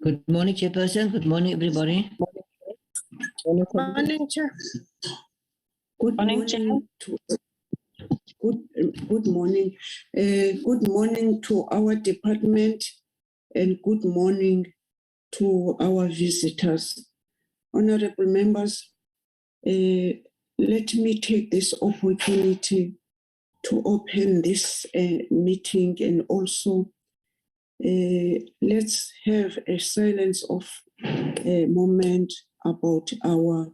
Good morning, Chairperson. Good morning, everybody. Morning, Chair. Good morning to good morning. Good morning to our department and good morning to our visitors. Honorable members, let me take this opportunity to open this meeting, and also let's have a silence of a moment about our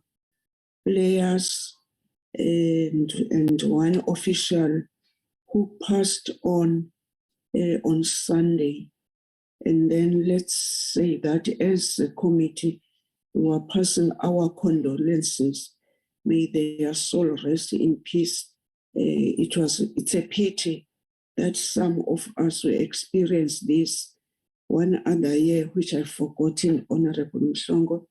players and one official who passed on Sunday. And then let's say that as a committee, we are passing our condolences. May their soul rest in peace. It's a pity that some of us will experience this one other year, which I've forgotten, Honorable Mshongo.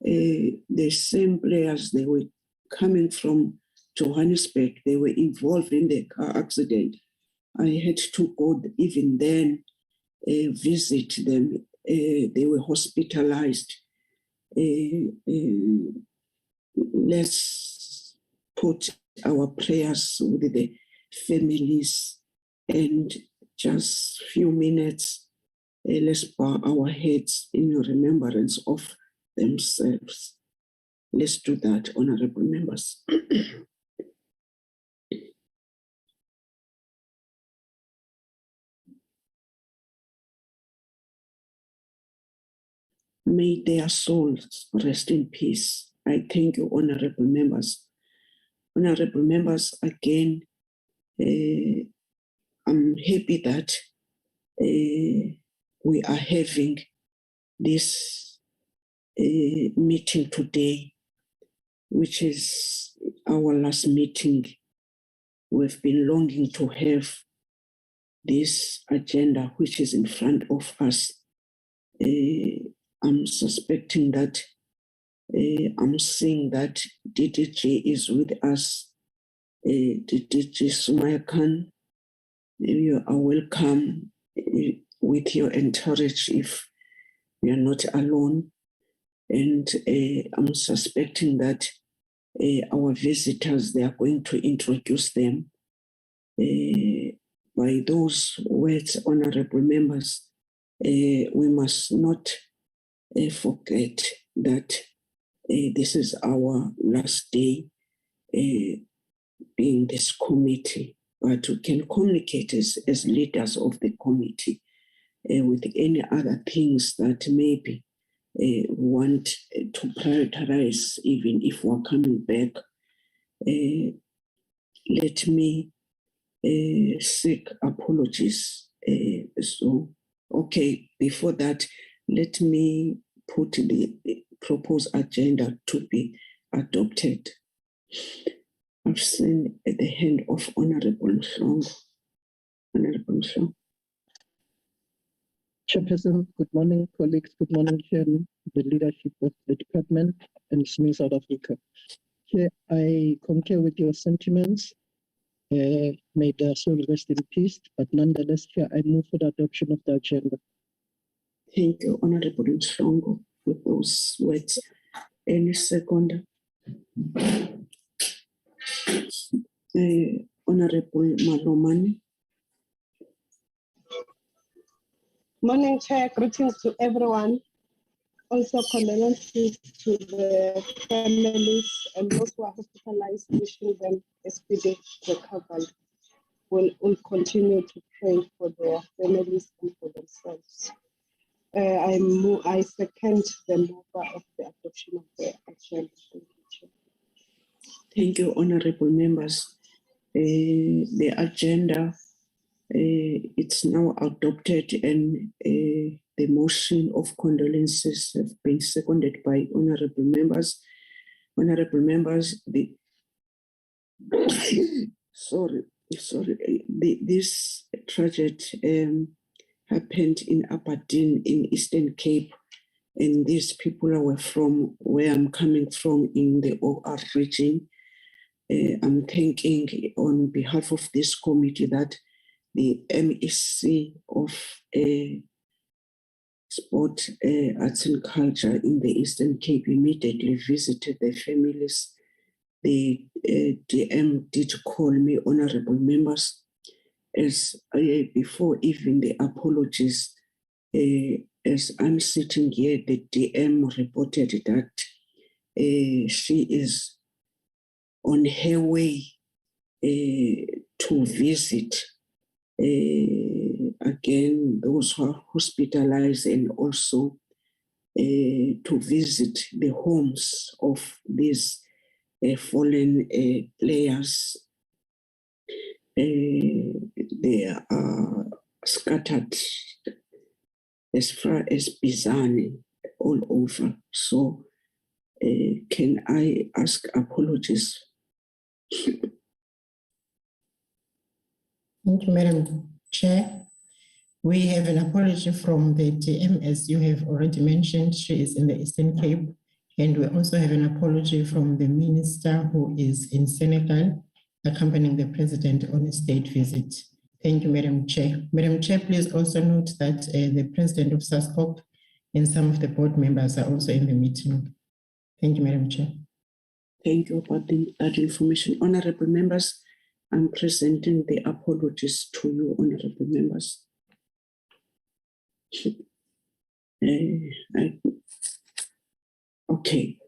The same players, they were coming from Johannesburg, they were involved in the car accident. I had to go even then, visit them. They were hospitalized. Let's put our prayers with the families, and just few minutes, let's bow our heads in remembrance of themselves. Let's do that, honorable members. May their souls rest in peace. I thank you, honorable members. Honorable members, again, I'm happy that we are having this meeting today, which is our last meeting. We've been longing to have this agenda, which is in front of us. I'm suspecting that I'm seeing that DDG is with us. DDG Sumaya Khan, you are welcome with your entourage if you are not alone. And I'm suspecting that our visitors, they are going to introduce them. By those words, honorable members, we must not forget that this is our last day being this committee, but we can communicate as leaders of the committee with any other things that maybe want to prioritize, even if we're coming back. Let me seek apologies. Okay, before that, let me put the proposed agenda to be adopted. I've seen at the hand of Honorable Mshongo. Honorable Mshongo. Chairperson, good morning, colleagues. Good morning, Chairman, the leadership of the department, and SME South Africa. Chair, I concur with your sentiments. May their soul rest in peace, but nonetheless, Chair, I move for the adoption of the agenda. Thank you, Honorable Mshongo, for those words. Any second? Honorable Malomani. Morning, Chair. Greetings to everyone. Also, condolences to the families and those who are hospitalized, wishing them a speedy recovery. We'll continue to pray for their families and for themselves. I second the mover of the adoption of the agenda. Thank you, honorable members. The agenda, it's now adopted, and the motion of condolences have been seconded by honorable members. Honorable members, this tragedy happened in Aberdeen in Eastern Cape, and these people were from where I'm coming from in the OR region. I'm thanking on behalf of this committee that the MEC of Sport, Arts and Culture in the Eastern Cape immediately visited the families. The DM did call me, honorable members, as before even the apologies. As I'm sitting here, the DM reported that she is on her way to visit again those who are hospitalized, and also to visit the homes of these fallen players. They are scattered as far as Bizani, all over. So can I ask apologies? Thank you, Madam Chair. We have an apology from the DM, as you have already mentioned. She is in the Eastern Cape. And we also have an apology from the Minister, who is in Senegal, accompanying the President on a state visit. Thank you, Madam Chair. Madam Chair, please also note that the President of SASCOP and some of the board members are also in the meeting. Thank you, Madam Chair. Thank you about that information. Honorable members, I'm presenting the apologies to you, honorable members. Okay.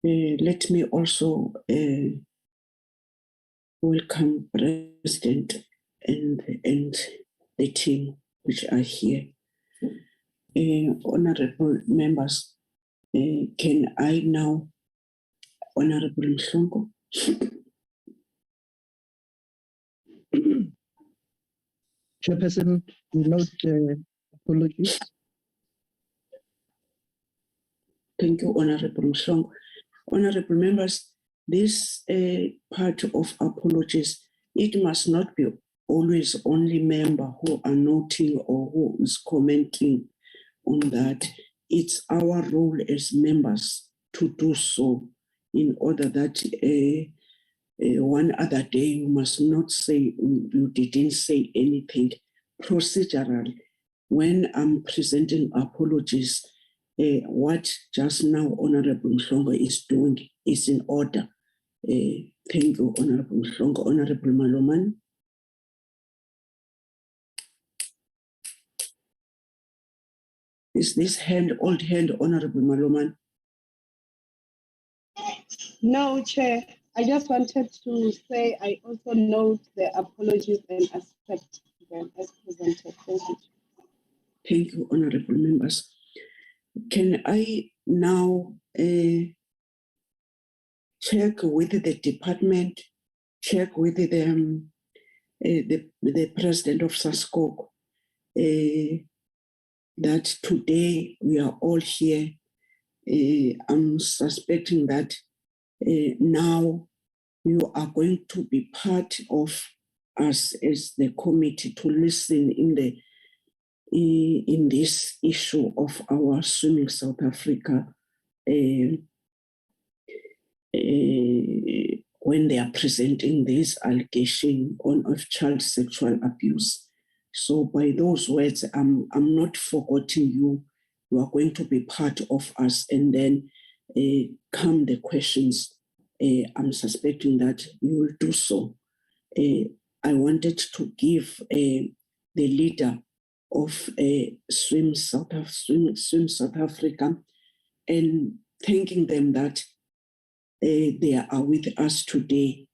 Let me also welcome President and the team which are here. Honorable members, can I now, Honorable Mhlongo? Chairperson, we note apologies. Thank you, Honorable Mhlongo. Honorable members, this part of apologies, it must not be always only member who are noting or who is commenting on that. It's our role as members to do so, in order that one other day you must not say you didn't say anything. Procedural, when I'm presenting apologies, what just now Honorable Mhlongo is doing is in order. Thank you, Honorable Mhlongo. Honorable Maloman. Is this old hand, Honorable Maloman? No, Chair. I just wanted to say I also note the apologies and accept them as presented. Thank you. Thank you, honorable members. Can I now check with the department, check with the president of SASCOP that today we are all here. I'm suspecting that now you are going to be part of us as the committee to listen in this issue of our Swimming South Africa when they are presenting this allegation of child sexual abuse. So by those words, I'm not forgetting you. You are going to be part of us, and then come the questions. I'm suspecting that you will do so. I wanted to give the leader of Swim South Africa and thanking them that they are with us today.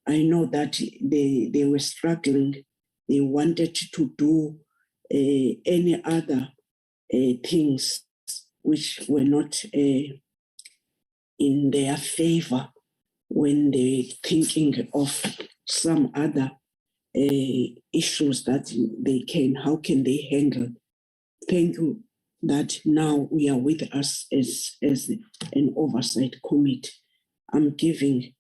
I know that they were struggling. They wanted to do any other things which were not in their favor when they're thinking of some other issues that how can they handle. Thank you that now we are with us as an oversight committee. I'm giving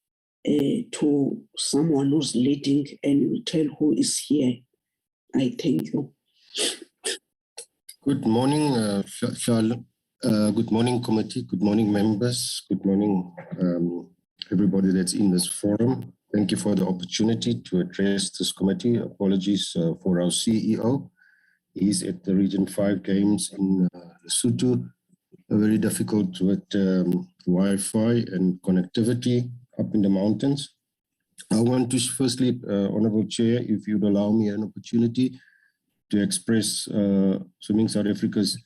to someone who's leading, and will tell who is here. I thank you. Good morning, good morning, committee. Good morning, members. Good morning, everybody that's in this forum. Thank you for the opportunity to address this committee. Apologies for our CEO. He's at the Region 5 games in Lesotho, very difficult with Wi-Fi and connectivity up in the mountains. I want to firstly, Honorable Chair, if you'd allow me an opportunity to express Swimming South Africa's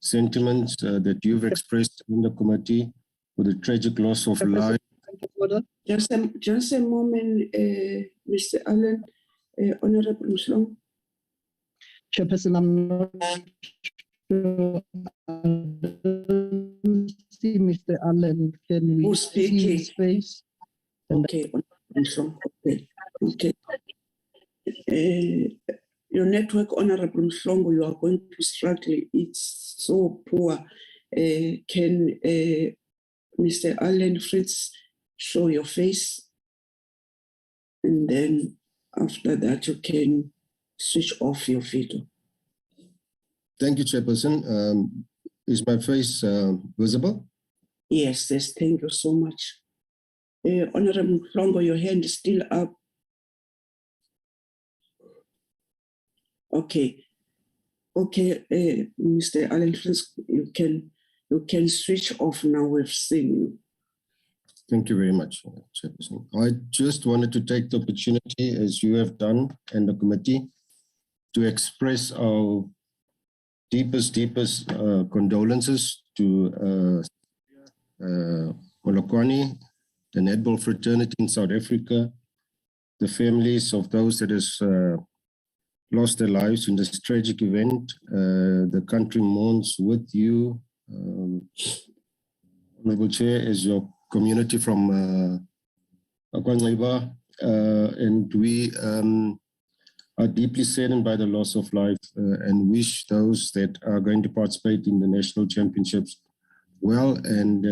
sentiments that you've expressed in the committee for the tragic loss of life. Just a moment, Mr. Allen, Honorable Mslong. Chairperson, I'm not sure. I don't see Mr. Allen. Can we Who's speaking? see his face? Okay, Honorable Mslong. Okay. Your network, Honorable Mslongo, you are going to struggle. It's so poor. Can Mr. Allen Fritz show your face? And then after that, you can switch off your video. Thank you, Chairperson. Is my face visible? Yes, thank you so much. Honorable Mslongo, your hand is still up. Okay, Mr. Allen Fritz, you can switch off now. We've seen you. Thank you very much, Chairperson. I just wanted to take the opportunity, as you have done and the committee, to express our deepest condolences to Molokwani, the netball fraternity in South Africa, the families of those that has lost their lives in this tragic event. The country mourns with you, Honorable Chair, as your community from Akwanaiba, and we are deeply saddened by the loss of life and wish those that are going to participate in the national championships well, and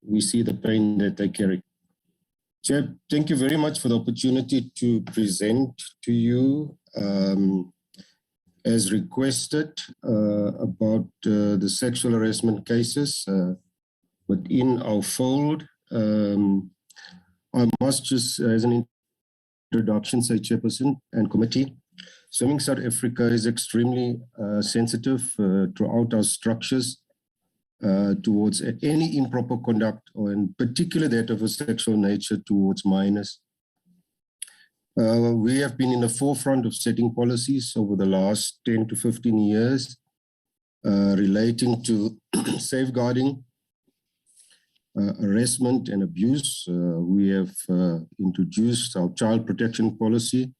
we see the pain that they carry. Chair, thank you very much for the opportunity to present to you as requested about the sexual harassment cases within our fold. I must just, as an introduction, say, Chairperson and committee, Swimming South Africa is extremely sensitive throughout our structures towards any improper conduct, or in particular that of a sexual nature towards minors. We have been in the forefront of setting policies over the last 10 to 15 years relating to safeguarding harassment and abuse. We have introduced our child protection policy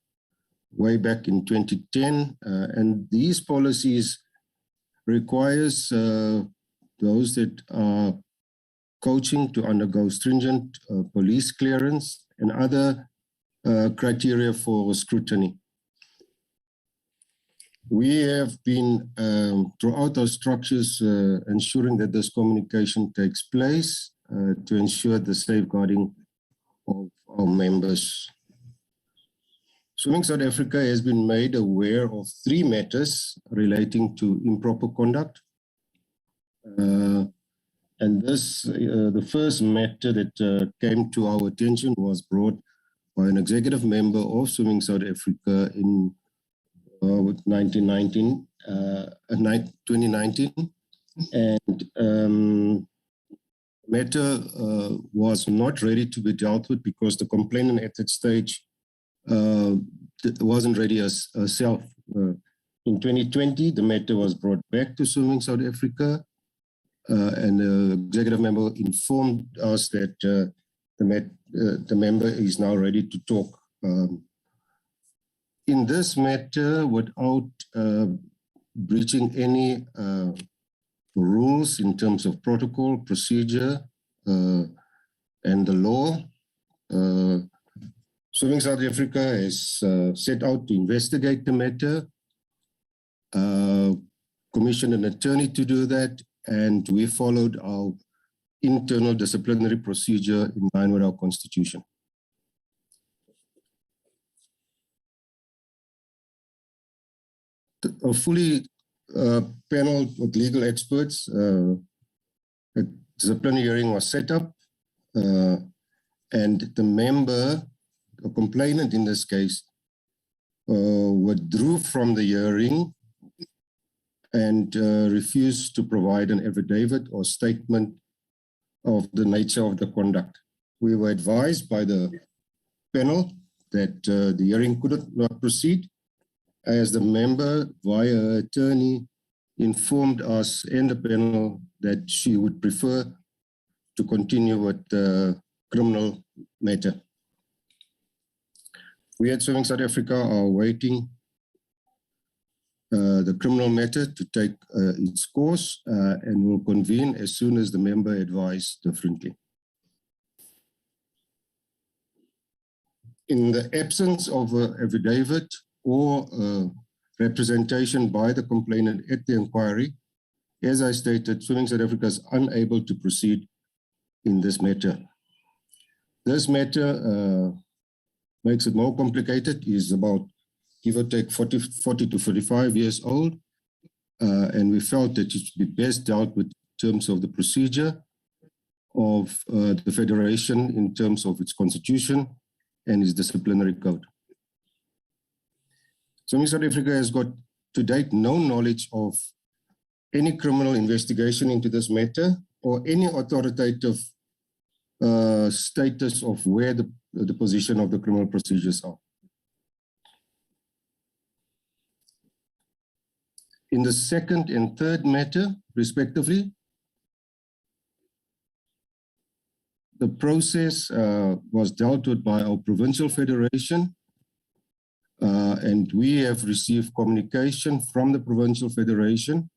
way back in 2010, and these policies requires those that are coaching to undergo stringent police clearance and other criteria for scrutiny. We have been, throughout our structures, ensuring that this communication takes place to ensure the safeguarding of our members. Swimming South Africa has been made aware of 3 matters relating to improper conduct. And this, the first matter that came to our attention was brought by an executive member of Swimming South Africa in 2019, and matter was not ready to be dealt with because the complainant at that stage wasn't ready herself. In 2020, the matter was brought back to Swimming South Africa, and the executive member informed us that the member is now ready to talk. In this matter, without breaching any rules in terms of protocol, procedure, and the law, Swimming South Africa has set out to investigate the matter, commissioned an attorney to do that, and we followed our internal disciplinary procedure in line with our constitution. A fully panel with legal experts, a disciplinary hearing was set up, and the member, a complainant in this case, withdrew from the hearing and refused to provide an affidavit or statement of the nature of the conduct. We were advised by the panel that the hearing could not proceed as the member via her attorney informed us and the panel that she would prefer to continue with the criminal matter. We at Swimming South Africa are awaiting the criminal matter to take its course and will convene as soon as the member advised differently. In the absence of an affidavit or representation by the complainant at the inquiry, as I stated, Swimming South Africa is unable to proceed in this matter. This matter makes it more complicated. It is about, give or take, 40 to 45 years old, and we felt that it should be best dealt with in terms of the procedure of the Federation in terms of its constitution and its disciplinary code. Swimming South Africa has got to date no knowledge of any criminal investigation into this matter or any authoritative status of where the position of the criminal procedures are. In the second and third matter, respectively, the process was dealt with by our provincial federation, and we have received communication from the provincial federation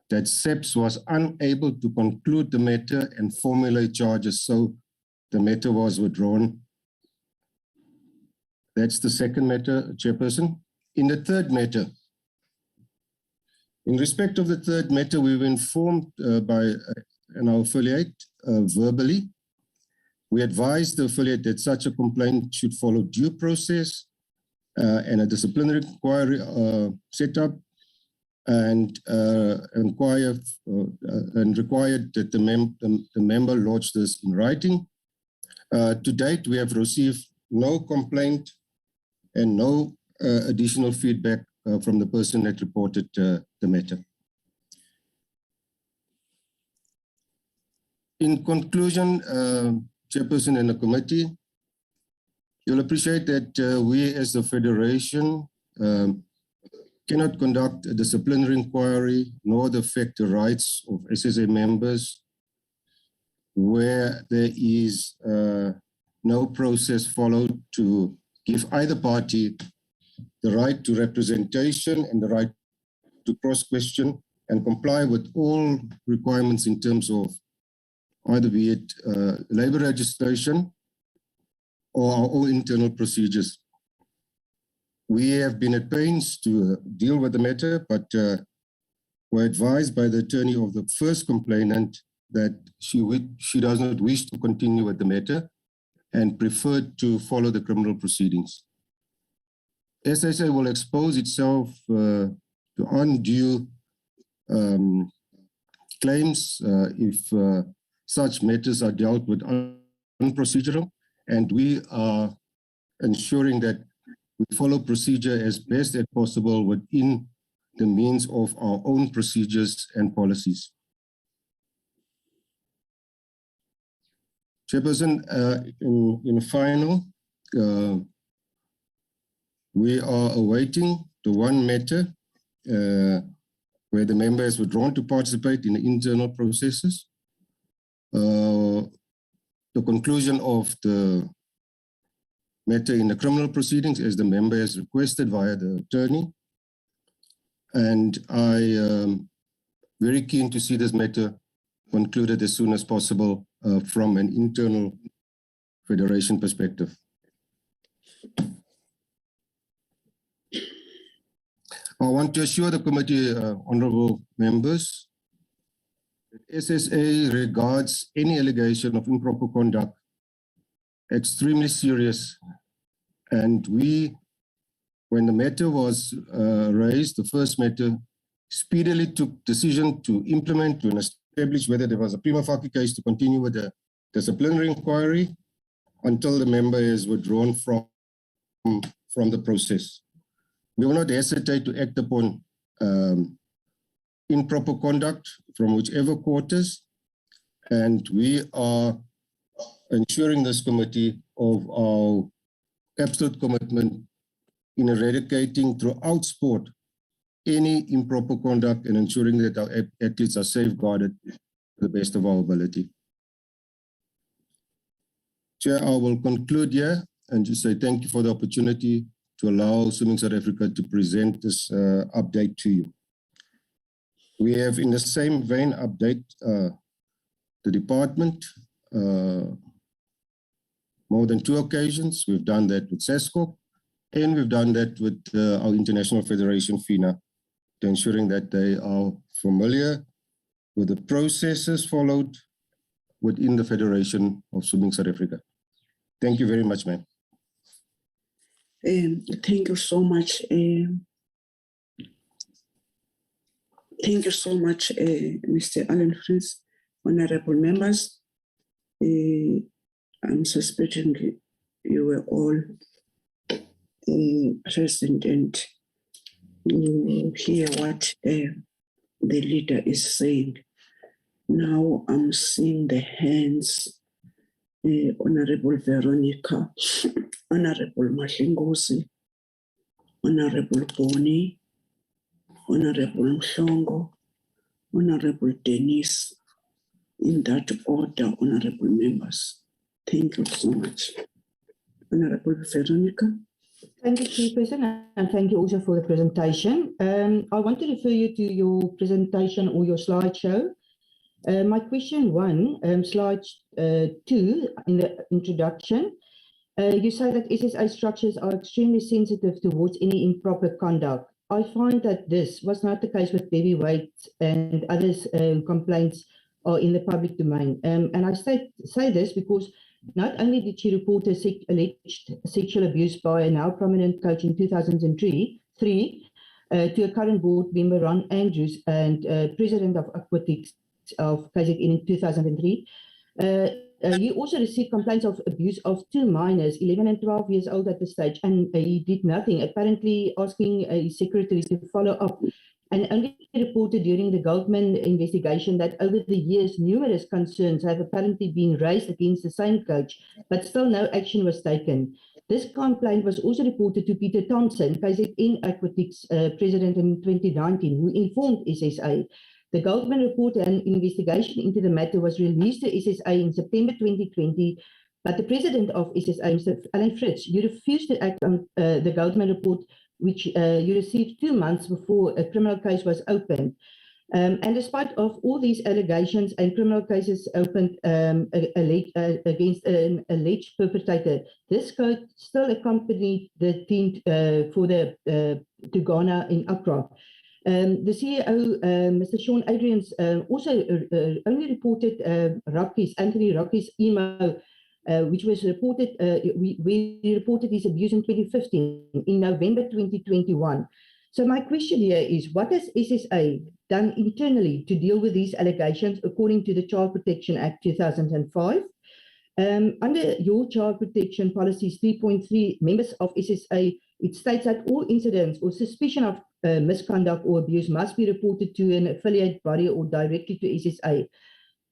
that SEPS was unable to conclude the matter and formulate charges, so the matter was withdrawn. That's the second matter, Chairperson. In the third matter, in respect of the third matter, we were informed by an affiliate verbally. We advised the affiliate that such a complaint should follow due process and a disciplinary inquiry set up and required that the member lodge this in writing. To date, we have received no complaint and no additional feedback from the person that reported the matter. In conclusion, Chairperson and the committee, you'll appreciate that we as the Federation cannot conduct a disciplinary inquiry nor affect the rights of SSA members where there is no process followed to give either party the right to representation and the right to cross-question and comply with all requirements in terms of either be it labor registration or our own internal procedures. We have been at pains to deal with the matter, but were advised by the attorney of the first complainant that she does not wish to continue with the matter and preferred to follow the criminal proceedings. SSA will expose itself to undue claims if such matters are dealt with unprocedural, and we are ensuring that we follow procedure as best as possible within the means of our own procedures and policies. Chairperson, in final, we are awaiting the one matter where the member has withdrawn to participate in the internal processes. The conclusion of the matter in the criminal proceedings as the member has requested via the attorney. And I am very keen to see this matter concluded as soon as possible from an internal federation perspective. I want to assure the committee, honorable members, that SSA regards any allegation of improper conduct extremely serious. And we, when the matter was raised, the first matter, speedily took decision to implement, to establish whether there was a prima facie case to continue with the disciplinary inquiry until the member is withdrawn from the process. We will not hesitate to act upon improper conduct from whichever quarters, and we are ensuring this committee of our absolute commitment in eradicating throughout sport any improper conduct and ensuring that our athletes are safeguarded to the best of our ability. Chair, I will conclude here and just say thank you for the opportunity to allow Swimming South Africa to present this update to you. We have, in the same vein, update the department more than 2 occasions. We've done that with SESCOP, and we've done that with our International Federation, FINA, to ensuring that they are familiar with the processes followed within the Federation of Swimming South Africa. Thank you very much, ma'am. Thank you so much. Thank you so much, Mr. Alan Fritz, honorable members. I'm suspecting you were all present and you hear what the leader is saying. Now I'm seeing the hands, Honorable Veronica, Honorable Mahlingozi, Honorable Boni, Honorable Mhlongo, Honorable Dennis, in that order, honorable members. Thank you so much. Honorable Veronica. Thank you, Chairperson, and thank you also for the presentation. I want to refer you to your presentation or your slideshow. My question 1, slide 2, in the introduction, you say that SSA structures are extremely sensitive towards any improper conduct. I find that this was not the case with Debbie Wade and others complaints are in the public domain. And I say this because not only did she report alleged sexual abuse by a now prominent coach in 2003 to a current board member, Ron Andrews, and president of Aquatics of KZN in 2003. He also received complaints of abuse of 2 minors, 11 and 12 years old at the stage, and he did nothing, apparently asking his secretary to follow up, and only reported during the Goldman investigation that over the years, numerous concerns have apparently been raised against the same coach, but still no action was taken. This complaint was also reported to Peter Thompson, KZN Aquatics president in 2019, who informed SSA. The Goldman report and investigation into the matter was released to SSA in September 2020, but the president of SSA, Mr. Alan Fritz, you refused to act on the Goldman report, which you received 2 months before a criminal case was opened. And despite of all these allegations and criminal cases opened against an alleged perpetrator, this coach still accompanied the team to Ghana in Accra. The CEO, Mr. Sean Adrians, also only reported Anthony Rocky's email, which was reported, we reported his abuse in 2015, in November 2021. So my question here is, what has SSA done internally to deal with these allegations according to the Child Protection Act 2005? Under your Child Protection Policies 3.3, members of SSA, it states that all incidents or suspicion of misconduct or abuse must be reported to an affiliate body or directly to SSA.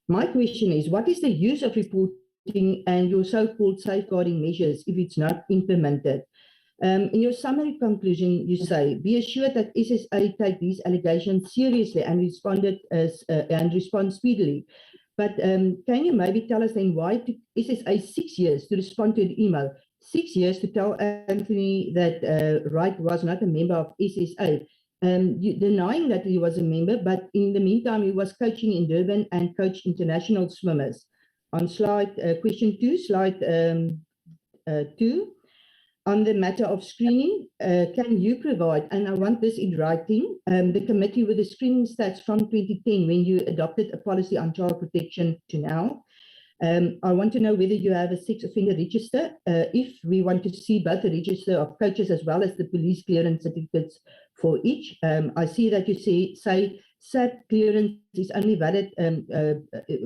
My question is, what is the use of reporting and your so-called safeguarding measures if it's not implemented? In your summary conclusion, you say, be assured that SSA take these allegations seriously and respond speedily. But can you maybe tell us then why it took SSA 6 years to respond to an email, 6 years to tell Anthony that Wright was not a member of SSA, denying that he was a member, but in the meantime, he was coaching in Durban and coached international swimmers. On slide question 2, slide 2, on the matter of screening, can you provide, and I want this in writing, the committee with the screening stats from 2010 when you adopted a policy on child protection to now? I want to know whether you have a sex offender register, if we want to see both the register of coaches as well as the police clearance certificates for each. I see that you say SAT clearance is only valid,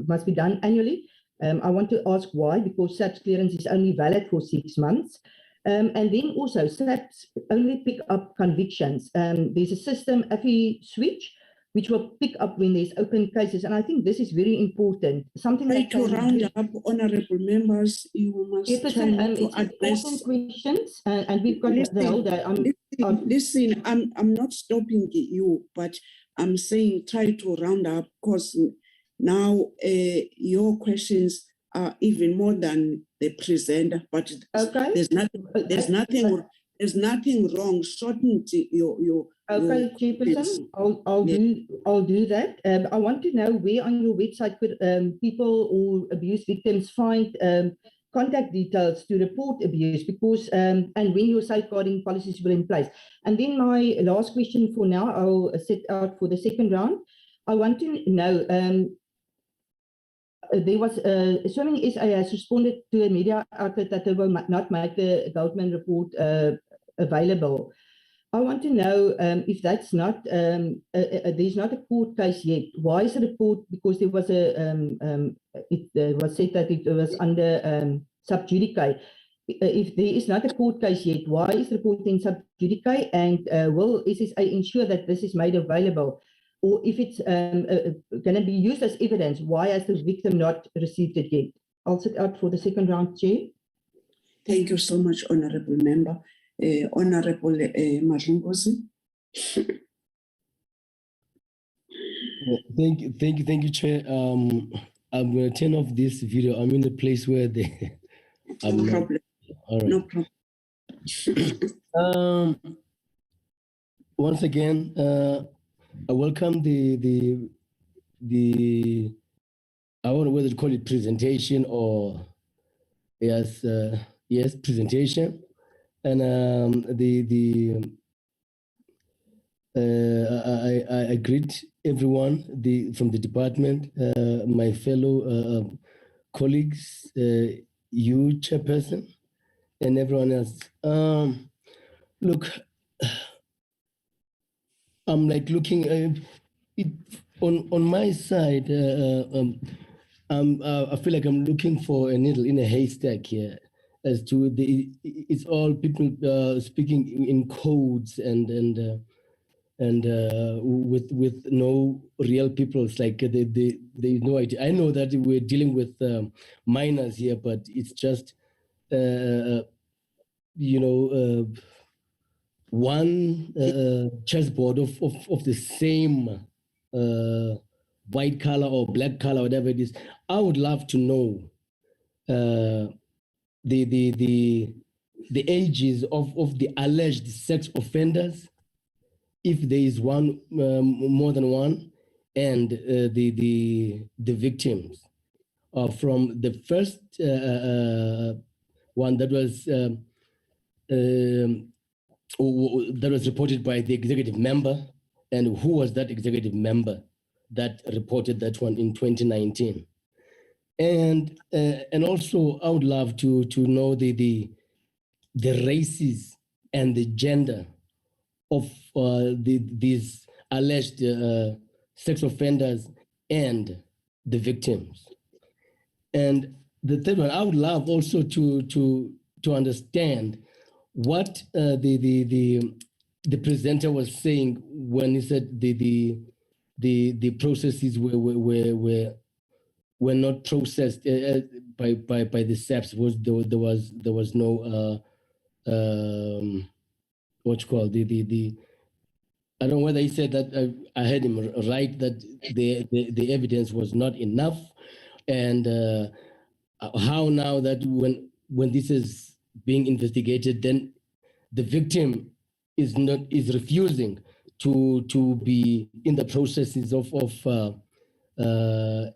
must be done annually. I want to ask why, because SAT clearance is only valid for 6 months. And then also SATs only pick up convictions. There's a system, AFI switch, which will pick up when there's open cases. And I think this is very important. Something Try that to round up, honorable members. You must try Chairperson, not to it's address. important questions, and we've got the whole day. Listen, I'm not stopping you, but I'm saying try to round up, because now your questions are even more than the presenter. But Okay. there's nothing wrong. Shorten your. Okay, Chairperson, I'll do that. I want to know where on your website could people or abuse victims find contact details to report abuse, because and when your safeguarding policies will in place. And then my last question for now, I'll set out for the second round. I want to know, there was Swimming SA has responded to a media outlet that they will not make the Goldman report available. I want to know if that's not, there's not a court case yet. Why is the report? Because there was it was said that it was under sub judice. If there is not a court case yet, why is the report in sub judice? And will SSA ensure that this is made available? Or if it's going to be used as evidence, why has the victim not received it yet? I'll sit out for the second round, Chair. Thank you so much, honorable member. Honorable Madlingozi. Thank you, Chair. I'm going to turn off this video. I'm in a place where they. No problem. All right. No problem. Once again, I welcome the I don't know whether to call it presentation or yes presentation, and I greet everyone from the department, my fellow colleagues, you, Chairperson, and everyone else. Look, I'm like looking on my side. I feel like I'm looking for a needle in a haystack here. As to it's all people speaking in codes and with no real people. It's like there's no idea. I know that we're dealing with minors here, but it's just one chessboard of the same white color or black color, whatever it is. I would love to know the ages of the alleged sex offenders, if there is one, more than one, and the victims. From the first one that was reported by the executive member, and who was that executive member that reported that one in 2019. And also, I would love to know the races and the gender of these alleged sex offenders and the victims. And the third one, I would love also to understand what the presenter was saying when he said the processes were not processed by the SAPS. There was no what you call the I don't know whether he said that I heard him right, that the evidence was not enough, and how now that when this is being investigated, then the victim is refusing to be in the processes of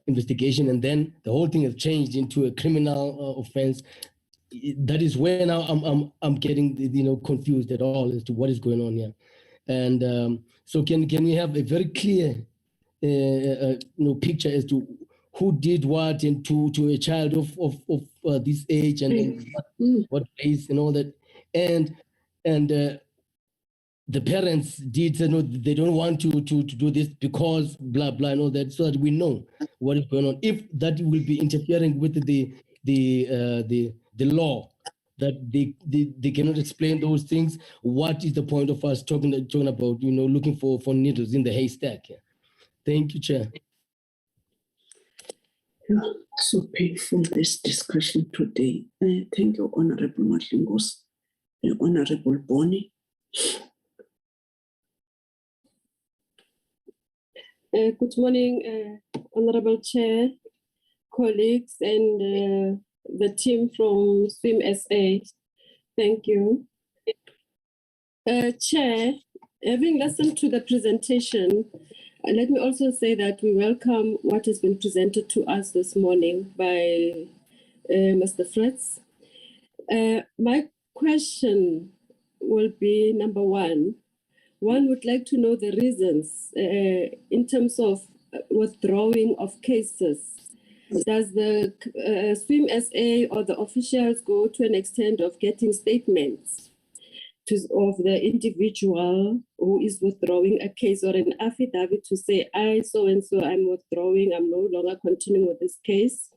investigation, and then the whole thing has changed into a criminal offense. That is where now I'm getting confused at all as to what is going on here. And so can we have a very clear picture as to who did what and to a child of this age and what age and all that, and the parents did say no, they don't want to do this because blah blah and all that, so that we know what is going on. If that will be interfering with the law, that they cannot explain those things, what is the point of us talking about looking for needles in the haystack? Thank you, Chair. So painful, this discussion today. Thank you, Honorable Matlingos, Honorable Bonnie. Good morning, Honorable Chair, colleagues, and the team from Swim SA. Thank you. Chair, having listened to the presentation, let me also say that we welcome what has been presented to us this morning by Mr. Fritz. My question will be number one. One would like to know the reasons in terms of withdrawing of cases. Does the Swim SA or the officials go to an extent of getting statements of the individual who is withdrawing a case, or an affidavit to say, I so-and-so, I'm withdrawing, I'm no longer continuing with this case?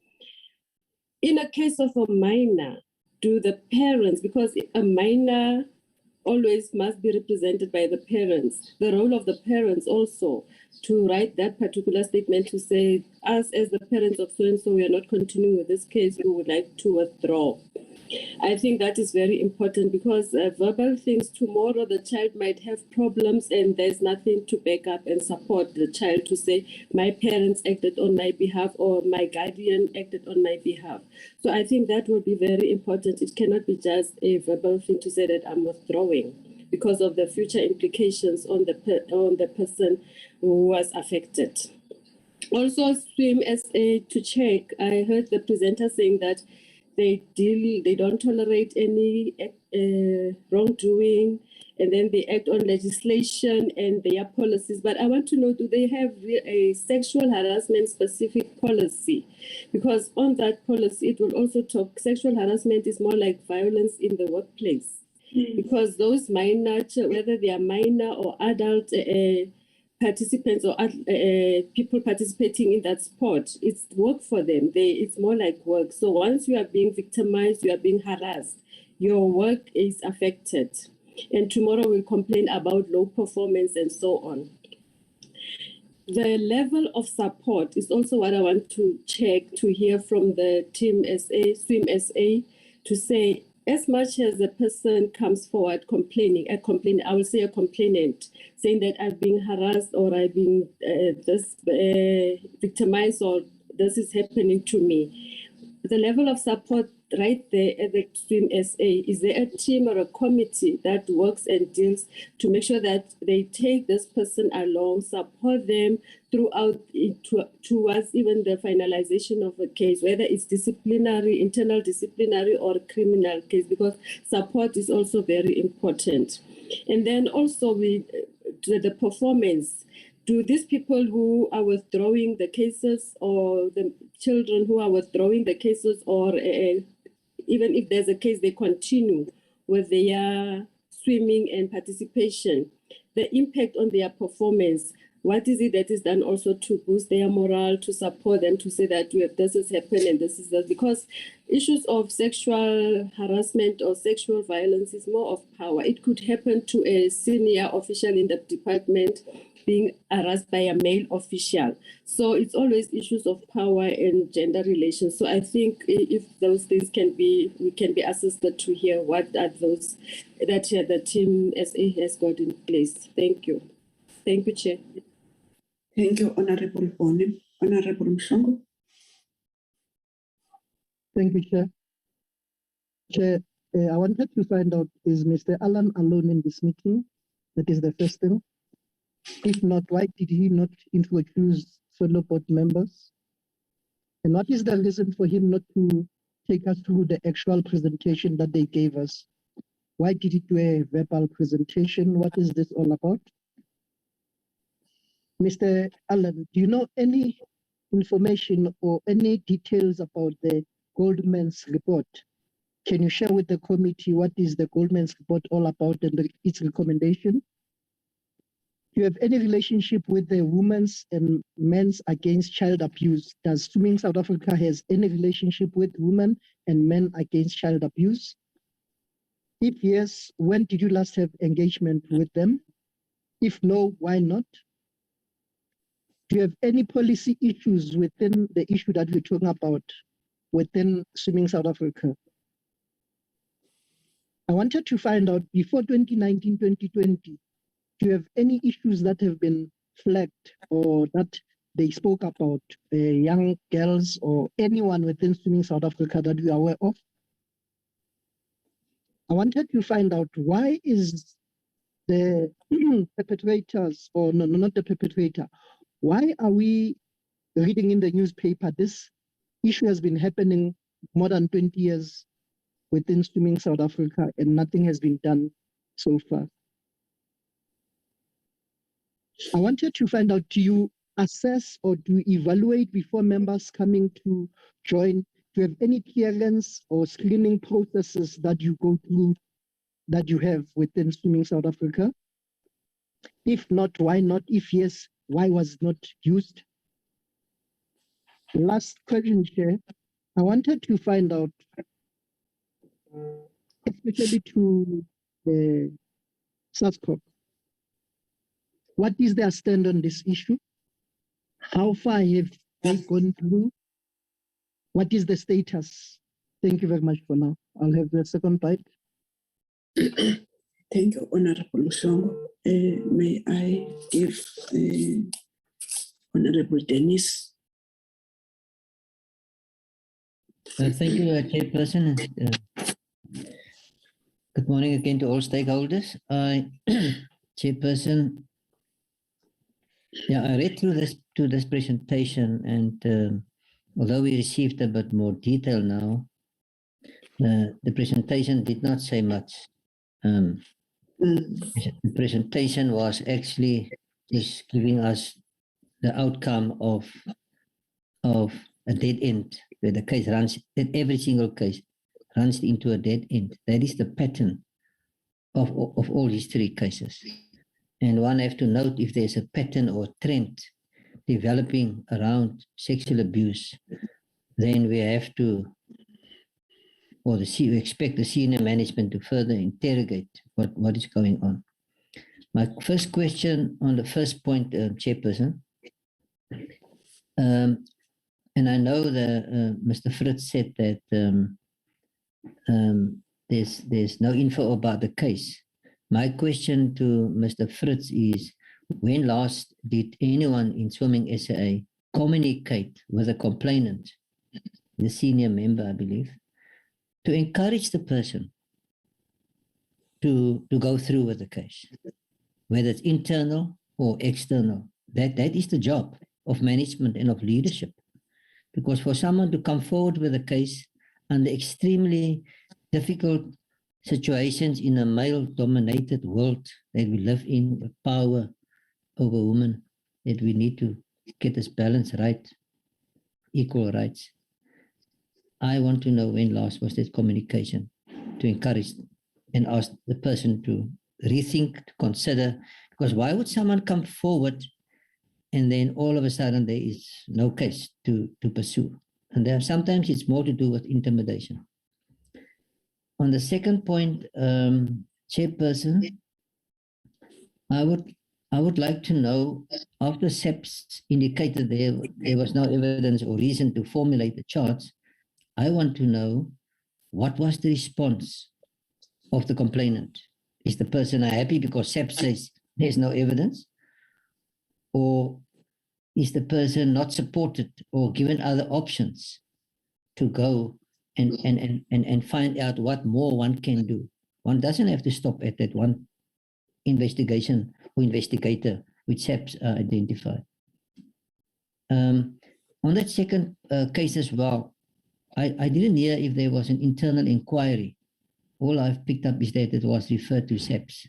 In a case of a minor, do the parents, because a minor always must be represented by the parents, the role of the parents also to write that particular statement to say, us as the parents of so-and-so, we are not continuing with this case, we would like to withdraw. I think that is very important, because verbal things, tomorrow the child might have problems and there's nothing to back up and support the child to say, my parents acted on my behalf or my guardian acted on my behalf. So I think that will be very important. It cannot be just a verbal thing to say that I'm withdrawing, because of the future implications on the person who was affected. Also, Swim SA to check, I heard the presenter saying that they don't tolerate any wrongdoing, and then they act on legislation and their policies. But I want to know, do they have a sexual harassment specific policy? Because on that policy, it will also talk, sexual harassment is more like violence in the workplace. Because those minor, whether they are minor or adult participants or people participating in that sport, it's work for them. It's more like work. So once you are being victimized, you are being harassed, your work is affected. And tomorrow we'll complain about low performance and so on. The level of support is also what I want to check, to hear from the team SA, Swim SA, to say, as much as the person comes forward complaining, I will say a complainant, saying that I've been harassed or I've been victimized or this is happening to me. The level of support right there at the Swim SA, is there a team or a committee that works and deals to make sure that they take this person along, support them throughout towards even the finalization of a case, whether it's disciplinary, internal disciplinary, or criminal case, because support is also very important. And then also the performance. Do these people who are withdrawing the cases, or the children who are withdrawing the cases, or even if there's a case, they continue with their swimming and participation, the impact on their performance, what is it that is done also to boost their morale, to support them, to say that this has happened and this is that? Because issues of sexual harassment or sexual violence is more of power. It could happen to a senior official in the department being harassed by a male official. So it's always issues of power and gender relations. So I think if those things we can be assisted to hear what are those that the team SA has got in place. Thank you. Thank you, Chair. Thank you, Honorable Bonnie. Honorable Mshango. Thank you, Chair. Chair, I wanted to find out, is Mr. Allen alone in this meeting? That is the first thing. If not, why did he not introduce fellow board members? And what is the reason for him not to take us through the actual presentation that they gave us? Why did he do a verbal presentation? What is this all about? Mr. Allen, do you know any information or any details about the Goldman's report? Can you share with the committee what is the Goldman's report all about and its recommendation? Do you have any relationship with the Women's and Men's Against Child Abuse? Does Swimming South Africa has any relationship with women and men against child abuse? If yes, when did you last have engagement with them? If no, why not? Do you have any policy issues within the issue that we're talking about within Swimming South Africa? I wanted to find out before 2019, 2020, do you have any issues that have been flagged or that they spoke about young girls or anyone within Swimming South Africa that we are aware of? I wanted to find out why is the perpetrators, or no, not the perpetrator, why are we reading in the newspaper this issue has been happening more than 20 years within Swimming South Africa and nothing has been done so far? I wanted to find out, do you assess or do you evaluate before members coming to join? Do you have any clearance or screening processes that you go through that you have within Swimming South Africa? If not, why not? If yes, why was it not used? Last question, Chair. I wanted to find out, especially to the SASCOP, what is their stand on this issue? How far have they gone through? What is the status? Thank you very much for now. I'll have the second bite. Thank you, Honorable Mushongo. May I give Honorable Dennis? Thank you, Chairperson. Good morning again to all stakeholders. Chairperson, yeah, I read through this presentation, and although we received a bit more detail now, the presentation did not say much. The presentation was actually just giving us the outcome of a dead end, where the case runs, that every single case runs into a dead end. That is the pattern of all these three cases. And one have to note if there's a pattern or trend developing around sexual abuse, then we have to, or we expect the senior management to further interrogate what is going on. My first question on the first point, Chairperson, and I know that Mr. Fritz said that there's no info about the case. My question to Mr. Fritz is, when last did anyone in Swimming SA communicate with a complainant, the senior member, I believe, to encourage the person to go through with the case, whether it's internal or external? That is the job of management and of leadership. Because for someone to come forward with a case under extremely difficult situations in a male-dominated world that we live in, with power over women, that we need to get this balance right, equal rights. I want to know when last was that communication to encourage and ask the person to rethink, to consider, because why would someone come forward and then all of a sudden there is no case to pursue? And there sometimes it's more to do with intimidation. On the second point, Chairperson, I would like to know, after SEPS indicated there was no evidence or reason to formulate the charge, I want to know what was the response of the complainant. Is the person happy because SEPS says there's no evidence? Or is the person not supported or given other options to go and find out what more one can do? One doesn't have to stop at that one investigation or investigator which SEPS identified. On that second case as well, I didn't hear if there was an internal inquiry. All I've picked up is that it was referred to SEPS.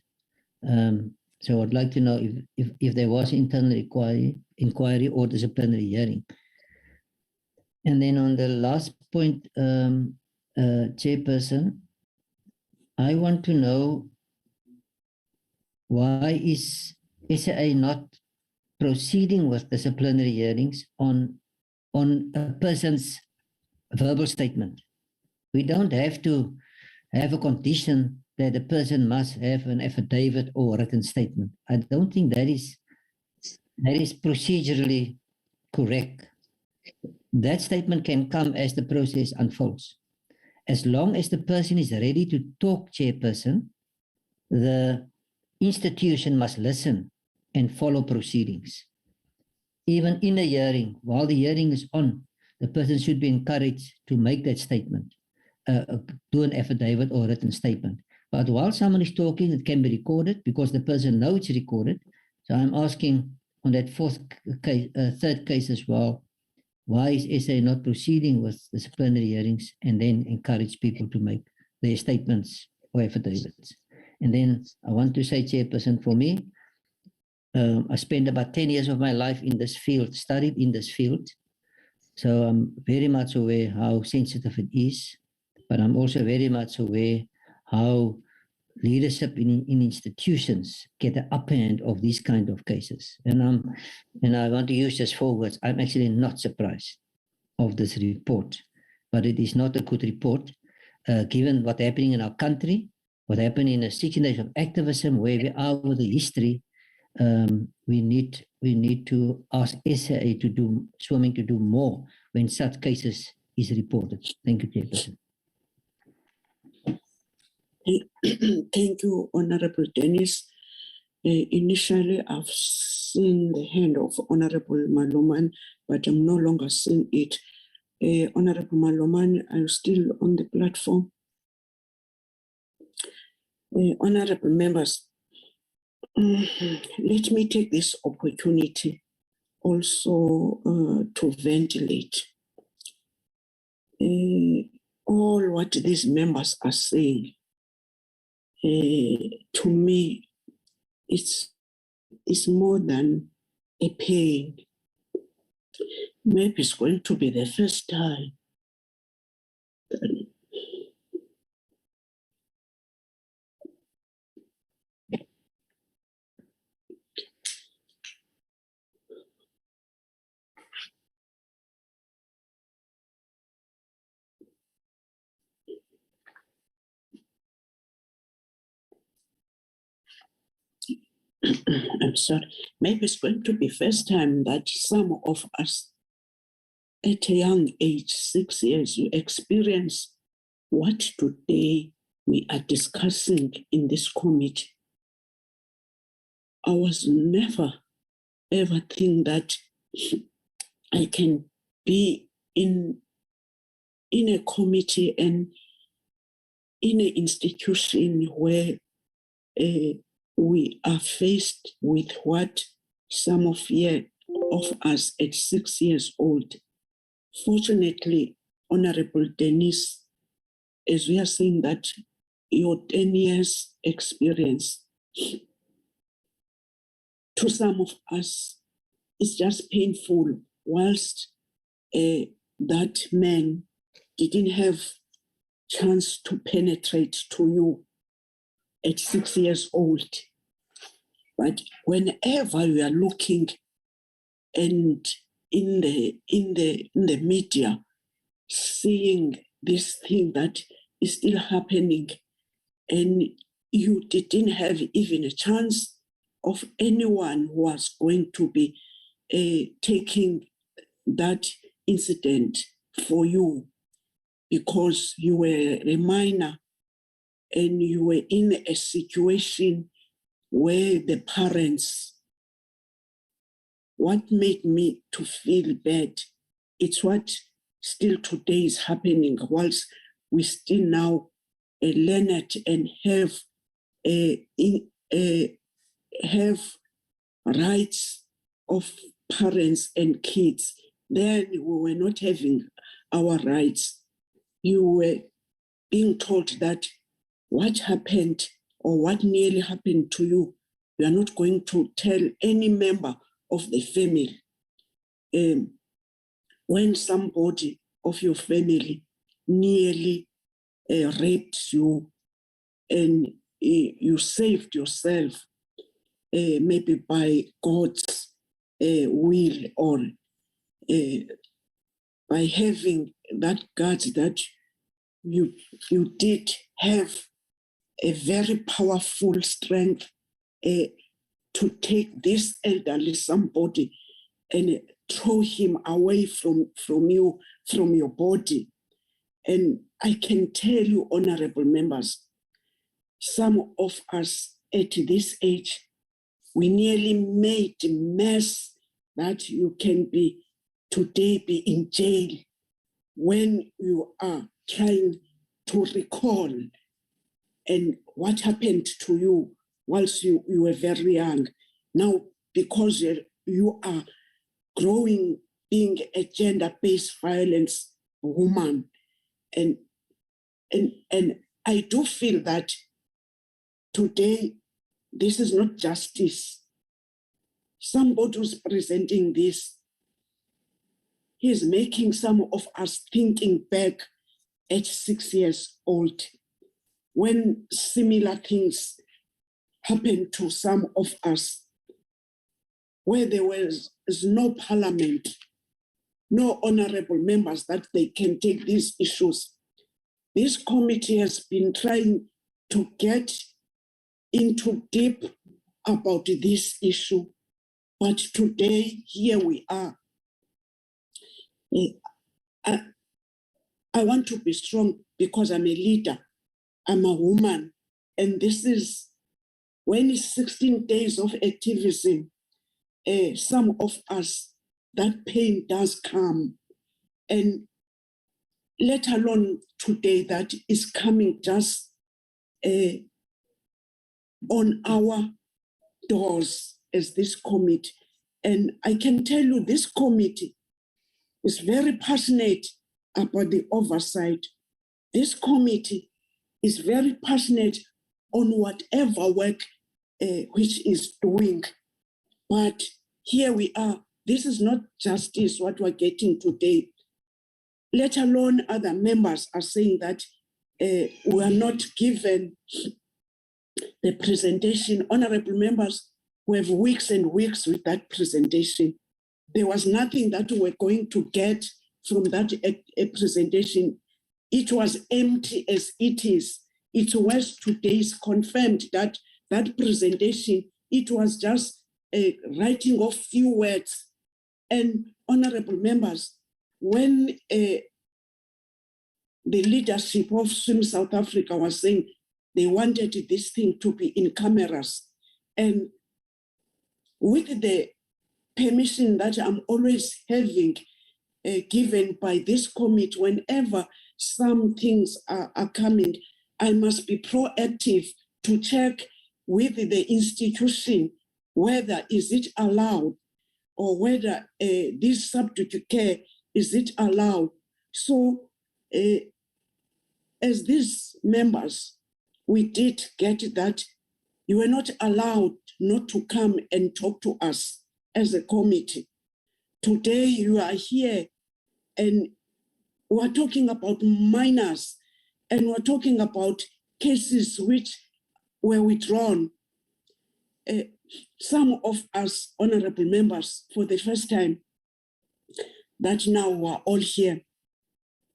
So I'd like to know if there was internal inquiry or disciplinary hearing. And then on the last point, Chairperson, I want to know, why is SAA not proceeding with disciplinary hearings on a person's verbal statement? We don't have to have a condition that a person must have an affidavit or written statement. I don't think that is that is procedurally correct. That statement can come as the process unfolds. As long as the person is ready to talk, Chairperson, the institution must listen and follow proceedings. Even in a hearing, while the hearing is on, the person should be encouraged to make that statement, do an affidavit or written statement. But while someone is talking, it can be recorded because the person knows it's recorded. So I'm asking on that third case as well, why is SA not proceeding with disciplinary hearings and then encourage people to make their statements or affidavits? And then I want to say, Chairperson, for me, I spent about 10 years of my life in this field, studied in this field. So I'm very much aware how sensitive it is, but I'm also very much aware how leadership in institutions get the upper hand of these kind of cases. And I want to use just 4 words. I'm actually not surprised of this report, but it is not a good report, given what's happening in our country, what happened in the 16 days of activism, where we are with the history. We need to ask SA to do swimming to do more when such cases is reported. Thank you, Chairperson. Thank you, Honorable Dennis. Initially, I've seen the hand of Honorable Maloman, but I'm no longer seeing it. Honorable Maloman, are you still on the platform? Honorable members, let me take this opportunity also to ventilate all what these members are saying. To me, it's more than a pain. Maybe it's going to be the first time I'm sorry. Maybe it's going to be first time that some of us at a young age, 6 years, you experience what today we are discussing in this committee. I was never ever think that I can be in a committee and in an institution where we are faced with what some of us at 6 years old. Fortunately, Honorable Dennis, as we are saying that your 10 years experience, to some of us, is just painful, whilst that man didn't have chance to penetrate to you at 6 years old. But whenever you are looking and in the media, seeing this thing that is still happening, and you didn't have even a chance of anyone who was going to be taking that incident for you because you were a minor and you were in a situation where the parents, what made me to feel bad, it's what still today is happening, whilst we still now learn it and have rights of parents and kids. Then we were not having our rights. You were being told that what happened or what nearly happened to you, you are not going to tell any member of the family. When somebody of your family nearly raped you and you saved yourself, maybe by God's will or by having that God that you did have a very powerful strength to take this elderly somebody and throw him away from you, from your body. And I can tell you, honorable members, some of us at this age, we nearly made a mess that you can be today be in jail when you are trying to recall and what happened to you whilst you were very young. Now, because you are growing, being a gender-based violence woman, and I do feel that today this is not justice. Somebody who's presenting this, he's making some of us thinking back at 6 years old when similar things happened to some of us, where there was no parliament, no honorable members that they can take these issues. This committee has been trying to get into deep about this issue, but today, here we are. I want to be strong because I'm a leader, I'm a woman, and this is, when it's 16 days of activism, some of us, that pain does come. And let alone today that is coming just on our doors as this committee. And I can tell you this committee is very passionate about the oversight. This committee is very passionate on whatever work which is doing. But here we are. This is not justice, what we're getting today. Let alone other members are saying that we are not given the presentation. Honorable members, we have weeks and weeks with that presentation. There was nothing that we were going to get from that presentation. It was empty as it is. It was today's confirmed that that presentation, it was just a writing of few words. And honorable members, when the leadership of Swim South Africa was saying they wanted this thing to be in cameras, and with the permission that I'm always having given by this committee, whenever some things are coming, I must be proactive to check with the institution whether is it allowed or whether this subject care, is it allowed. So as these members, we did get that you were not allowed not to come and talk to us as a committee. Today you are here and we're talking about minors and we're talking about cases which were withdrawn. Some of us honorable members, for the first time, that now we're all here,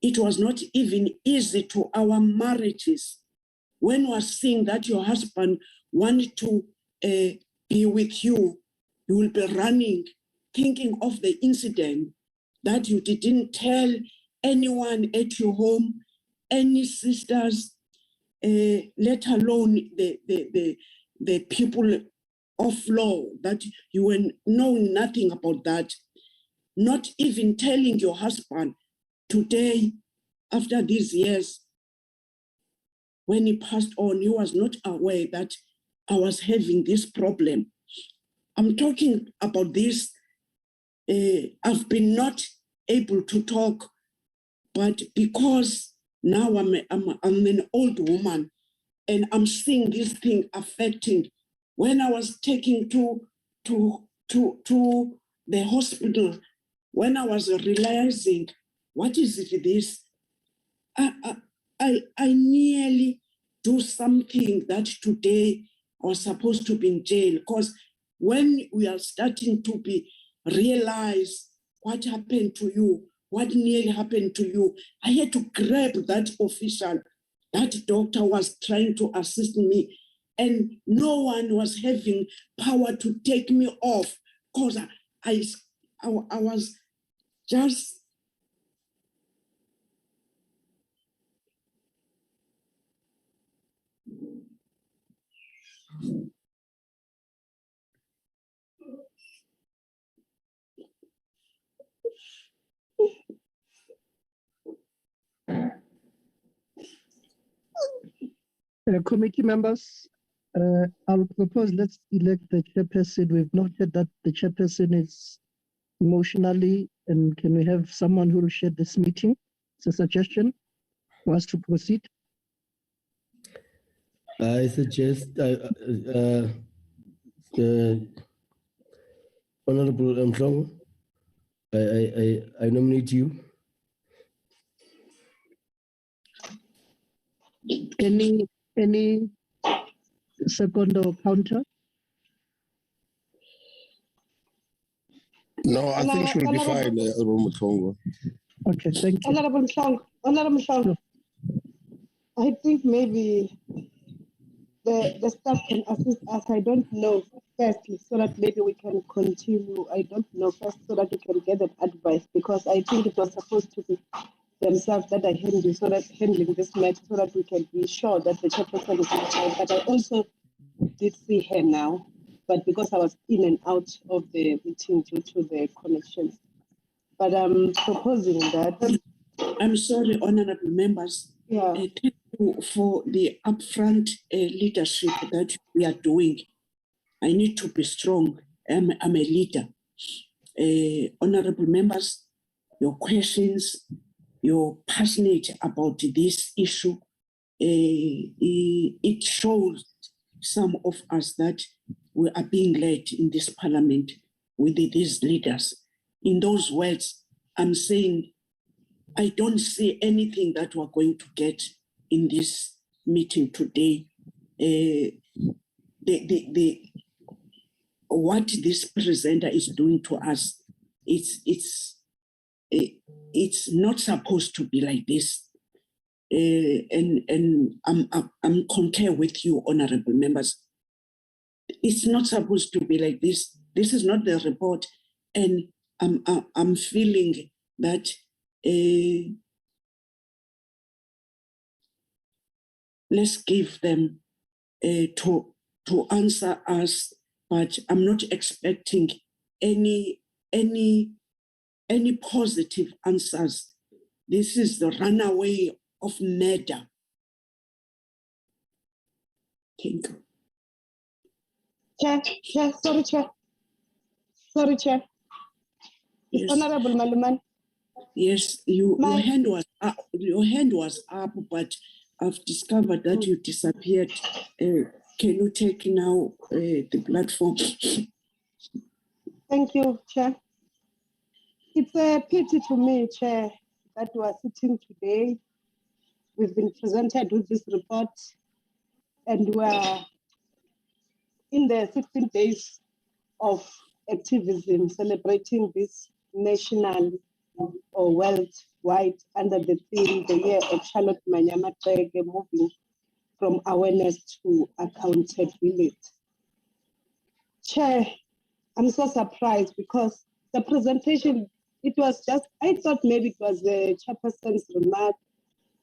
it was not even easy to our marriages. When we're seeing that your husband wanted to be with you, you will be running, thinking of the incident that you didn't tell anyone at your home, any sisters, let alone the people of law, that you were knowing nothing about that, not even telling your husband. Today, after these years, when he passed on, he was not aware that I was having this problem. I'm talking about this. I've been not able to talk, but because now I'm an old woman and I'm seeing this thing affecting. When I was taken to the hospital, when I was realizing, what is it this? I nearly do something that today I was supposed to be in jail, because when we are starting to realize what happened to you, what nearly happened to you, I had to grab that official. That doctor was trying to assist me. and no one was having power to take me off because I was just Committee members, I'll propose let's elect the chairperson. We've noted that the chairperson is emotionally, and can we have someone who will share this meeting? It's a suggestion for us to proceed. I suggest Honorable Mhlongo, I nominate you. Any second or counter? No, I think she'll be fine, Honorable Mhlongo. Okay, thank you. Honorable Mhlongo, I think maybe the staff can assist us. I don't know firstly, so that maybe we can continue. I don't know first, so that we can get that advice, because I think it was supposed to be themselves that are handling this matter, so that we can be sure that the chairperson is in charge. But I also did see her now, but because I was in and out of the meeting due to the connections. But I'm proposing that. I'm sorry, honorable members. Yeah. Thank you for the upfront leadership that we are doing. I need to be strong. I'm a leader. Honorable members, your questions, you're passionate about this issue. It shows some of us that we are being led in this parliament with these leaders. In those words, I'm saying I don't see anything that we're going to get in this meeting today. What this presenter is doing to us, it's not supposed to be like this. And I'm concur with you, honorable members. It's not supposed to be like this. This is not the report, and I'm feeling that let's give them to answer us, but I'm not expecting any positive answers. This is the runaway of murder. Thank you. Chair, sorry, Chair. Yes. Honorable Maluman. Yes, your hand was up. Your hand was up, but I've discovered that you disappeared. Can you take now the platform? Thank you, Chair. It's a pity to me, Chair, that we are sitting today. We've been presented with this report, and we are in the 16 days of activism, celebrating this national or worldwide under the theme, the year of Charlotte Manyama Trege, moving from awareness to accountability. Chair, I'm so surprised because the presentation, it was just, I thought maybe it was the chairperson's remark,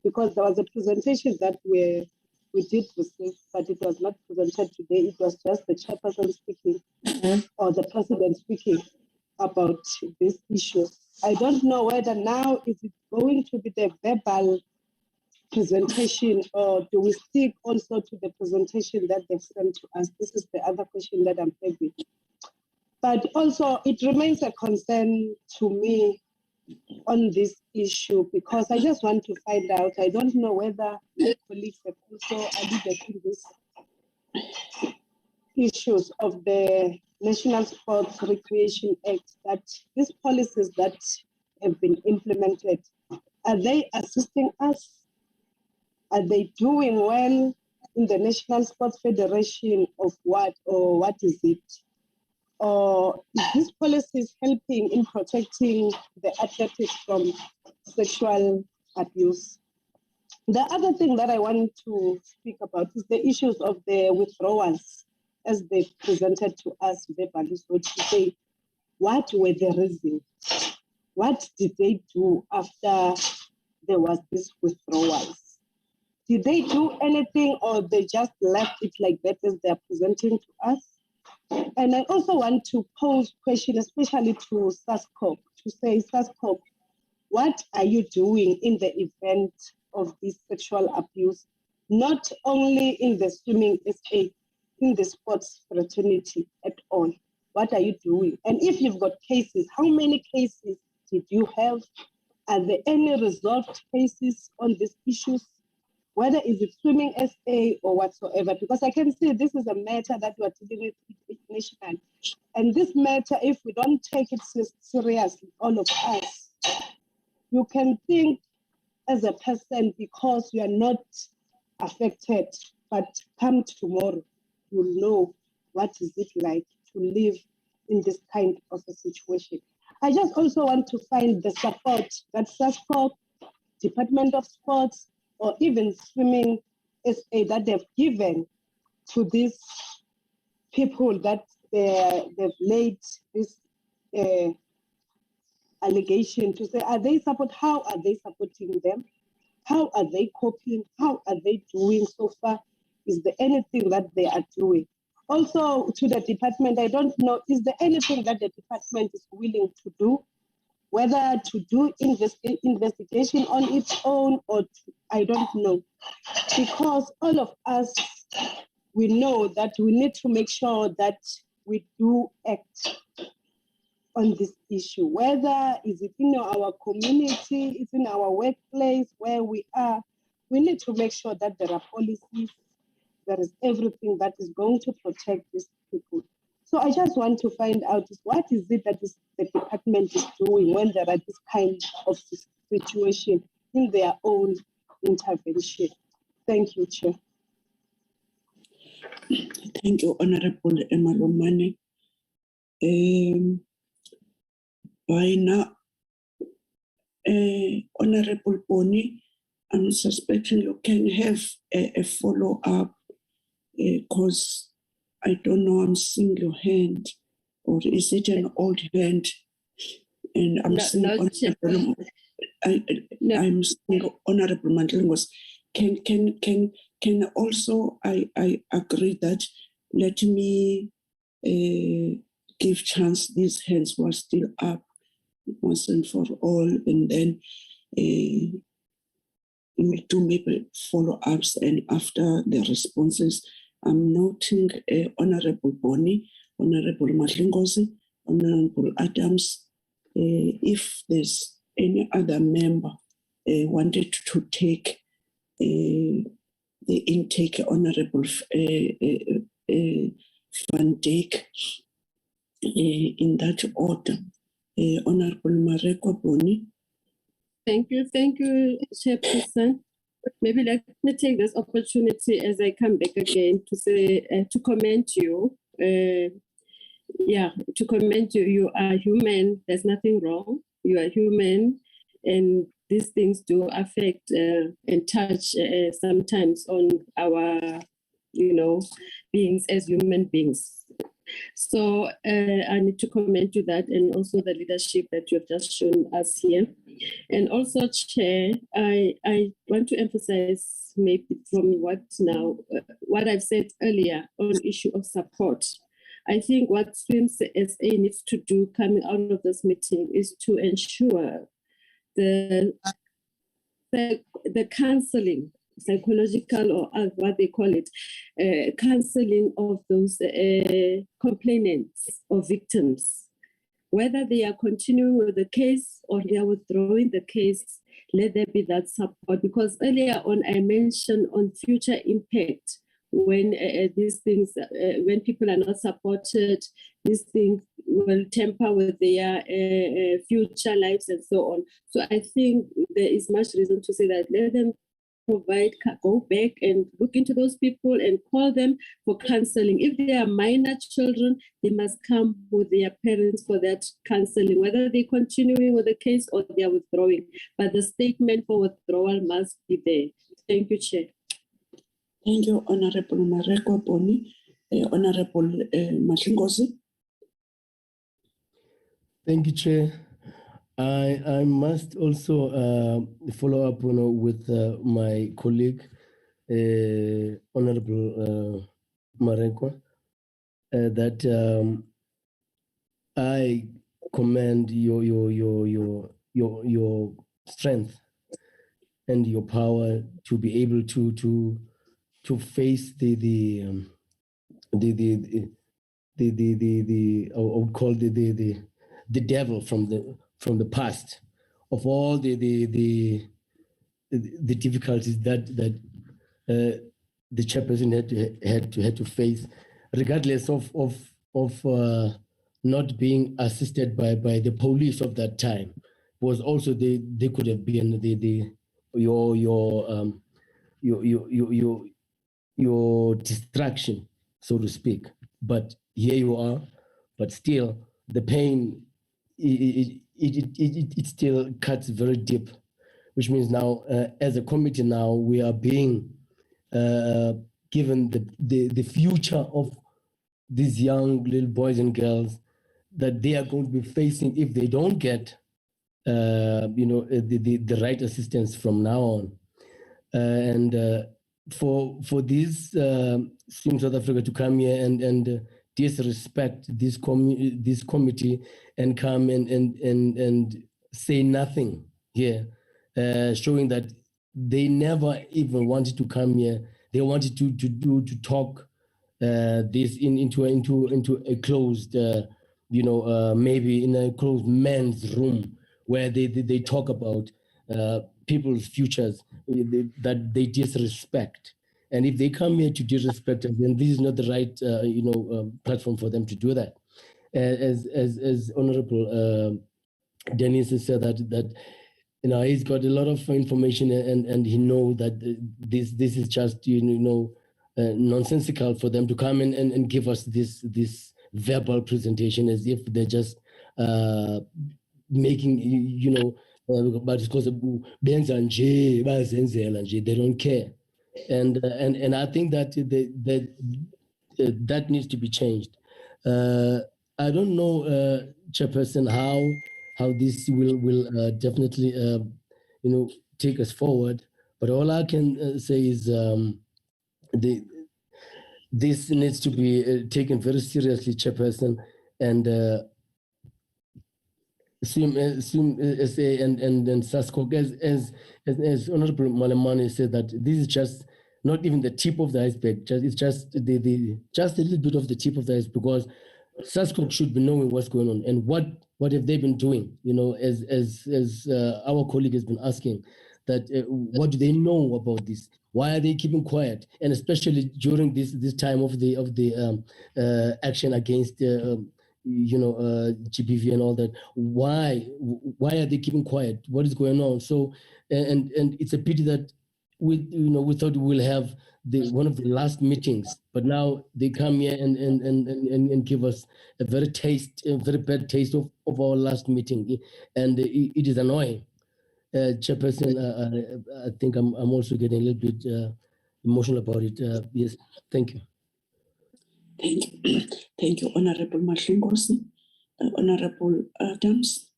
because there was a presentation that we did receive, but it was not presented today. It was just the chairperson speaking or the president speaking about this issue. I don't know whether now is it going to be the verbal presentation, or do we stick also to the presentation that they've sent to us? This is the other question that I'm having. But also it remains a concern to me on this issue, because I just want to find out. I don't know whether my colleagues have also alluded to this issues of the National Sports Recreation Act, that these policies that have been implemented, are they assisting us? Are they doing well in the National Sports Federation of what, or what is it? Or is this policy helping in protecting the athletes from sexual abuse? The other thing that I want to speak about is the issues of the withdrawals as they presented to us verbally. So to say, what were the reasons? What did they do after there was this withdrawals? Did they do anything or they just left it like that as they're presenting to us? And I also want to pose question, especially to SASCOP, to say, SASCOP, what are you doing in the event of this sexual abuse, not only in the swimming SA, in the sports fraternity at all? What are you doing? And if you've got cases, how many cases did you have? Are there any resolved cases on these issues? Whether is it swimming SA or whatsoever, because I can see this is a matter that we are dealing with nationally. And this matter, if we don't take it seriously, all of us, you can think as a person because you are not affected, but come tomorrow, you'll know what is it like to live in this kind of a situation. I just also want to find the support that SASCOP, Department of Sports, or even Swimming SA that they've given to these people that they've laid this allegation to say, are they support? How are they supporting them? How are they coping? How are they doing so far? Is there anything that they are doing? Also to the department, I don't know, is there anything that the department is willing to do? Whether to do investigation on its own or I don't know. Because all of us, we know that we need to make sure that we do act on this issue. Whether is it in our community, it's in our workplace, where we are, we need to make sure that there are policies, there is everything that is going to protect these people. So I just want to find out what is it that the department is doing when there are this kind of situation in their own intervention. Thank you, Chair. Thank you, Honorable Emma Romane. By now, Honorable Boni, I'm suspecting you can have a follow-up because I don't know, I'm seeing your hand, or is it an old hand? And I'm seeing Honorable, I'm seeing Honorable Mandlingos. Can also I agree that let me give chance these hands were still up once and for all, and then we'll do maybe follow-ups, and after the responses, I'm noting Honorable Boni, Honorable Madlingozi, Honorable Adams. If there's any other member wanted to take the intake, Honorable Van Dijk, in that order. Honorable Marekwa Boni. Thank you, Chairperson. Maybe let me take this opportunity as I come back again to say, to commend you. To commend you. You are human. There's nothing wrong. You are human, and these things do affect and touch sometimes on our, beings as human beings. So I need to commend you that, and also the leadership that you have just shown us here. And also, Chair, I want to emphasize maybe from what I've said earlier on issue of support. I think what Swims SA needs to do coming out of this meeting is to ensure the counseling, psychological or what they call it, counseling of those complainants or victims. Whether they are continuing with the case or they are withdrawing the case, let there be that support. Because earlier on, I mentioned on future impact when these things, when people are not supported, these things will tamper with their future lives and so on. So I think there is much reason to say that let them go back and look into those people and call them for counseling. If they are minor children, they must come with their parents for that counseling, whether they're continuing with the case or they are withdrawing. But the statement for withdrawal must be there. Thank you, Chair. Thank you, Honorable Mareko Boni. Honorable Mashingozi. Thank you, Chair. I must also follow up with my colleague, Honorable Mareko, that I commend your strength and your power to be able to face the I would call the devil from the past of all the difficulties that the chairperson had to face, regardless of not being assisted by the police of that time. Was also they could have been your distraction, so to speak. But here you are, but still the pain it still cuts very deep, which means now as a committee now we are being given the future of these young little boys and girls that they are going to be facing if they don't get the right assistance from now on. And for these Swim South Africa to come here and disrespect this committee and come and say nothing here, showing that they never even wanted to come here. They wanted to talk this into a closed, maybe in a closed men's room where they talk about people's futures that they disrespect. And if they come here to disrespect us, then this is not the right platform for them to do that. As Honorable Dennis has said that he's got a lot of information and he knows that this is just nonsensical for them to come and give us this verbal presentation as if they're just making but because they don't care, and I think that that needs to be changed. I don't know, Chairperson, how this will definitely take us forward, but all I can say is this needs to be taken very seriously, Chairperson, and Swim SA and SASCOC, as Honorable Malemani said, that this is just not even the tip of the iceberg. It's just just a little bit of the tip of the iceberg, because SASCOC should be knowing what's going on and what have they been doing. As our colleague has been asking, that what do they know about this? Why are they keeping quiet? And especially during this time of the action against GBV and all that. Why are they keeping quiet? What is going on? So and it's a pity that we thought we'll have one of the last meetings, but now they come here and give us a very bad taste of our last meeting, and it is annoying. Chairperson, I think I'm also getting a little bit emotional about it. Yes, thank you. Thank you, Honorable Mashingozi. Honorable Adams.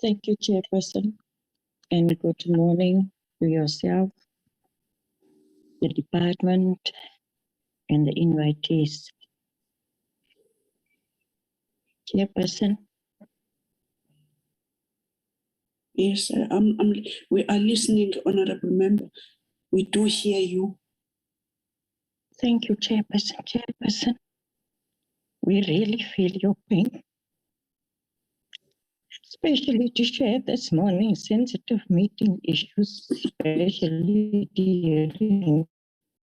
Thank you, Chairperson, and good morning to yourself, the department, and the invitees. Chairperson. Yes, we are listening, Honorable Member. We do hear you. Thank you, Chairperson. Chairperson, we really feel your pain, especially to share this morning sensitive meeting issues, especially during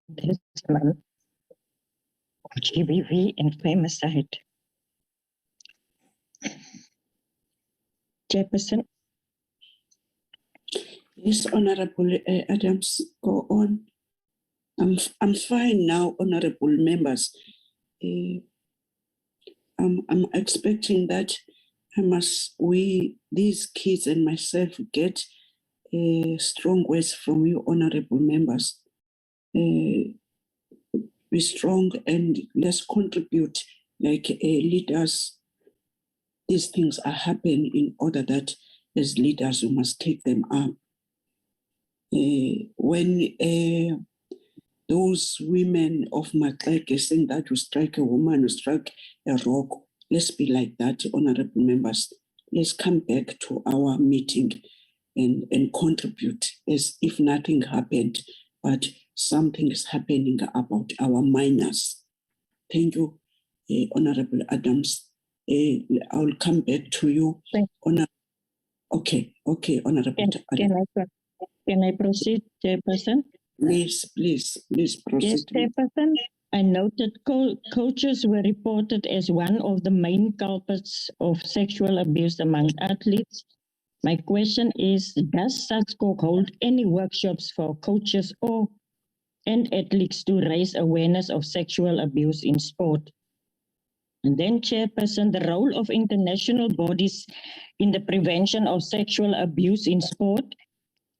this month of GBV and femicide. Chairperson. Yes, Honorable Adams, go on. I'm fine now, Honorable Members. I'm expecting that these kids and myself get strong words from you, honorable members. Be strong and let's contribute like leaders. These things are happening in order that as leaders we must take them up. When those women of Matleke saying that you strike a woman, you strike a rock, let's be like that, honorable members. Let's come back to our meeting and contribute as if nothing happened, but something is happening about our minors. Thank you, Honorable Adams. I'll come back to you. Okay, Honorable Adams. Can I proceed, Chairperson? Please proceed. Yes, Chairperson. I noted coaches were reported as one of the main culprits of sexual abuse among athletes. My question is, does SASCOC hold any workshops for coaches and athletes to raise awareness of sexual abuse in sport? And then, Chairperson, the role of international bodies in the prevention of sexual abuse in sport.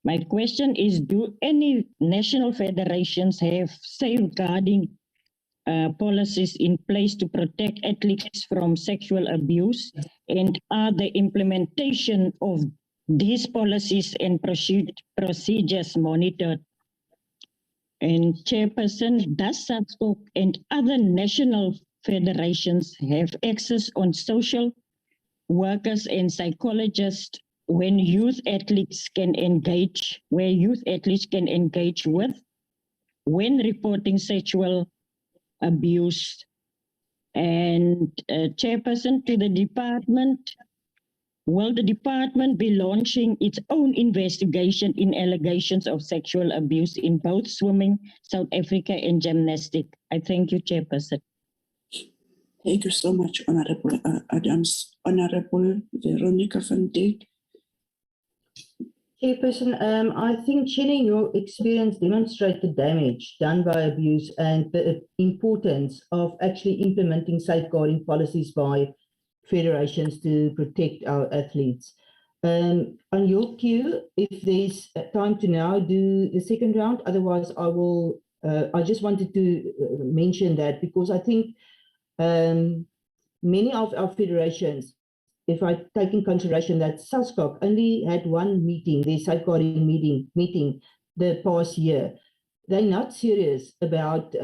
My question is, do any national federations have safeguarding policies in place to protect athletes from sexual abuse? And are the implementation of these policies and procedures monitored? And Chairperson, does SASCOC and other national federations have access on social workers and psychologists where youth athletes can engage with when reporting sexual abuse? And Chairperson, to the department, will the department be launching its own investigation in allegations of sexual abuse in both swimming, South Africa, and gymnastics? I thank you, Chairperson. Thank you so much, Honorable Adams. Honorable Veronica van Dijk. Chairperson, I think sharing your experience demonstrates the damage done by abuse and the importance of actually implementing safeguarding policies by federations to protect our athletes. On your cue, if there's time to now do the second round, otherwise I will. I just wanted to mention that because I think many of our federations, if I take in consideration that SASCOC only had one meeting, their safeguarding meeting the past year, they're not serious about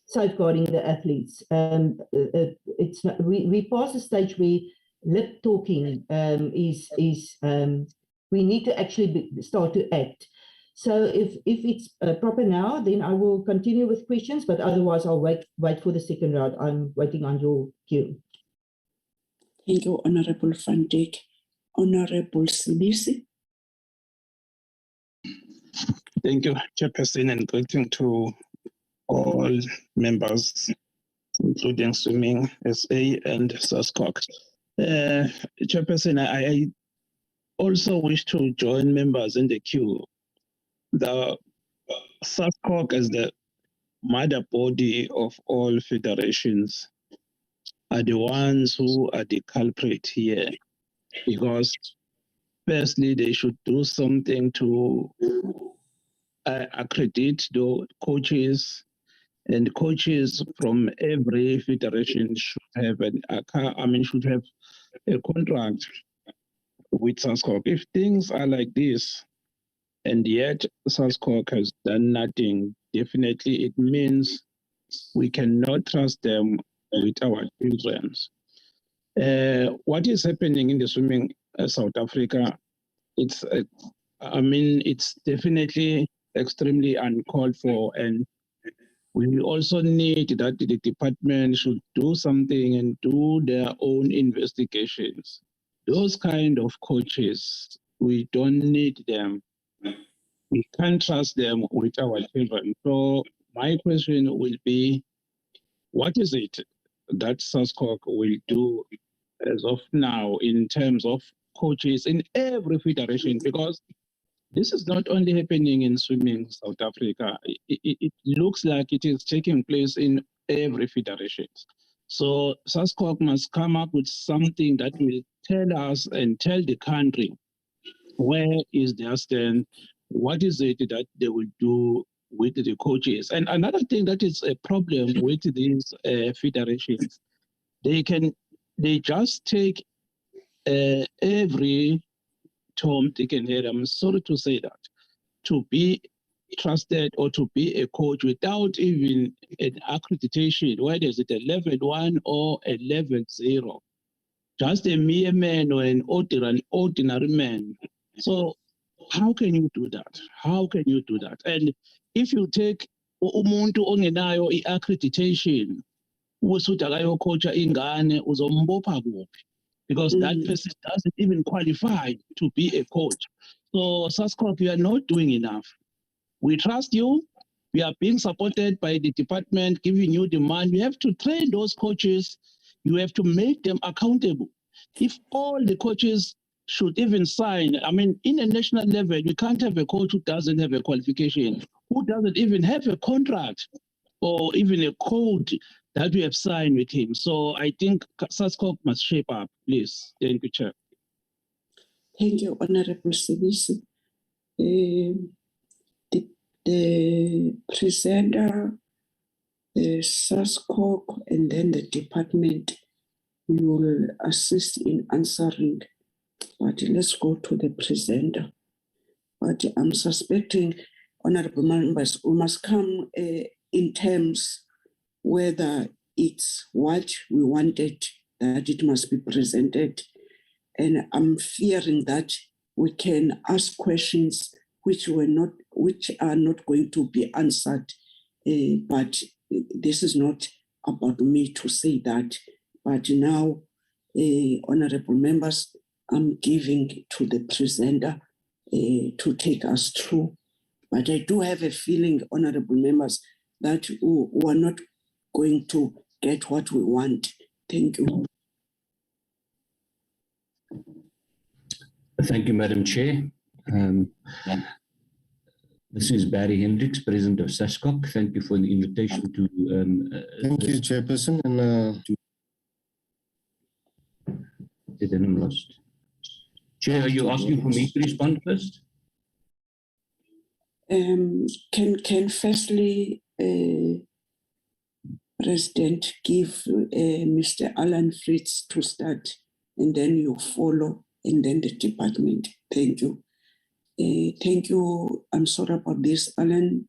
safeguarding the athletes. It's not, we past the stage where lip talking is we need to actually start to act. So if it's proper now, then I will continue with questions, but otherwise I'll wait for the second round. I'm waiting on your cue. Thank you, Honorable van Dijk. Honorable Silisi. Thank you, Chairperson, and greeting to all members, including Swimming SA and SASCOC. Chairperson, I also wish to join members in the queue. The SASCOC as the mother body of all federations are the ones who are the culprit here, because firstly they should do something to accredit the coaches, and coaches from every federation should have should have a contract with SASCOC. If things are like this, and yet SASCOC has done nothing, definitely it means we cannot trust them with our children. What is happening in the swimming South Africa, it's definitely extremely uncalled for, and we also need that the department should do something and do their own investigations. Those kind of coaches, we don't need them. We can't trust them with our children. So my question will be, what is it that SASCOC will do as of now in terms of coaches in every federation? Because this is not only happening in swimming South Africa. It looks like it is taking place in every federation. So SASCOC must come up with something that will tell us and tell the country Where is their stand? What is it that they will do with the coaches? And another thing that is a problem with these federations, they just take every Tom, Dick, and Harry, I'm sorry to say that, to be trusted or to be a coach without even an accreditation, whether it's at a level 1 or a level 0. Just a mere man or an ordinary man. So how can you do that? How can you do that? And if you take umuntu ongenayo i-accreditation, usuthi akayocoacha ingane, uzombopha kuphi? Because that person doesn't even qualify to be a coach. So SASCOC, you are not doing enough. We trust you. We are being supported by the department, giving you the money. You have to train those coaches. You have to make them accountable. If all the coaches should even sign, I mean, in a national level, you can't have a coach who doesn't have a qualification, who doesn't even have a contract or even a code that we have signed with him. So I think SASCOC must shape up, please. Thank you, Chair. Thank you, Honorable Sibisi. The presenter, the SASCOC, and then the department, you will assist in answering. But let's go to the presenter. But I'm suspecting, honorable members, we must come in terms whether it's what we wanted, that it must be presented. And I'm fearing that we can ask questions which are not going to be answered. But this is not about me to say that. But now, honorable members, I'm giving to the presenter to take us through. But I do have a feeling, honorable members, that we are not going to get what we want. Thank you. Thank you, Madam Chair. This is Barry Hendricks, President of SASCOC. Thank you for the invitation to... Thank you, Chairperson. And I'm lost. Chair, are you asking for me to respond first? Can firstly President give Mr. Alan Fritz to start, and then you follow, and then the department. Thank you. Thank you. I'm sorry about this, Alan.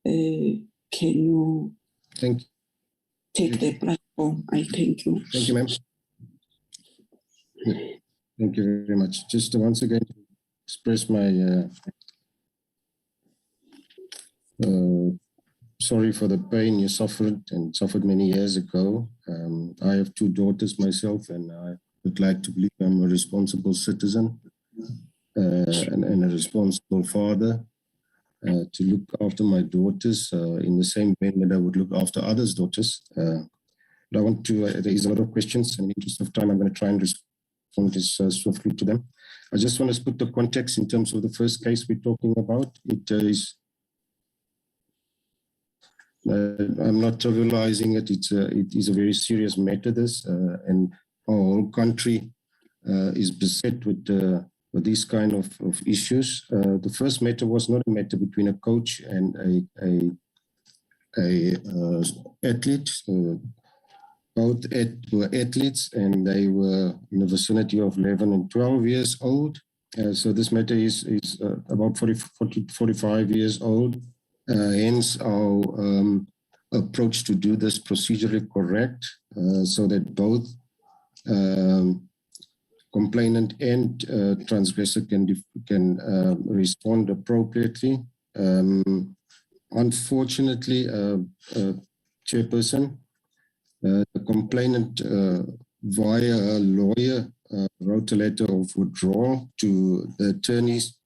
Can you take the platform? I thank you. Thank you, ma'am. Thank you very much. Just once again, express my sorry for the pain you suffered and suffered many years ago. I have 2 daughters myself, and I would like to believe I'm a responsible citizen and a responsible father to look after my daughters in the same way that I would look after others' daughters. But I want to raise a lot of questions, and in the interest of time, I'm going to try and respond as swiftly to them. I just want to put the context in terms of the first case we're talking about. It is I'm not trivializing it. It is a very serious matter, this, and our whole country is beset with these kind of issues. The first matter was not a matter between a coach and a athlete. Both were athletes, and they were in the vicinity of 11 and 12 years old. So this matter is about 45 years old. Hence our approach to do this procedurally correct, so that both complainant and transgressor can respond appropriately. Unfortunately, Chairperson, the complainant via a lawyer wrote a letter of withdrawal to the attorneys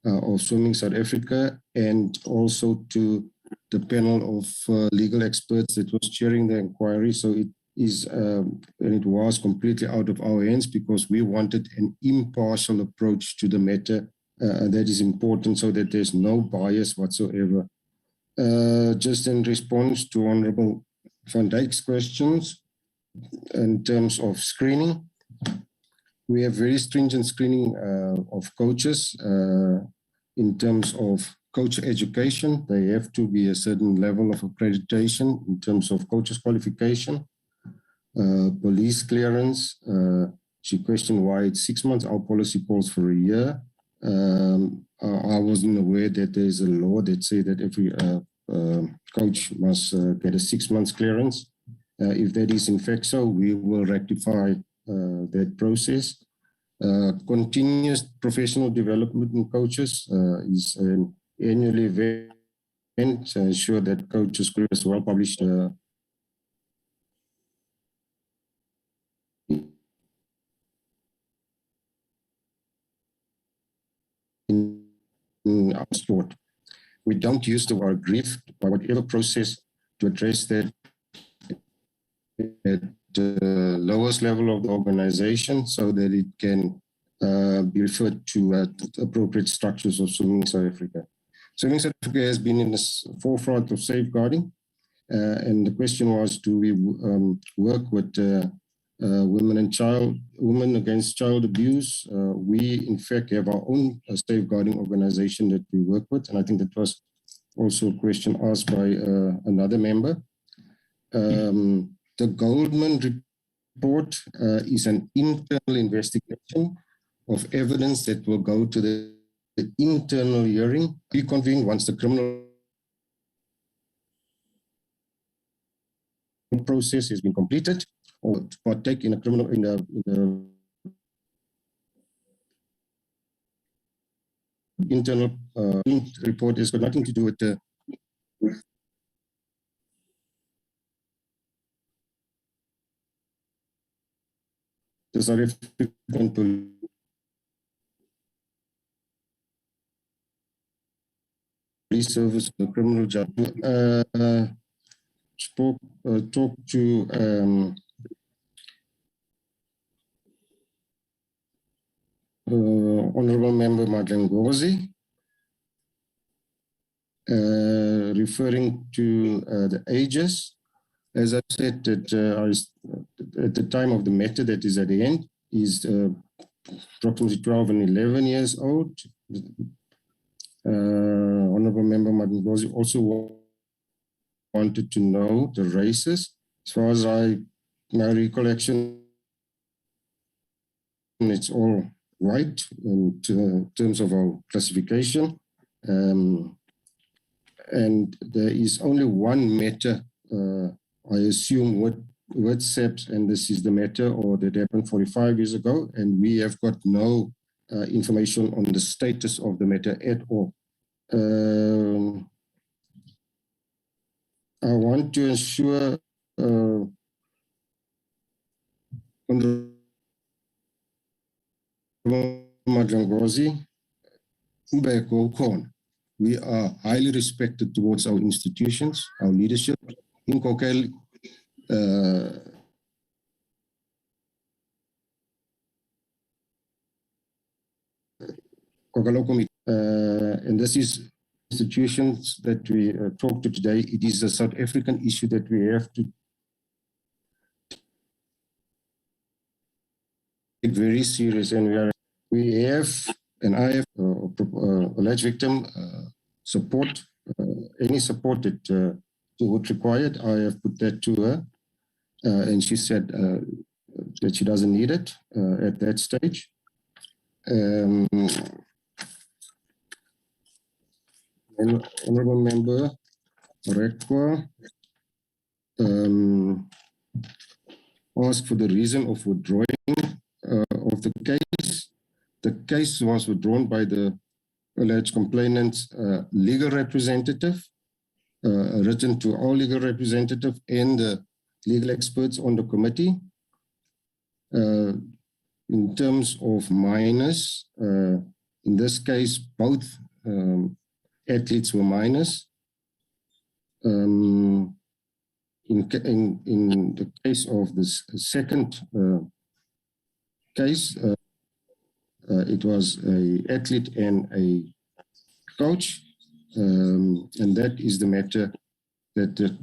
of Swimming South Africa, and also to the panel of legal experts that was chairing the inquiry. So it is, and it was completely out of our hands, because we wanted an impartial approach to the matter. That is important, so that there's no bias whatsoever. Just in response to Honorable Van Dijk's questions, in terms of screening, we have very stringent screening of coaches in terms of coach education. They have to be a certain level of accreditation in terms of coaches qualification, police clearance. She questioned why it's 6 months. Our policy calls for a year. I wasn't aware that there's a law that says that every coach must get a 6 months clearance. If that is in fact so, we will rectify that process. Continuous professional development in coaches is an annual event to ensure that coaches' careers are well published in our sport. We don't use the word grief by whatever process to address that at the lowest level of the organization so that it can be referred to appropriate structures of Swimming South Africa. Swimming South Africa has been in the forefront of safeguarding, and the question was, do we work with women against child abuse? We, in fact, have our own safeguarding organization that we work with, and I think that was also a question asked by another member. The Goldman report is an internal investigation of evidence that will go to the internal hearing, reconvened once the criminal process has been completed, or to partake in a criminal in the internal report has got nothing to do with the South African police service, the criminal judge talked to Honorable Member Madlengozi, referring to the ages. As I said, that at the time of the matter that is at the end, is approximately 12 and 11 years old. Honorable Member Madlengozi also wanted to know the races. As far as my recollection, it's all white in terms of our classification. And there is only one matter, I assume, with SEPS, and this is the matter or that happened 45 years ago, and we have got no information on the status of the matter at all. I want to ensure Madlengozi, we are highly respected towards our institutions, our leadership. In Kokel, and this is institutions that we talk to today. It is a South African issue that we have to take very serious, and we have, and I have alleged victim support, any support that she would require. I have put that to her, and she said that she doesn't need it at that stage. And Honorable Member Rekwa asked for the reason of withdrawing of the case. The case was withdrawn by the alleged complainant's legal representative, written to all legal representative and the legal experts on the committee. In terms of minors, in this case, both athletes were minors. In the case of this second case, it was an athlete and a coach, and that is the matter that there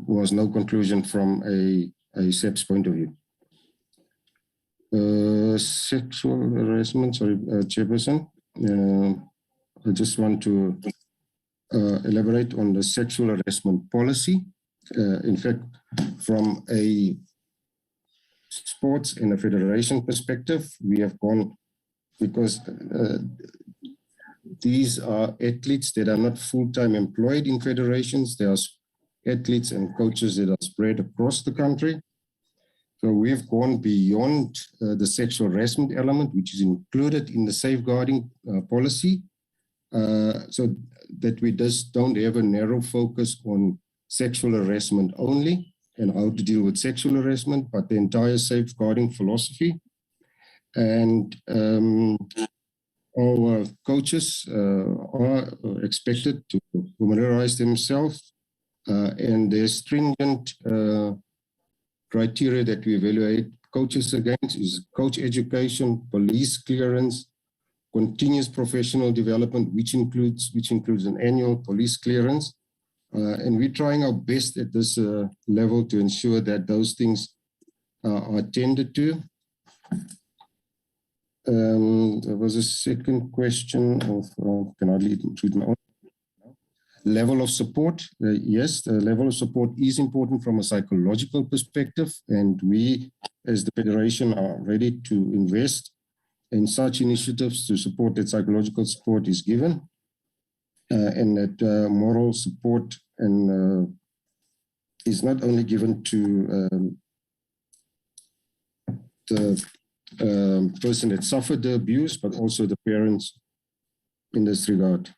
was no conclusion from a SEPS point of view. Sexual harassment, sorry, Chairperson. I just want to elaborate on the sexual harassment policy. In fact, from a sports and a federation perspective, we have gone, because these are athletes that are not full-time employed in federations. There are athletes and coaches that are spread across the country. So we've gone beyond the sexual harassment element, which is included in the safeguarding policy, so that we just don't have a narrow focus on sexual harassment only and how to deal with sexual harassment, but the entire safeguarding philosophy. And our coaches are expected to familiarize themselves, and there's stringent criteria that we evaluate coaches against is coach education, police clearance, continuous professional development, which includes an annual police clearance. And we're trying our best at this level to ensure that those things are attended to. There was a second question of, can I read my own? Level of support. Yes, the level of support is important from a psychological perspective, and we as the Federation are ready to invest in such initiatives to support that psychological support is given, and that moral support and is not only given to the person that suffered the abuse, but also the parents in this regard.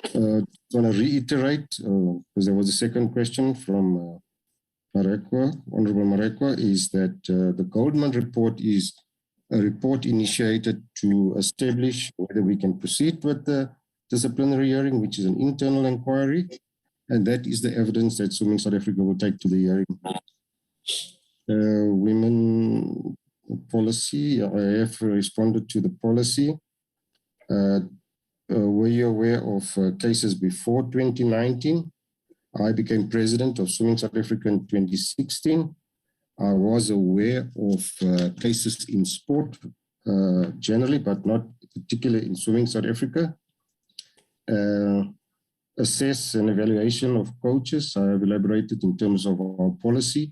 I want to reiterate, because there was a second question from Marekwa, Honorable Marekwa, is that the Goldman report is a report initiated to establish whether we can proceed with the disciplinary hearing, which is an internal inquiry, and that is the evidence that Swimming South Africa will take to the hearing. Women policy, I have responded to the policy. Were you aware of cases before 2019? I became president of Swimming South Africa in 2016. I was aware of cases in sport generally, but not particularly in Swimming South Africa. Assess and evaluation of coaches, I have elaborated in terms of our policy.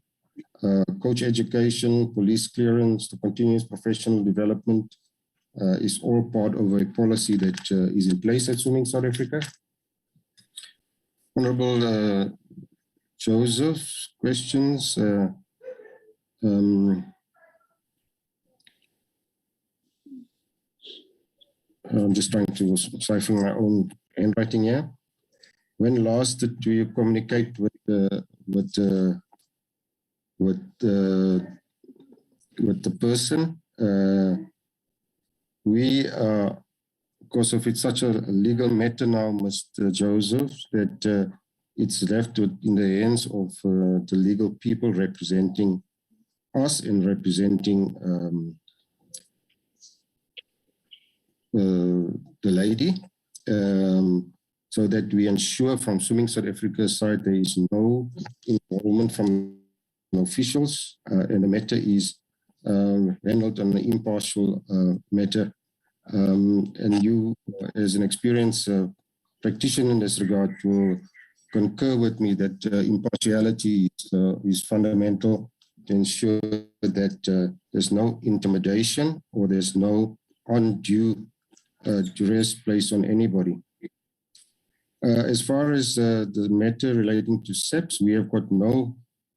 Coach education, police clearance, the continuous professional development is all part of a policy that is in place at Swimming South Africa. Honorable Joseph's questions. I'm just trying to siphon my own handwriting here. When last did you communicate with the person? We because of it's such a legal matter now, Mr. Joseph, that it's left in the hands of the legal people representing us and representing the lady, so that we ensure from Swimming South Africa's side there is no involvement from officials, and the matter is handled on an impartial matter. And you, as an experienced practitioner in this regard, will concur with me that impartiality is fundamental to ensure that there's no intimidation or there's no undue duress placed on anybody. As far as the matter relating to SEPs, we have got no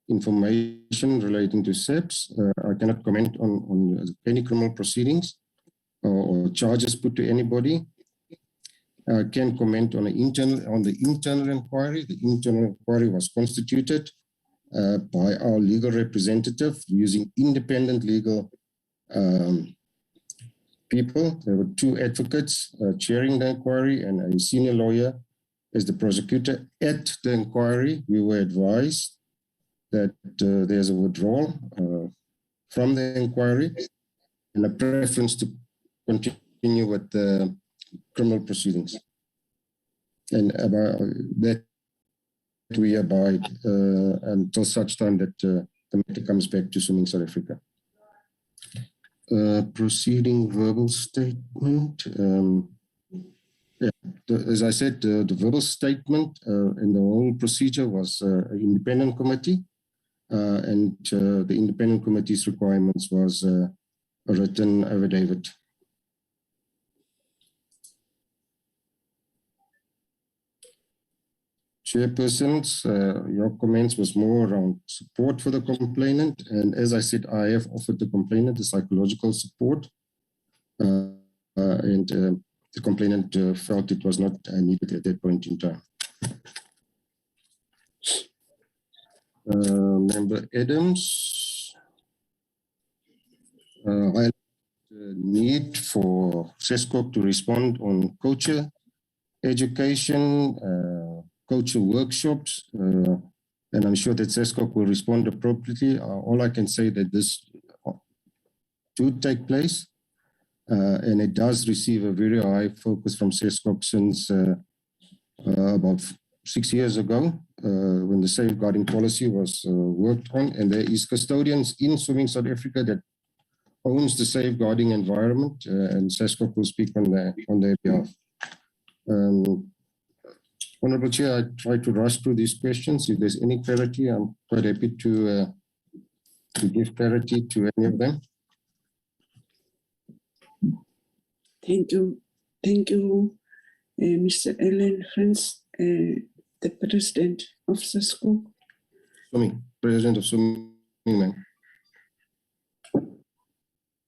information relating to SEPs. I cannot comment on any criminal proceedings or charges put to anybody. I can comment on the internal inquiry. The internal inquiry was constituted by our legal representative using independent legal people. There were two advocates chairing the inquiry and a senior lawyer as the prosecutor. At the inquiry, we were advised that there's a withdrawal from the inquiry and a preference to continue with the criminal proceedings. And about that we abide until such time that the matter comes back to Swimming South Africa. Proceeding verbal statement. As I said, the verbal statement and the whole procedure was an independent committee, and the independent committee's requirements was a written affidavit. Chairpersons, your comments was more around support for the complainant, and as I said, I have offered the complainant the psychological support, and the complainant felt it was not needed at that point in time. Member Adams, I need for SESCOC to respond on culture, education, culture workshops, and I'm sure that SESCOC will respond appropriately. All I can say that this do take place, and it does receive a very high focus from SESCOC since about 6 years ago, when the safeguarding policy was worked on, and there is custodians in Swimming South Africa that owns the safeguarding environment, and SESCOC will speak on their behalf. Honorable Chair, I try to rush through these questions. If there's any clarity, I'm quite happy to give clarity to any of them. Thank you. Thank you, Mr. Ellen Frans, the President of SESCOC. President of Swimming, ma'am.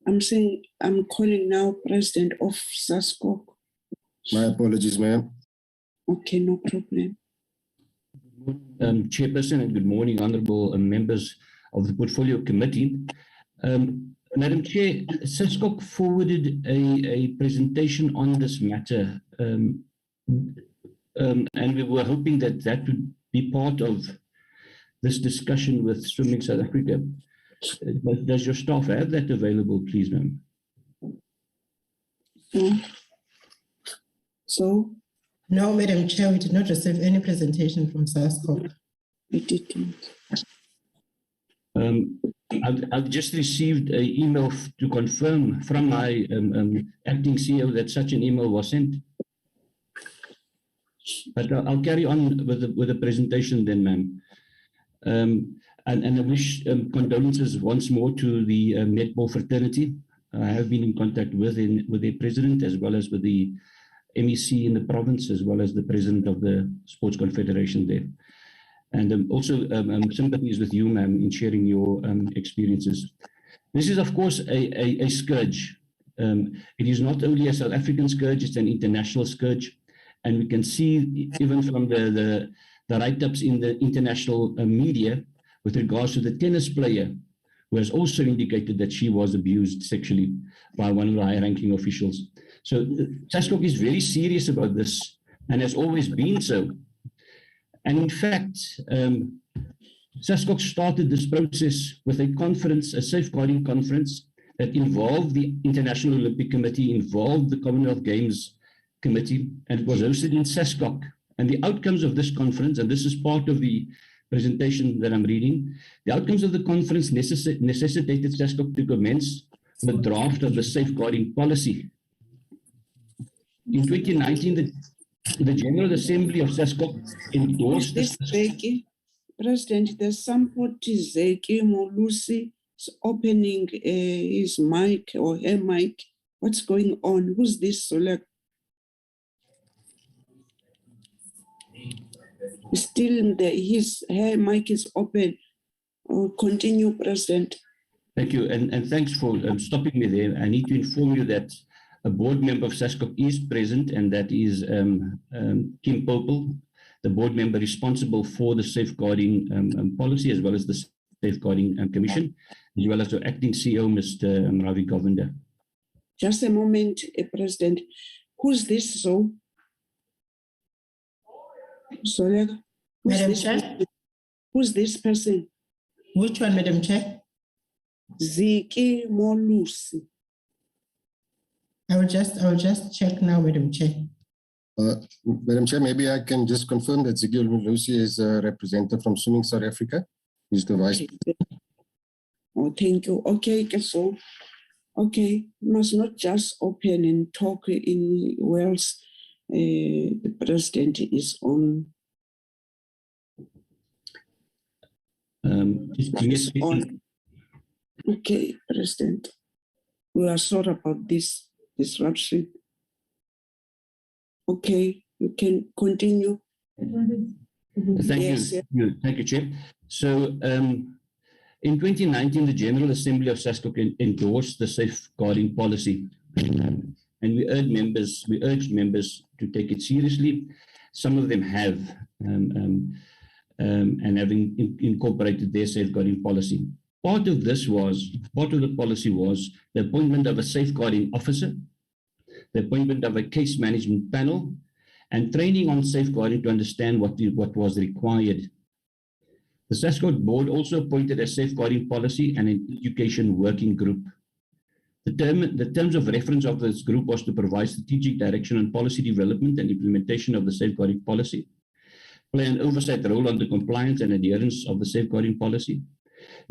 I'm saying I'm calling now President of SESCOC. My apologies, ma'am. Okay, no problem. Chairperson, and good morning, honourable members of the Portfolio Committee. Madam Chair, SESCOC forwarded a presentation on this matter, and we were hoping that that would be part of this discussion with Swimming South Africa. Does your staff have that available, please, ma'am? So? No, Madam Chair, we did not receive any presentation from SESCOC. We didn't. I've just received an email to confirm from my acting CEO that such an email was sent. But I'll carry on with the presentation then, ma'am. And I wish condolences once more to the netball fraternity. I have been in contact with their president, as well as with the MEC in the province, as well as the president of the Sports Confederation there. And also sympathies with you, ma'am, in sharing your experiences. This is, of course, a scourge. It is not only a South African scourge, it's an international scourge. And we can see even from the write-ups in the international media with regards to the tennis player, who has also indicated that she was abused sexually by one of the high-ranking officials. So SESCOC is very serious about this and has always been so. And in fact, SESCOC started this process with a conference, a safeguarding conference that involved the International Olympic Committee, involved the Commonwealth Games Committee, and it was hosted in SESCOC. And the outcomes of this conference, and this is part of the presentation that I'm reading, the outcomes of the conference necessitated SESCOC to commence the draft of the safeguarding policy. In 2019, the General Assembly of SESCOC endorsed this. President, there's somebody, Zeki Molusi, is opening his mic or her mic. What's going on? Who's this? Still, her mic is open. Continue, President. Thank you, and thanks for stopping me there. I need to inform you that a board member of SESCOC is present, and that is Kim Popel, the board member responsible for the safeguarding policy, as well as the safeguarding commission, as well as the acting CEO, Mr. Ravi Govinda. Just a moment, President. Who's this? Madam Chair? Who's this person? Which one, Madam Chair? Zeki Molusi. I will just check now, Madam Chair. Madam Chair, maybe I can just confirm that Zeki Molusi is a representative from Swimming South Africa. He's the vice president. Oh, thank you. Okay, so Okay, must not just open and talk in Wales. The president is on. Just give me a Is second. on. Okay, President. We are sorry about this disruption. Okay, you can continue. Thank Yes, you. Thank you, Chair. So in 2019, the General Assembly of SASCOC endorsed the safeguarding policy. And we urged members to take it seriously. Some of them have and having incorporated their safeguarding policy. Part of the policy was the appointment of a safeguarding officer, the appointment of a case management panel, and training on safeguarding to understand what was required. The SASCOC board also appointed a safeguarding policy and an education working group. The terms of reference of this group was to provide strategic direction on policy development and implementation of the safeguarding policy, play an oversight role on the compliance and adherence of the safeguarding policy,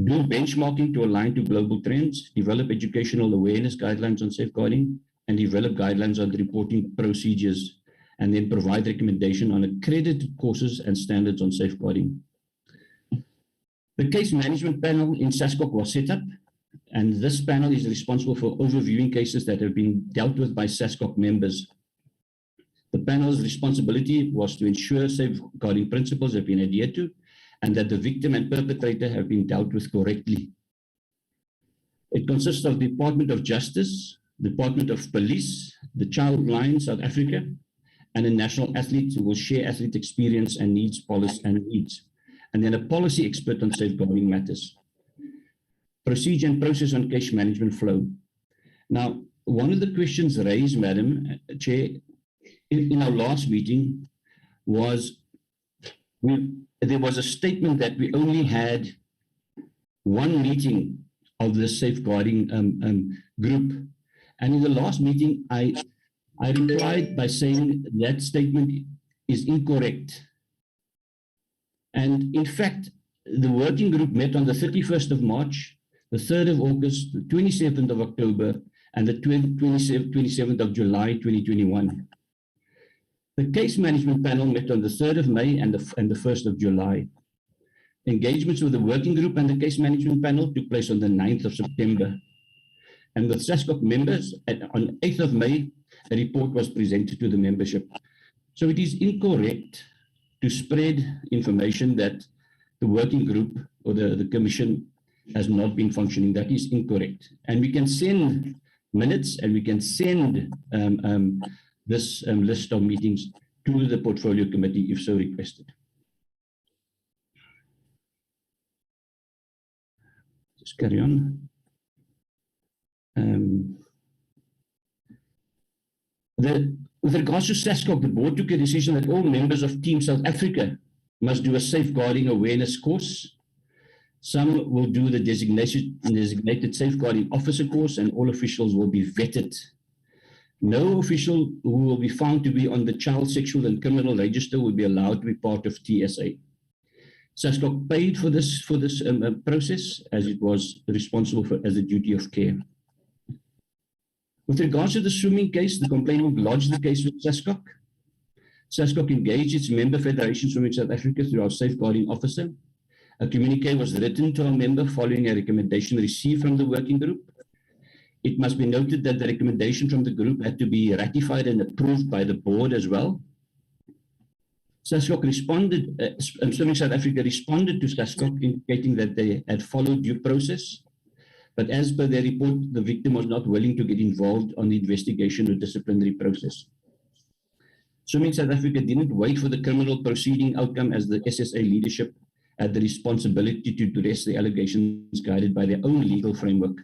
do benchmarking to align to global trends, develop educational awareness guidelines on safeguarding, and develop guidelines on the reporting procedures, and then provide recommendation on accredited courses and standards on safeguarding. The case management panel in SASCOC was set up, and this panel is responsible for overviewing cases that have been dealt with by SASCOC members. The panel's responsibility was to ensure safeguarding principles have been adhered to and that the victim and perpetrator have been dealt with correctly. It consists of the Department of Justice, Department of Police, the Child Line South Africa, and a national athlete who will share athlete experience and needs, policy and needs, and then a policy expert on safeguarding matters. Procedure and process on case management flow. Now, one of the questions raised, Madam Chair, in our last meeting was there was a statement that we only had one meeting of the safeguarding group. And in the last meeting, I replied by saying that statement is incorrect. And in fact, the working group met on the 31st of March, the 3rd of August, the 27th of October, and the 27th of July 2021. The case management panel met on the 3rd of May and the 1st of July. Engagements with the working group and the case management panel took place on the 9th of September. And with SASCOC members, on 8th of May, a report was presented to the membership. So it is incorrect to spread information that the working group or the commission has not been functioning. That is incorrect. And we can send minutes and we can send this list of meetings to the portfolio committee if so requested. Just carry on. With regards to SASCOC, the board took a decision that all members of Team South Africa must do a safeguarding awareness course. Some will do the designated safeguarding officer course, and all officials will be vetted. No official who will be found to be on the child sexual and criminal register will be allowed to be part of TSA. SASCOC paid for this process as it was responsible for as a duty of care. With regards to the swimming case, the complainant lodged the case with SASCOC. SASCOC engaged its member Federation Swimming South Africa through our safeguarding officer. A communique was written to our member following a recommendation received from the working group. It must be noted that the recommendation from the group had to be ratified and approved by the board as well. SASCOC responded, Swimming South Africa responded to SASCOC indicating that they had followed due process. But as per their report, the victim was not willing to get involved on the investigation or disciplinary process. Swimming South Africa didn't wait for the criminal proceeding outcome as the SSA leadership had the responsibility to address the allegations guided by their own legal framework.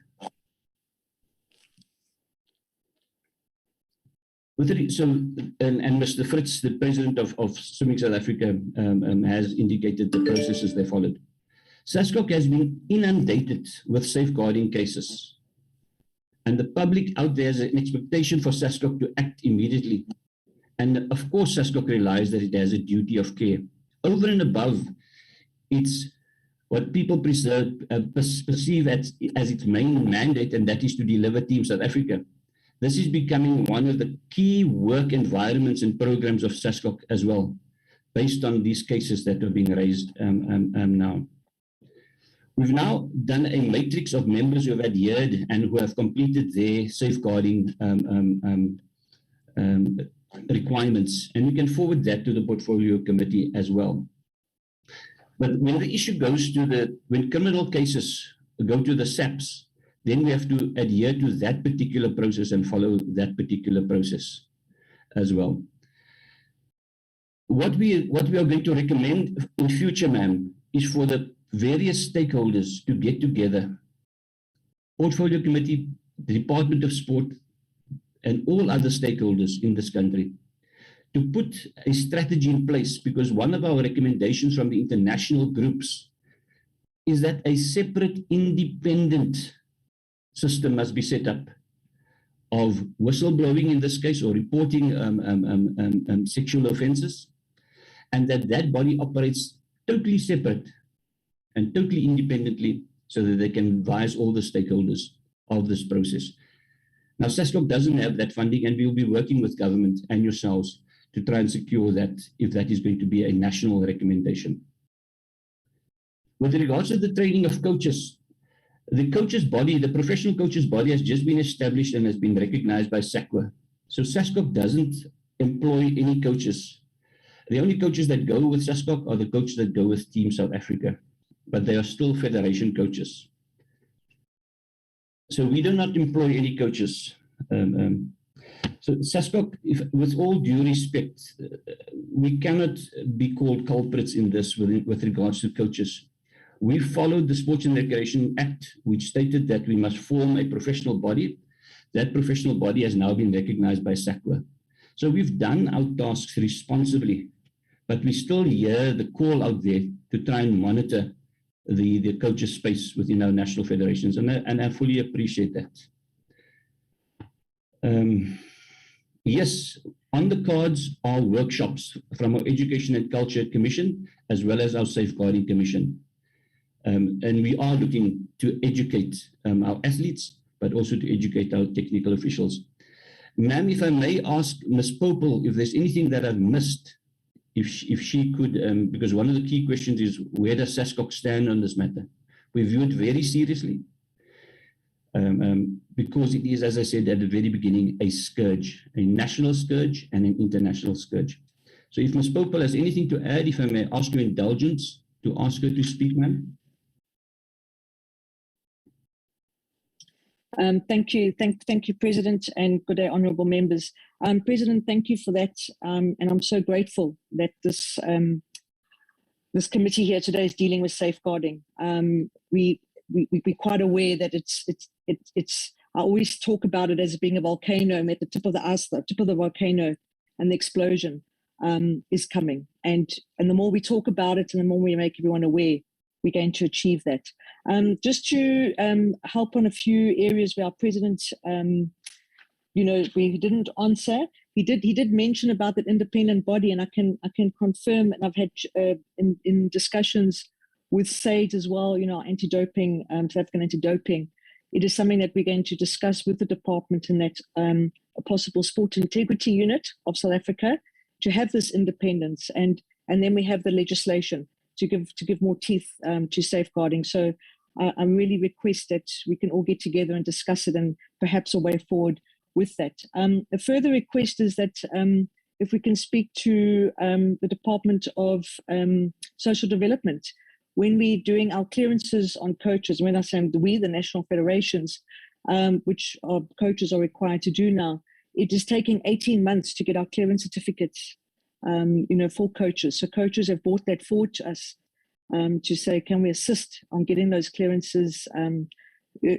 And Mr. Fritz, the president of Swimming South Africa, has indicated the processes they followed. SASCOC has been inundated with safeguarding cases. And the public out there has an expectation for SASCOC to act immediately. And of course, SASCOC realizes that it has a duty of care. Over and above its what people perceive as its main mandate, and that is to deliver Team South Africa. This is becoming one of the key work environments and programs of SASCOC as well, based on these cases that are being raised now. We've now done a matrix of members who have adhered and who have completed their safeguarding requirements, and we can forward that to the portfolio committee as well. But when the issue goes to when criminal cases go to the SAPs, then we have to adhere to that particular process and follow that particular process as well. What we are going to recommend in future, ma'am, is for the various stakeholders to get together, portfolio committee, the Department of Sport, and all other stakeholders in this country, to put a strategy in place, because one of our recommendations from the international groups is that a separate independent system must be set up of whistleblowing in this case, or reporting sexual offences, and that body operates totally separate and totally independently so that they can advise all the stakeholders of this process. Now, SASCOC doesn't have that funding, and we will be working with government and yourselves to try and secure that, if that is going to be a national recommendation. With regards to the training of coaches, the coaches body, the professional coaches body, has just been established and has been recognized by SACWA. So SASCOC doesn't employ any coaches. The only coaches that go with SASCOC are the coaches that go with Team South Africa, but they are still federation coaches. So we do not employ any coaches. So SASCOC, with all due respect, we cannot be called culprits in this with regards to coaches. We followed the Sports and Recreation Act, which stated that we must form a professional body. That professional body has now been recognized by SACWA. So we've done our tasks responsibly, but we still hear the call out there to try and monitor the coaches' space within our national federations, and I fully appreciate that. Yes, on the cards are workshops from our Education and Culture Commission, as well as our Safeguarding Commission. And we are looking to educate our athletes, but also to educate our technical officials. Ma'am, if I may ask Ms. Popel if there's anything that I've missed, if she could, because one of the key questions is, where does SASCOC stand on this matter? We view it very seriously, because it is, as I said at the very beginning, a scourge, a national scourge and an international scourge. So if Ms. Popel has anything to add, if I may ask your indulgence to ask her to speak, ma'am. Thank you, President, and good day, honourable members. President, thank you for that, and I'm so grateful that this this committee here today is dealing with safeguarding. We're quite aware that it's. I always talk about it as being a volcano. I'm at the tip of the ice, the tip of the volcano, and the explosion is coming. And the more we talk about it, and the more we make everyone aware, we're going to achieve that. Just to help on a few areas where our president, we didn't answer. He did mention about that independent body, and I can confirm, and I've had in discussions with SAID as well, our anti-doping, South African anti-doping. It is something that we're going to discuss with the department, and that a possible sport integrity unit of South Africa to have this independence, and then we have the legislation to give more teeth to safeguarding. So I really request that we can all get together and discuss it, and perhaps a way forward with that. A further request is that if we can speak to the Department of Social Development, when we're doing our clearances on coaches, when I say we, the national federations, which our coaches are required to do now, it is taking 18 months to get our clearance certificates, for coaches. So coaches have brought that forward to us to say, can we assist on getting those clearances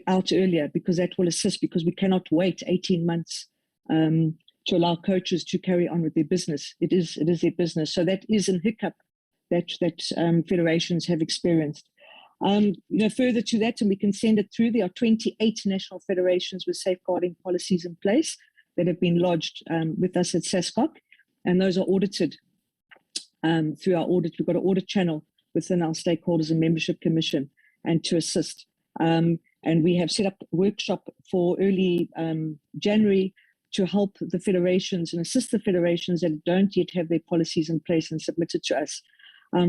out earlier, because that will assist, because we cannot wait 18 months to allow coaches to carry on with their business. It is their business. So that is a hiccup that federations have experienced. Further to that, and we can send it through, there are 28 national federations with safeguarding policies in place that have been lodged with us at SASCOC, and those are audited through our audit. We've got an audit channel within our stakeholders and membership commission and to assist. And we have set up a workshop for early January to help the federations and assist the federations that don't yet have their policies in place and submitted to us.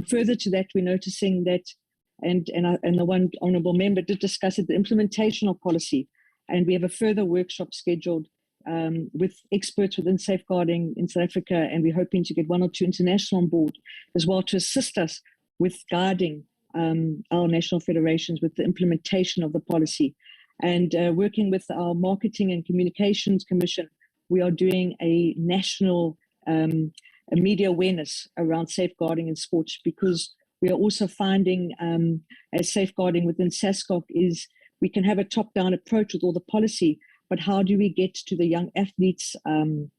Further to that, we're noticing that, and the one honourable member did discuss it, the implementation of policy. And we have a further workshop scheduled with experts within safeguarding in South Africa, and we're hoping to get 1 or 2 international on board as well to assist us with guiding our national federations with the implementation of the policy. And working with our Marketing and Communications Commission, we are doing a national a media awareness around safeguarding in sports, because we are also finding as safeguarding within SASCOC is we can have a top-down approach with all the policy, but how do we get to the young athletes, and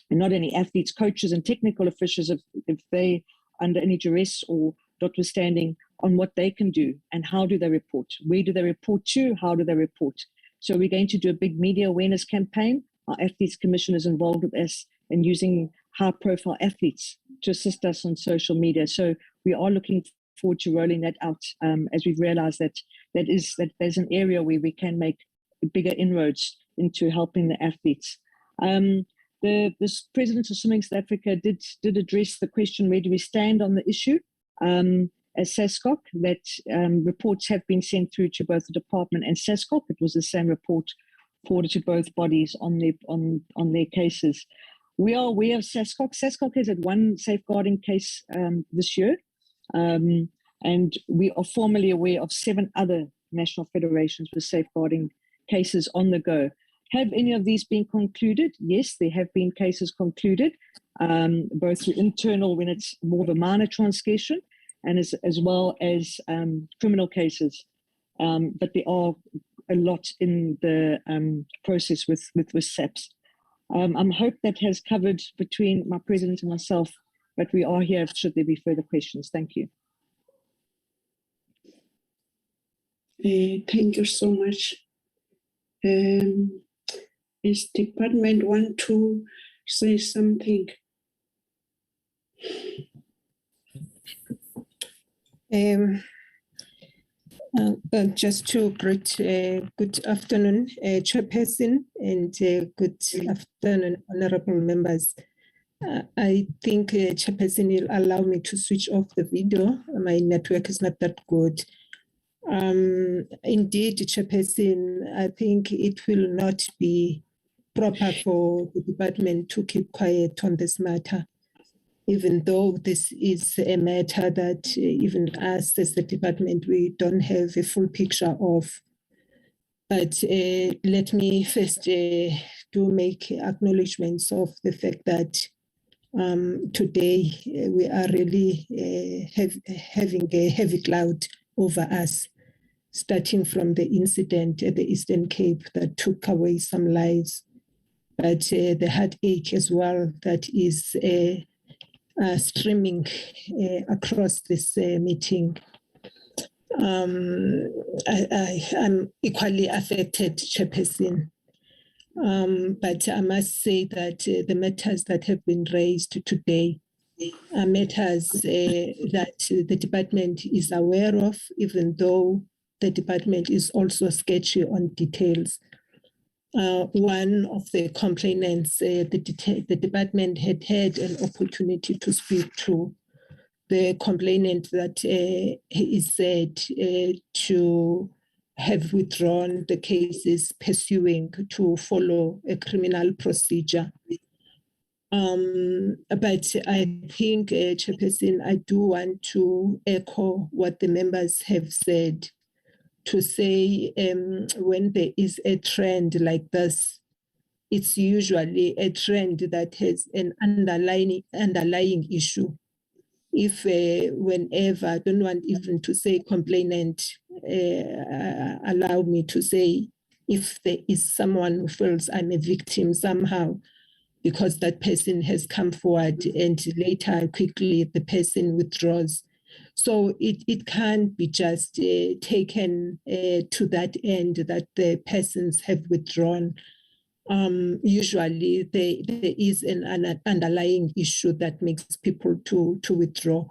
not only athletes, coaches and technical officials, if they under any duress or notwithstanding, on what they can do and how do they report, where do they report to, how do they report. So we're going to do a big media awareness campaign. Our Athletes Commission is involved with us in using high-profile athletes to assist us on social media. So we are looking forward to rolling that out as we've realized that there's an area where we can make bigger inroads into helping the athletes. The President of Swimming South Africa did address the question, where do we stand on the issue? As SASCOC, that reports have been sent through to both the department and SASCOC. It was the same report forwarded to both bodies on their cases. We are aware of SASCOC. SASCOC has had 1 safeguarding case this year, and we are formally aware of 7 other national federations with safeguarding cases on the go. Have any of these been concluded? Yes, there have been cases concluded, both through internal when it's more of a minor transgression, and as well as criminal cases. But there are a lot in the process with SAPS. I hope that has covered between my president and myself, but we are here should there be further questions. Thank you. Thank you so much. Is department want to say something? Just to greet good afternoon, Chairperson, and good afternoon, honorable members. I think Chairperson will allow me to switch off the video. My network is not that good. Indeed, Chairperson, I think it will not be proper for the department to keep quiet on this matter, even though this is a matter that even us as the department, we don't have a full picture of. But let me first do make acknowledgements of the fact that today we are really having a heavy cloud over us, starting from the incident at the Eastern Cape that took away some lives, but the heartache as well that is streaming across this meeting. I'm equally affected, Chairperson. But I must say that the matters that have been raised today are matters that the department is aware of, even though the department is also sketchy on details. One of the complainants, the department had an opportunity to speak to the complainant that he said to have withdrawn the cases pursuing to follow a criminal procedure. But I think, Chairperson, I do want to echo what the members have said, to say when there is a trend like this, it's usually a trend that has an underlying issue. If whenever, I don't want even to say complainant, allow me to say, if there is someone who feels I'm a victim somehow, because that person has come forward and later quickly the person withdraws. So it can't be just taken to that end that the persons have withdrawn. Usually there is an underlying issue that makes people to withdraw.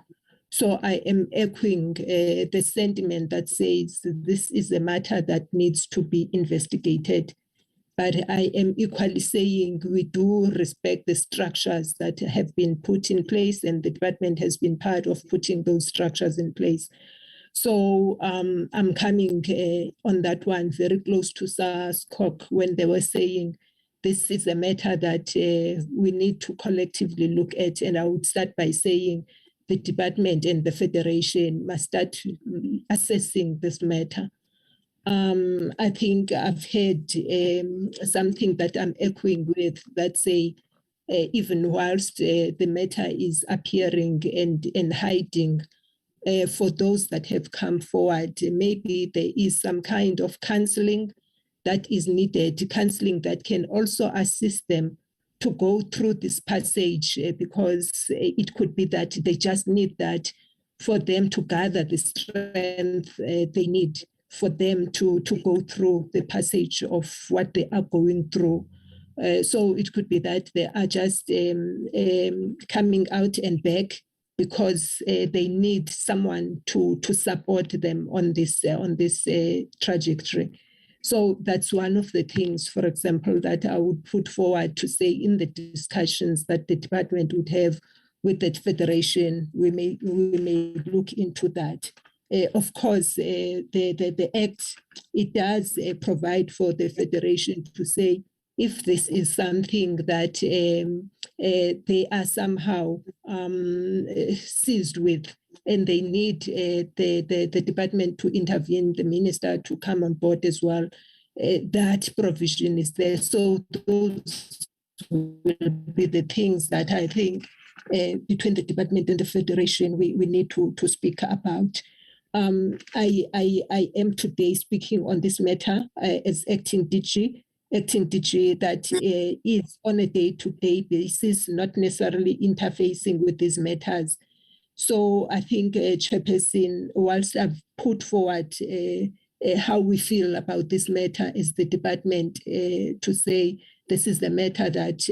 So I am echoing the sentiment that says this is a matter that needs to be investigated. But I am equally saying we do respect the structures that have been put in place, and the department has been part of putting those structures in place. So I'm coming on that one very close to SASCOC when they were saying this is a matter that we need to collectively look at. And I would start by saying the department and the federation must start assessing this matter. I think I've heard something that I'm echoing with that say, even whilst the matter is appearing and hiding, for those that have come forward, maybe there is some kind of counseling that is needed, counseling that can also assist them to go through this passage, because it could be that they just need that for them to gather the strength they need for them to go through the passage of what they are going through. So it could be that they are just coming out and back because they need someone to support them on this trajectory. So that's one of the things, for example, that I would put forward to say in the discussions that the department would have with the federation. We may look into that. Of course, the Act, it does provide for the federation to say if this is something that they are somehow seized with, and they need the department to intervene, the minister to come on board as well, that provision is there. So those will be the things that I think between the department and the federation we need to speak about. I am today speaking on this matter as acting DG that is on a day-to-day basis, not necessarily interfacing with these matters. So I think, Chairperson, whilst I've put forward how we feel about this matter as the department, to say this is the matter that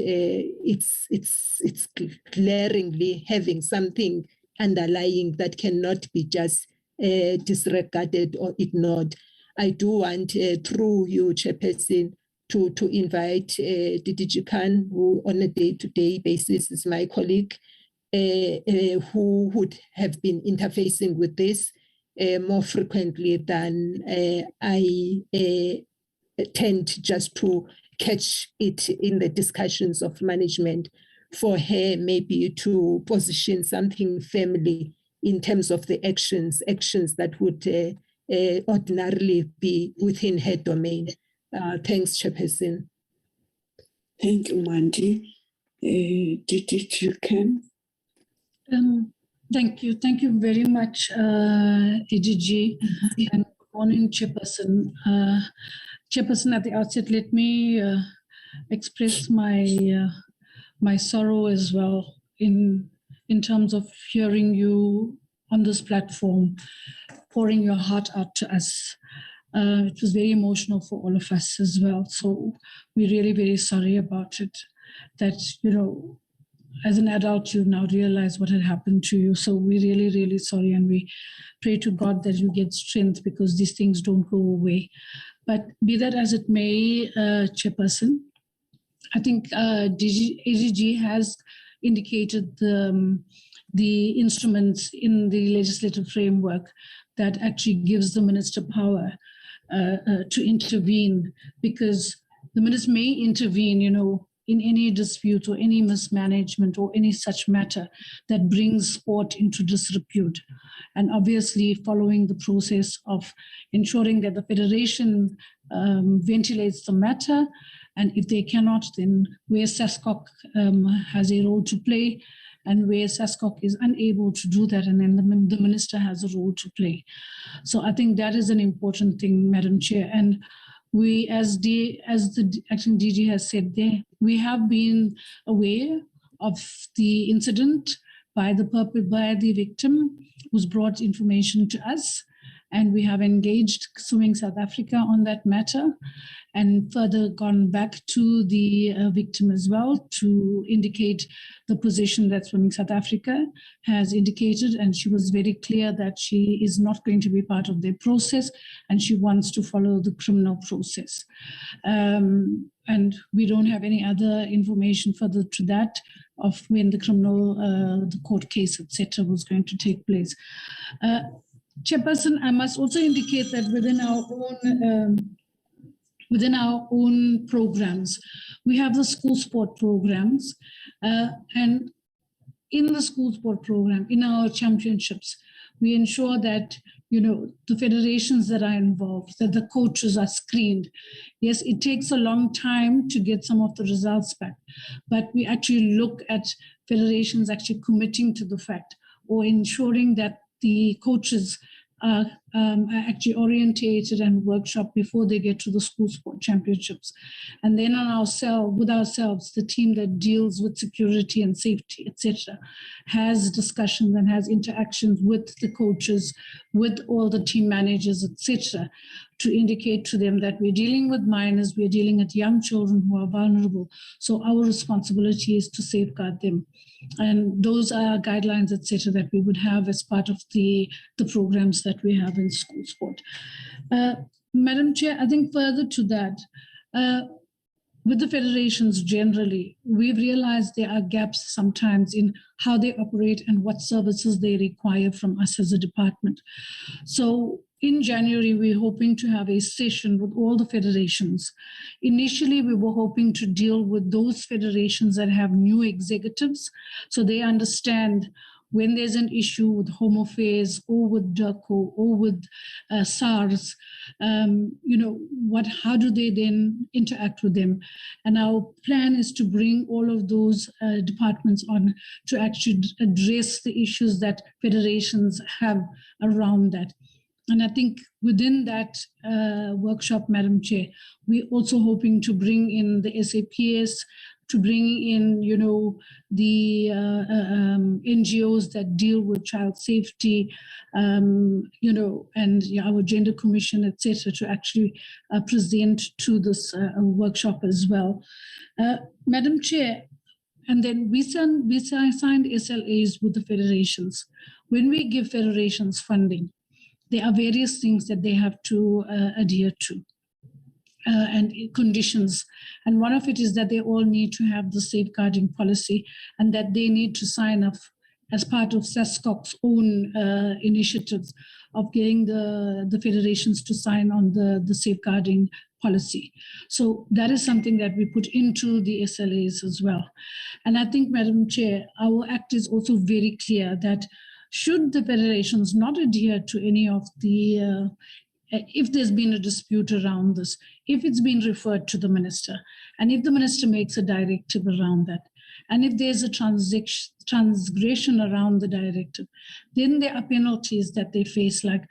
it's glaringly having something underlying that cannot be just disregarded or ignored. I do want, through you, Chairperson, to invite DDG Khan, who on a day-to-day basis is my colleague, who would have been interfacing with this more frequently than I tend just to catch it in the discussions of management, for her maybe to position something firmly in terms of the actions that would ordinarily be within her domain. Thanks, Chairperson. Thank you, Mandy. Did you can? Thank you very much, AGG, and good morning, Chairperson. Chairperson, at the outset, let me express my sorrow as well in terms of hearing you on this platform, pouring your heart out to us. It was very emotional for all of us as well. So we're really very sorry about it. That, you know, as an adult, you now realize what had happened to you. So we're really, really sorry. And we pray to God that you get strength, because these things don't go away. But be that as it may, Chairperson, I think AGG has indicated the instruments in the legislative framework that actually gives the minister power to intervene, because the minister may intervene, you know, in any dispute or any mismanagement or any such matter that brings sport into disrepute. And obviously following the process of ensuring that the federation ventilates the matter, and if they cannot, then where SASCOC has a role to play, and where SASCOC is unable to do that, and then the minister has a role to play. So I think that is an important thing, Madam Chair. And we, as the acting DG has said there, we have been aware of the incident by the victim, who's brought information to us. and we have engaged Swimming South Africa on that matter, and further gone back to the victim as well to indicate the position that Swimming South Africa has indicated, and she was very clear that she is not going to be part of their process and she wants to follow the criminal process. And we don't have any other information further to that of when the criminal, the court case, etc., was going to take place. Chairperson, I must also indicate that within our own programs, we have the school sport programs, and in the school sport program, in our championships, we ensure that the federations that are involved, that the coaches are screened. Yes, it takes a long time to get some of the results back, but we actually look at federations actually committing to the fact or ensuring that the coaches are actually orientated and workshop before they get to the school sport championships. And then with ourselves, the team that deals with security and safety, etc., has discussions and has interactions with the coaches, with all the team managers, etc., to indicate to them that we're dealing with minors, we're dealing with young children who are vulnerable. So our responsibility is to safeguard them. And those are guidelines, etc., that we would have as part of the programs that we have in school sport. Madam Chair, I think further to that, with the federations generally, we've realized there are gaps sometimes in how they operate and what services they require from us as a department. So in January, we're hoping to have a session with all the federations. Initially, we were hoping to deal with those federations that have new executives, so they understand when there's an issue with Home Affairs or with DIRCO or with SARS, how do they then interact with them? And our plan is to bring all of those departments on to actually address the issues that federations have around that. And I think within that workshop, Madam Chair, we're also hoping to bring in the SAPS, to bring in, the NGOs that deal with child safety, and our Gender Commission, etc., to actually present to this workshop as well. Madam Chair, and then we signed SLAs with the federations. When we give federations funding, there are various things that they have to adhere to. And conditions. And one of it is that they all need to have the safeguarding policy and that they need to sign off as part of SASCOC's own initiatives of getting the federations to sign on the safeguarding policy. So that is something that we put into the SLAs as well. And I think, Madam Chair, our act is also very clear that should the federations not adhere to any of the if there's been a dispute around this, if it's been referred to the minister, and if the minister makes a directive around that, and if there's a transgression around the directive, then there are penalties that they face, like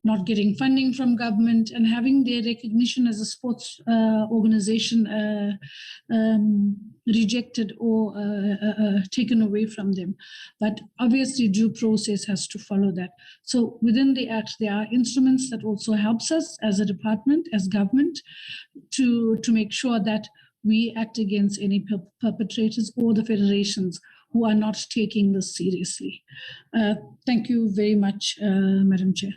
not getting funding from government and having their recognition as a sports organization rejected or taken away from them. But obviously due process has to follow that. So within the Act, there are instruments that also helps us as a department, as government, to make sure that we act against any perpetrators or the federations who are not taking this seriously. Thank you very much, Madam Chair.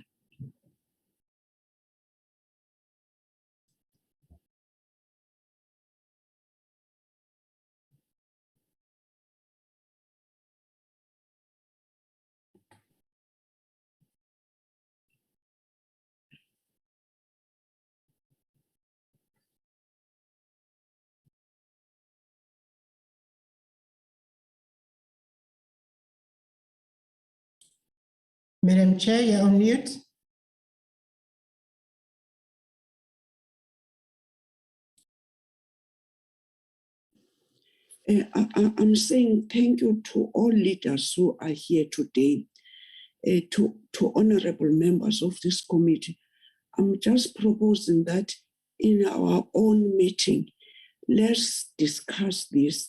Madam Chair, you're on mute. I'm saying thank you to all leaders who are here today, to honorable members of this committee. I'm just proposing that in our own meeting, let's discuss this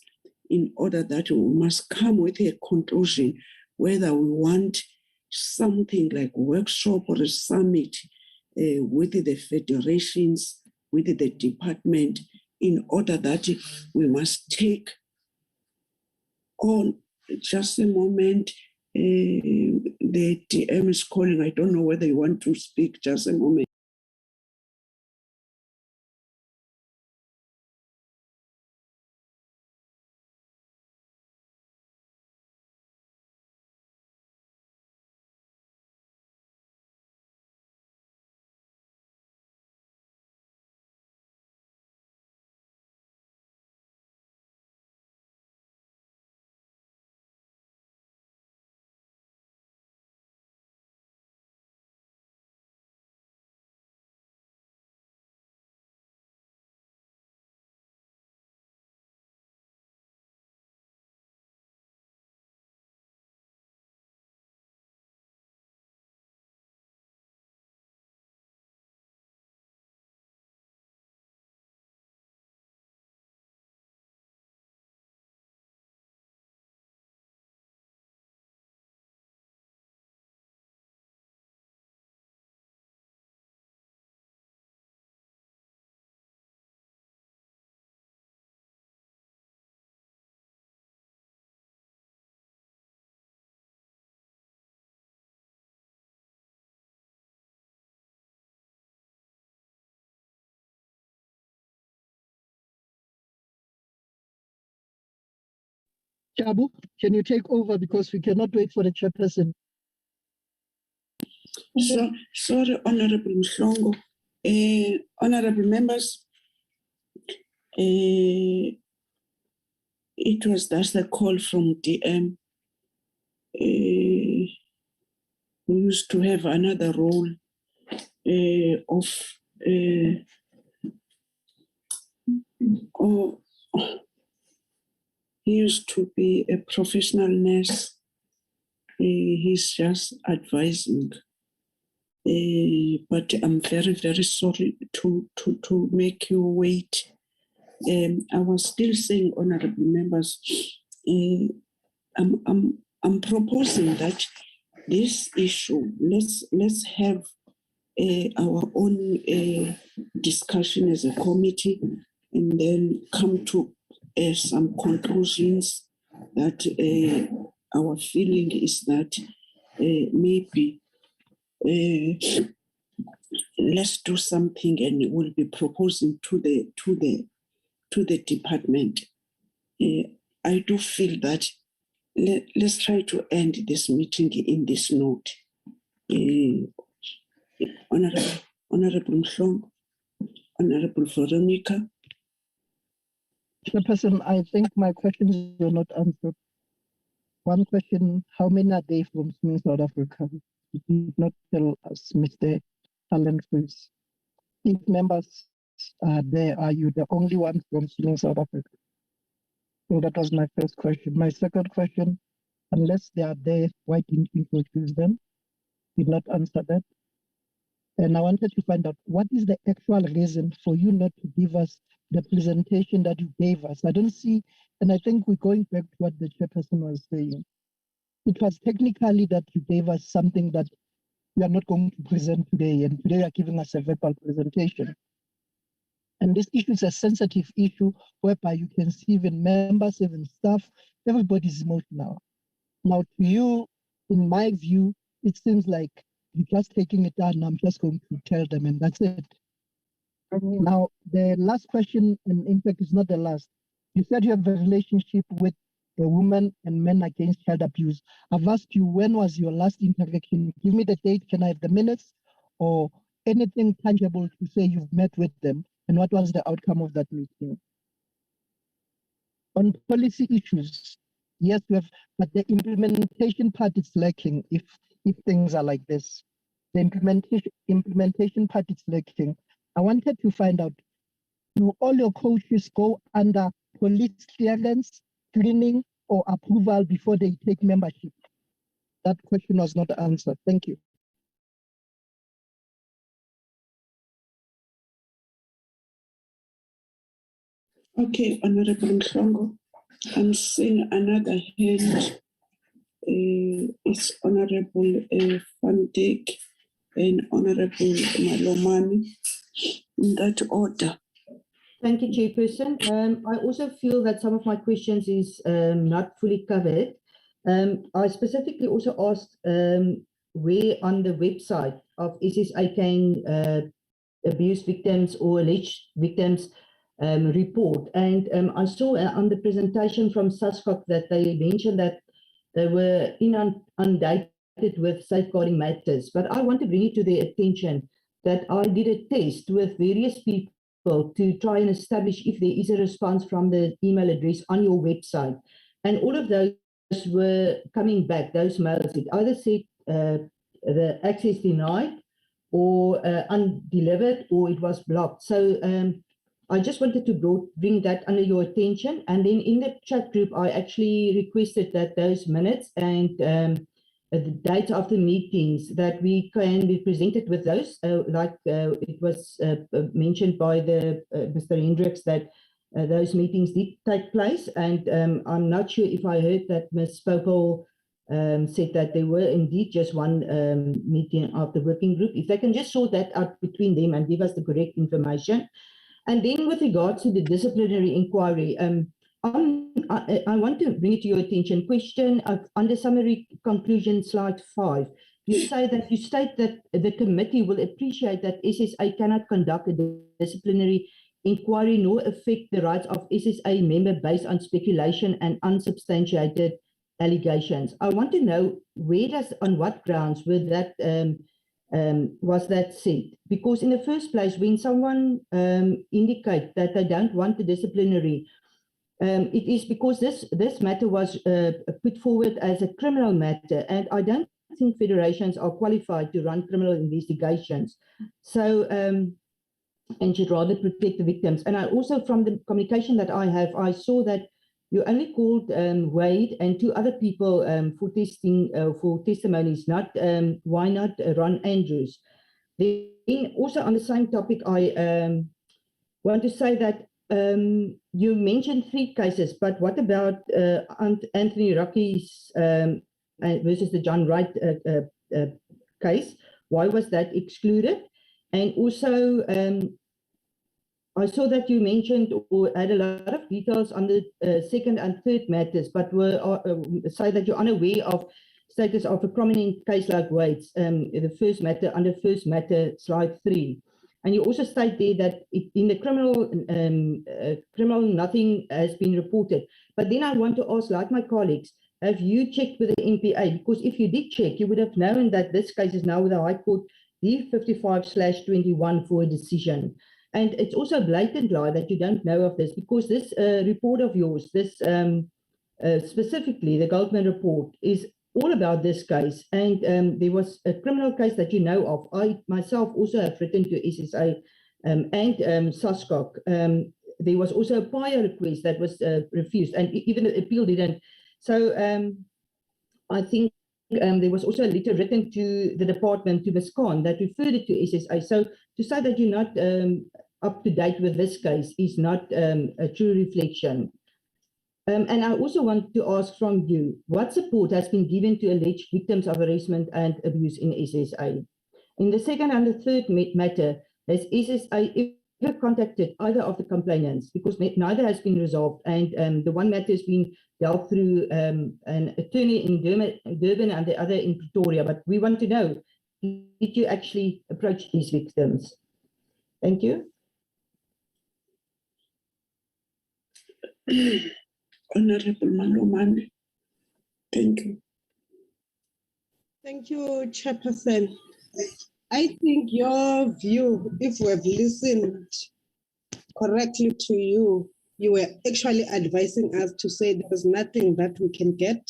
in order that we must come with a conclusion whether we want something like a workshop or a summit with the federations, with the department, in order that we must take on. Just a moment. The DM is calling. I don't know whether you want to speak. Just a moment. Chabu, can you take over because we cannot wait for the chairperson? So, sorry, Honorable Mhlongo. Honorable members, it was just a call from DM. We used to have another role he used to be a professional nurse. He's just advising. But I'm very, very sorry to make you wait. I was still saying, honorable members, I'm proposing that this issue, let's have our own discussion as a committee, and then come to some conclusions that our feeling is that maybe let's do something, and we'll be proposing to the department. I do feel that let's try to end this meeting in this note. Honorable Mhlongo, Honorable Veronica. Chairperson, I think my questions were not answered. One question, how many are they from South Africa? You did not tell us, Mr. Talent Freeze. If members are there, are you the only one from South Africa? So that was my first question. My second question, unless they are there, why didn't you introduce them? Did not answer that. And I wanted to find out what is the actual reason for you not to give us the presentation that you gave us. I don't see, and I think we're going back to what the chairperson was saying. It was technically that you gave us something that we are not going to present today, and today you are giving us a verbal presentation. And this issue is a sensitive issue whereby you can see even members, even staff, everybody's emotional. Now, to you, in my view, it seems like you're just taking it down and I'm just going to tell them, and that's it. Now, the last question, and in fact, it's not the last. You said you have a relationship with a woman and men against child abuse. I've asked you, when was your last interaction? Give me the date. Can I have the minutes or anything tangible to say you've met with them? And what was the outcome of that meeting? On policy issues, yes, we have, but the implementation part is lacking if things are like this. The implementation part is lacking. I wanted to find out, do all your coaches go under police clearance, screening, or approval before they take membership? That question was not answered. Thank you. Okay, Honorable Mhlongo, I'm seeing another hand is Honorable Van Dijk and Honorable Malomani, in that order. Thank you, Chairperson. I also feel that some of my questions is not fully covered. I specifically also asked where on the website of SSA can abuse victims or alleged victims report. And I saw on the presentation from SASCOC that they mentioned that they were inundated with safeguarding matters. But I want to bring it to their attention that I did a test with various people to try and establish if there is a response from the email address on your website. And all of those were coming back, those mails. It either said the access denied or undelivered, or it was blocked. So I just wanted to bring that under your attention. And then in the chat group, I actually requested that those minutes and the date of the meetings that we can be presented with those, it was mentioned by the Mr. Hendricks that those meetings did take place. And I'm not sure if I heard that Ms. Popel said that there were indeed just one meeting of the working group. If they can just sort that out between them and give us the correct information. And then with regards to the disciplinary inquiry, I want to bring it to your attention. Question under summary conclusion, slide 5. You state that the committee will appreciate that SSA cannot conduct a disciplinary inquiry nor affect the rights of SSA member based on speculation and unsubstantiated allegations. I want to know on what grounds was that said? Because in the first place, when someone indicates that they don't want the disciplinary, it is because this matter was put forward as a criminal matter, and I don't think federations are qualified to run criminal investigations. So, and should rather protect the victims. And I also, from the communication that I have, I saw that you only called Wade and 2 other people for testimonies. Why not Ron Andrews? Then also on the same topic, I want to say that you mentioned 3 cases, but what about Anthony Rocky's versus the John Wright case? Why was that excluded? And also, I saw that you mentioned or had a lot of details on the 2nd and 3rd matters, but say that you're unaware of status of a prominent case like Wade's, the first matter, under first matter, slide 3. And you also state there that in the criminal, nothing has been reported. But then I want to ask, like my colleagues, have you checked with the MPA? Because if you did check, you would have known that this case is now with the High Court D55/21 for a decision. And it's also a blatant lie that you don't know of this, because this report of yours, this specifically the Goldman report, is all about this case. And there was a criminal case that you know of. I myself also have written to SSA and SASCOC. There was also a prior request that was refused, and even the appeal didn't. So I think there was also a letter written to the department, to Ms. Khan, that referred it to SSA. So to say that you're not up to date with this case is not a true reflection. And I also want to ask from you, what support has been given to alleged victims of harassment and abuse in SSA? In the 2nd and the 3rd matter, has SSA ever contacted either of the complainants? Because neither has been resolved, and the one matter has been dealt through an attorney in Durban and the other in Pretoria. But we want to know, did you actually approach these victims? Thank you. Honorable Malomani. Thank you. Thank you, Chairperson. I think your view, if we have listened correctly to you, you were actually advising us to say there's nothing that we can get.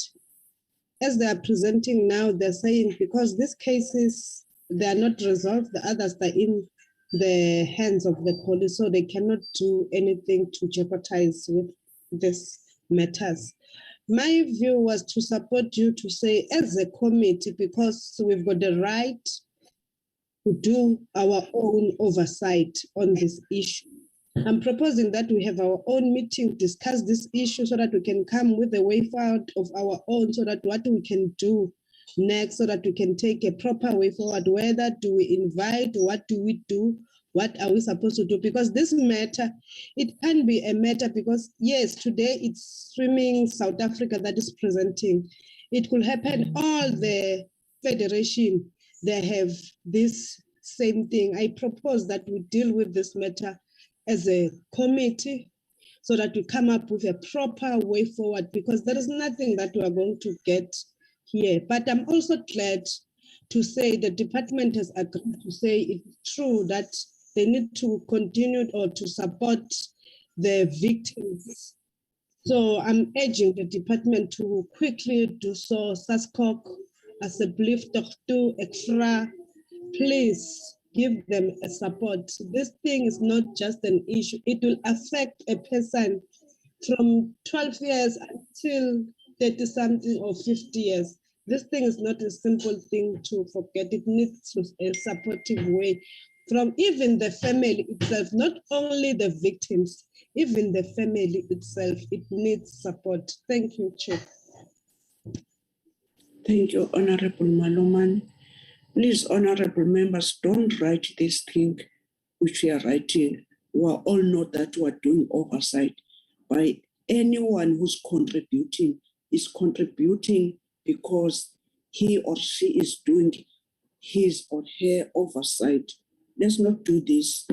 As they are presenting now, they're saying because these cases, they are not resolved, the others are in the hands of the police, so they cannot do anything to jeopardize with this matters. My view was to support you to say, as a committee, because we've got the right to do our own oversight on this issue, I'm proposing that we have our own meeting, discuss this issue so that we can come with a way forward of our own, so that what we can do next, so that we can take a proper way forward. Whether do we invite, what do we do, what are we supposed to do? Because this matter, it can be a matter, because yes, today it's Swimming South Africa that is presenting. It could happen all the federation, they have this same thing. I propose that we deal with this matter as a committee so that we come up with a proper way forward, because there is nothing that we are going to get here. But I'm also glad to say the department has agreed to say it's true that they need to continue or to support the victims. So I'm urging the department to quickly do so. SASCOC, as a belief to extra, please give them a support. This thing is not just an issue. It will affect a person from 12 years until 30 something or 50 years. This thing is not a simple thing to forget. It needs a supportive way from even the family itself, not only the victims, even the family itself. It needs support. Thank you, Chair. Thank you, Honorable Maloman. Please, honorable members, don't write this thing which we are writing. We all know that we are doing oversight. By anyone who's contributing is contributing because he or she is doing his or her oversight. Let's not do this.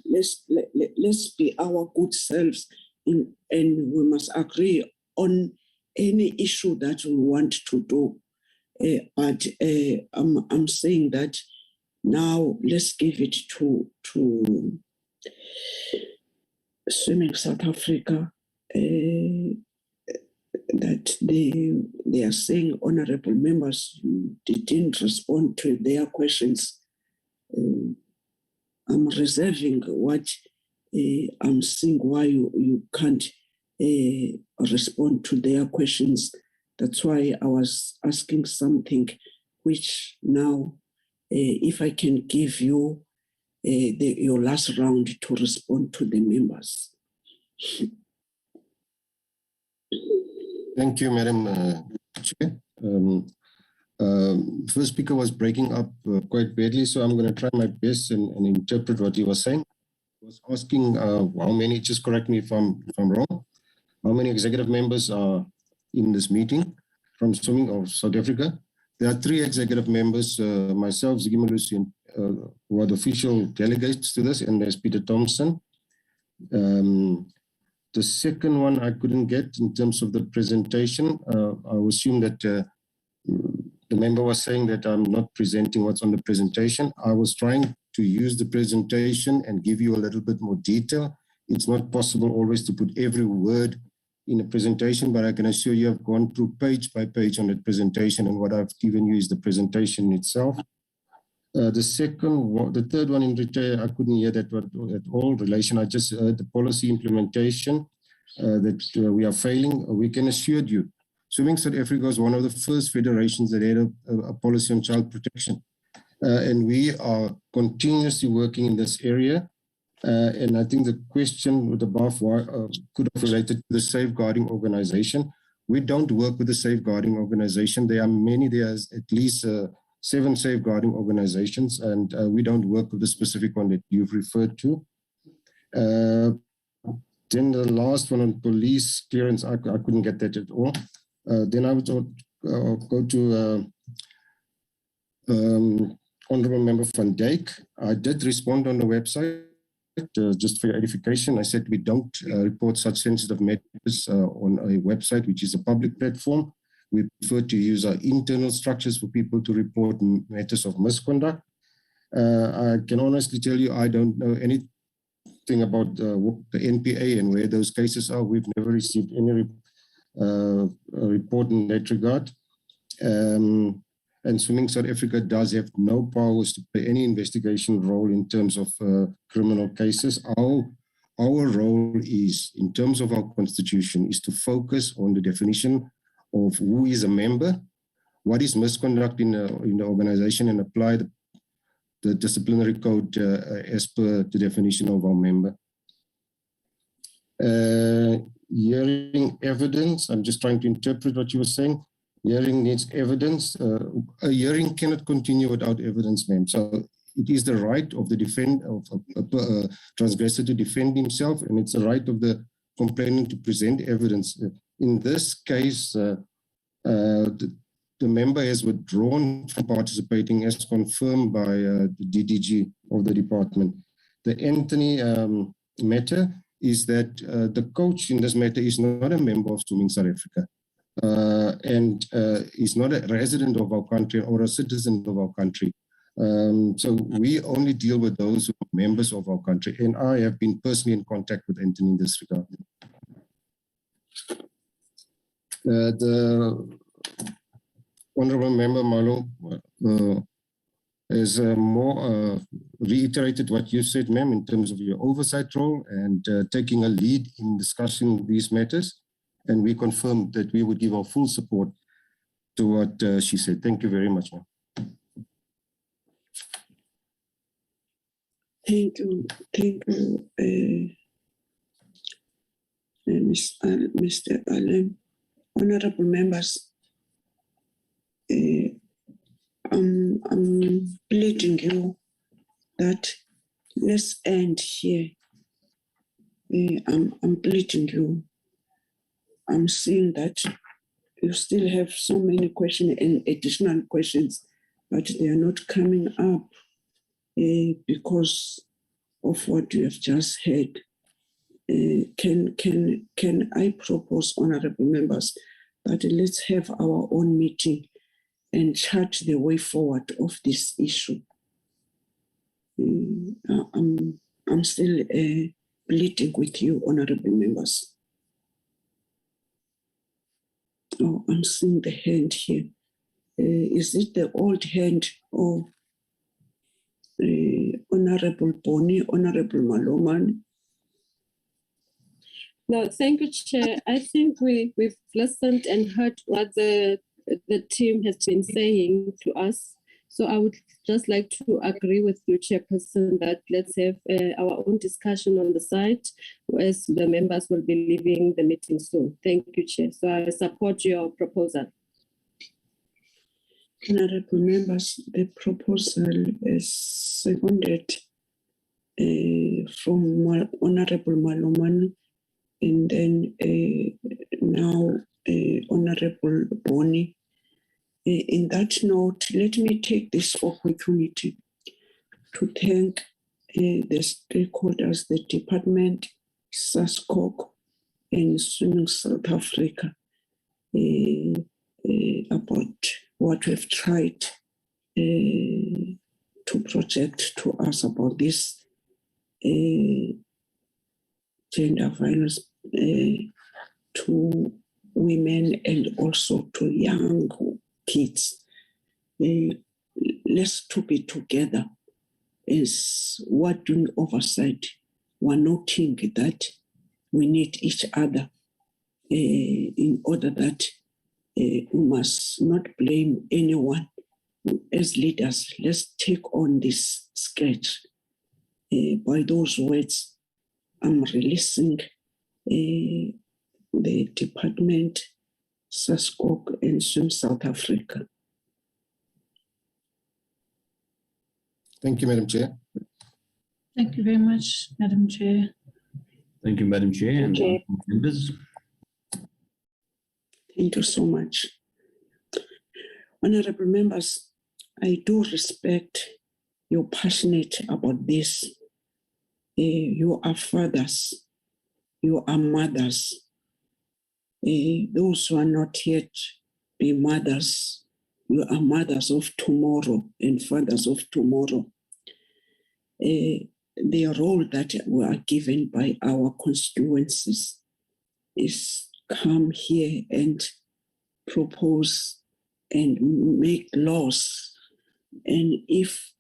Let's be our good selves and we must agree on any issue that we want to do. But I'm saying that now let's give it to Swimming South Africa, that they are saying, honorable members, you didn't respond to their questions. I'm reserving what I'm seeing why you can't respond to their questions. That's why I was asking something which now, if I can give you your last round to respond to the members. Thank you, Madam Chair. First speaker was breaking up quite badly, so I'm going to try my best and interpret what he was saying. He was asking how many, just correct me if I'm wrong, how many executive members are in this meeting from Swimming of South Africa. There are 3 executive members, myself, Ziggy Malusi, who are the official delegates to this, and there's Peter Thompson. The second one I couldn't get in terms of the presentation. I assume that the member was saying that I'm not presenting what's on the presentation. I was trying to use the presentation and give you a little bit more detail. It's not possible always to put every word in a presentation, but I can assure you I've gone through page by page on the presentation, and what I've given you is the presentation itself. The third one in retail, I couldn't hear that at all. Relation, I just heard the policy implementation that we are failing. We can assure you, Swimming South Africa is one of the first federations that had a policy on child protection. And we are continuously working in this area. And I think the question with above could have related to the safeguarding organization. We don't work with the safeguarding organization. There are many, there's at least 7 safeguarding organizations, and we don't work with the specific one that you've referred to. Then the last one on police clearance, I couldn't get that at all. Then I would go to Honorable Member Van Dijk. I did respond on the website, just for your edification. I said we don't report such sensitive matters on a website, which is a public platform. We prefer to use our internal structures for people to report matters of misconduct. I can honestly tell you I don't know anything about the NPA and where those cases are. We've never received any report in that regard. And Swimming South Africa does have no powers to play any investigation role in terms of criminal cases. Our role is, in terms of our constitution, is to focus on the definition of who is a member, what is misconduct in the organization, and apply the disciplinary code as per the definition of our member. Hearing evidence, I'm just trying to interpret what you were saying. Hearing needs evidence. A hearing cannot continue without evidence, ma'am. So it is the right of the transgressor to defend himself, and it's the right of the complainant to present evidence. In this case, the member has withdrawn from participating as confirmed by the DDG of the department. The Anthony matter is that the coach in this matter is not a member of Swimming South Africa and is not a resident of our country or a citizen of our country. So we only deal with those who are members of our country, and I have been personally in contact with Anthony in this regard. The Honourable Member Malo has more reiterated what you said, ma'am, in terms of your oversight role and taking a lead in discussing these matters. And we confirmed that we would give our full support to what she said. Thank you very much, ma'am. Thank you, Mr. Allen. Honorable members, I'm pleading you that let's end here. I'm pleading you. I'm seeing that you still have so many questions and additional questions, but they are not coming up because of what you have just heard. Can I propose, honorable members, that let's have our own meeting and chart the way forward of this issue? I'm still pleading with you, honorable members. Oh, I'm seeing the hand here. Is it the old hand or Honorable Boni, Honorable Maloman? No, thank you, Chair. I think we've listened and heard what the team has been saying to us. So I would just like to agree with you, Chairperson, that let's have our own discussion on the site as the members will be leaving the meeting soon. Thank you, Chair. So I support your proposal. Honorable members, the proposal is seconded from Honorable Maloman, and then now Honorable Boni. In that note, let me take this opportunity to thank the stakeholders, the department, SASCOC, and Swimming South Africa about what we've tried to project to us about this gender violence to women and also to young kids. Let's to be together as we're doing oversight. We're noting that we need each other in order that we must not blame anyone. As leaders, let's take on this sketch. By those words, I'm releasing the department, SASCOC, and Swim South Africa. Thank you, Madam Chair. Thank you very much, Madam Chair. Thank you, Madam Chair, and members. Thank you so much. Honorable members, I do respect you're passionate about this. You are fathers, you are mothers. Those who are not yet be mothers, you are mothers of tomorrow and fathers of tomorrow. The role that we are given by our constituencies is come here and propose and make laws. And if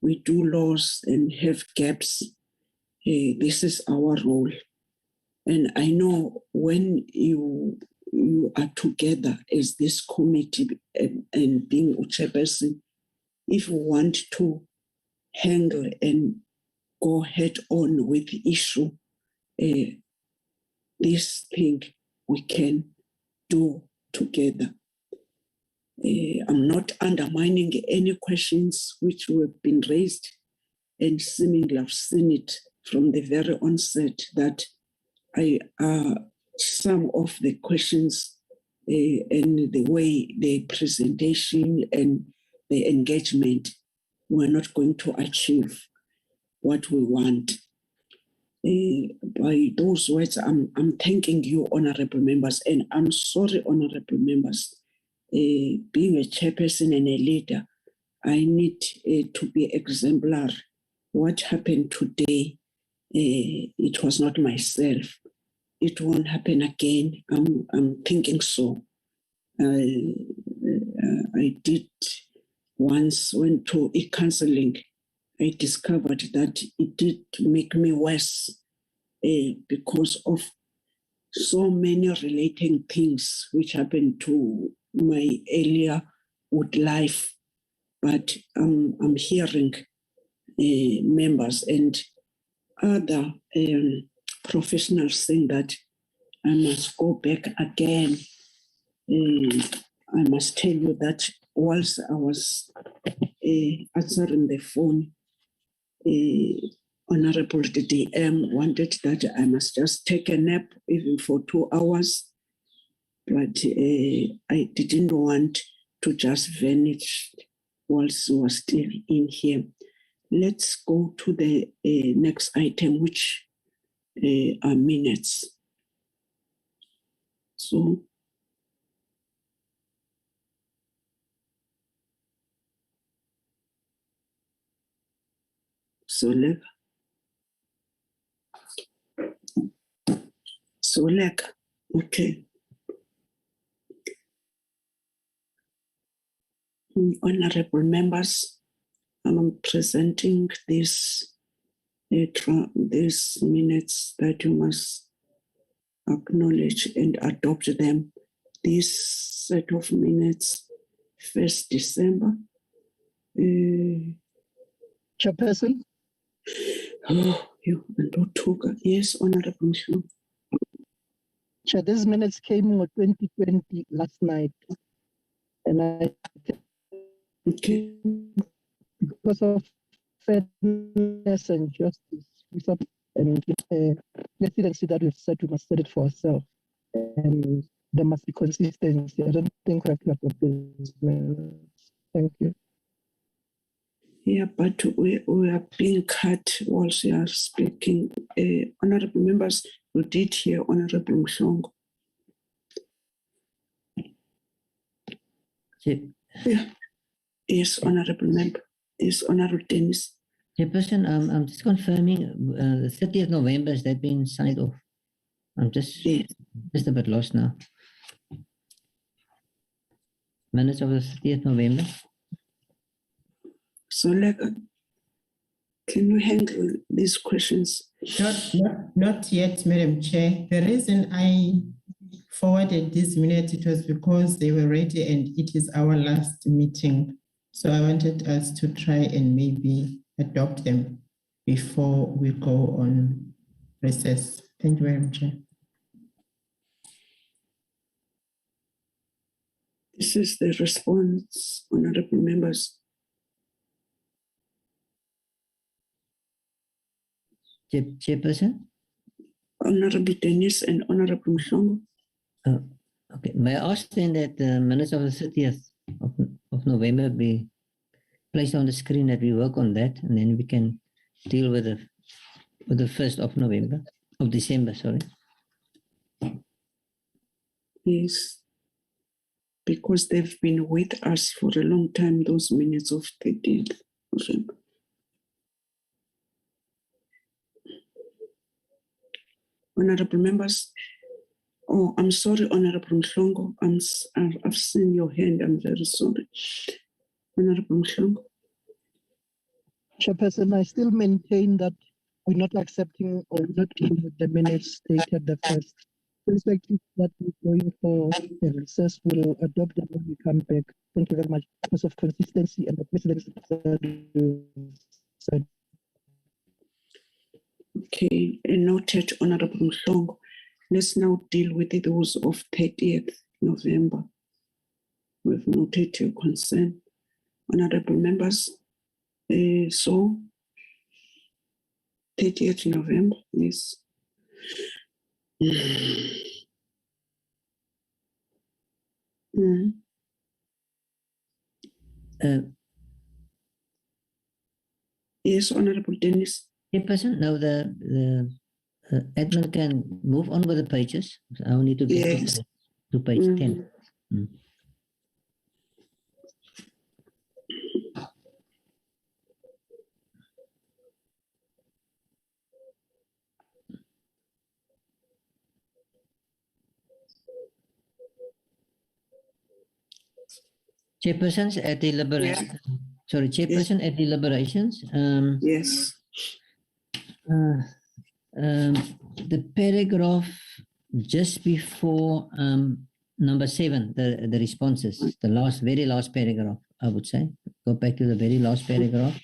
we do laws and have gaps, this is our role. And I know when you are together as this committee and being a chairperson, if you want to handle and go head on with the issue, this thing we can do together. I'm not undermining any questions which have been raised, and seemingly I've seen it from the very onset that some of the questions and the way the presentation and the engagement were not going to achieve what we want. By those words, I'm thanking you, honorable members, and I'm sorry, honorable members. Being a chairperson and a leader, I need to be exemplar. What happened today, it was not myself. It won't happen again. I'm thinking so. I did once went to a counseling. I discovered that it did make me worse because of so many relating things which happened to my earlier wood life. But I'm hearing members and other professionals saying that I must go back again. I must tell you that whilst I was answering the phone, Honorable DDM wanted that I must just take a nap even for 2 hours, but I didn't want to just vanish whilst we were still in here. Let's go to the next item, which are minutes. So, okay. Honorable members, I'm presenting these minutes that you must acknowledge and adopt them. This set of minutes, 1st December. Chairperson? Oh, you don't talk. Yes, Honorable Mshu. Chair, these minutes came on 2020 last night. And I because of fairness and justice, and presidency that we've said we must set it for ourselves. And there must be consistency. I don't think we have to adopt these minutes. Thank you. Yeah, but we are being cut whilst we are speaking. Honorable members, we did hear Honorable Mshongo. Yeah. Yes, Honorable Member. Yes, Honorable Dennis. Chairperson, I'm just confirming the 30th November, has that been signed off? I'm just a bit lost now. Minutes of the 30th November. So, can you handle these questions? Not yet, Madam Chair. The reason I forwarded these minutes, it was because they were ready and it is our last meeting. So I wanted us to try and maybe adopt them before we go on recess. Thank you very much, Chair. This is the response, Honorable members. Chairperson? Honorable Dennis and Honorable Mhlongo. Okay, may I ask then that the minutes of the 30th of November be placed on the screen, that we work on that, and then we can deal with the 1st of December, sorry. Yes, because they've been with us for a long time, those minutes of 30th November. Honorable members, oh, I'm sorry, Honorable Mhlongo. I've seen your hand. I'm very sorry. Honorable Mhlongo. Chairperson, I still maintain that we're not accepting or not dealing with the minutes stated the first. Irrespective that we're going for a recess, we'll adopt them when we come back. Thank you very much because of consistency and the precedence that So Okay, noted, Honorable Mhlongo. Let's now deal with those of 30th November. We've noted your concern. Honorable members, so 30th November, yes. Yes, Honorable Dennis. Chairperson, now the admin can move on with the pages. I will need to get Yes. to page 10. Chairpersons at deliberations. Sorry, Chairperson at deliberations. Yes. The paragraph just before number 7, the responses, the very last paragraph, I would say. Go back to the very last paragraph.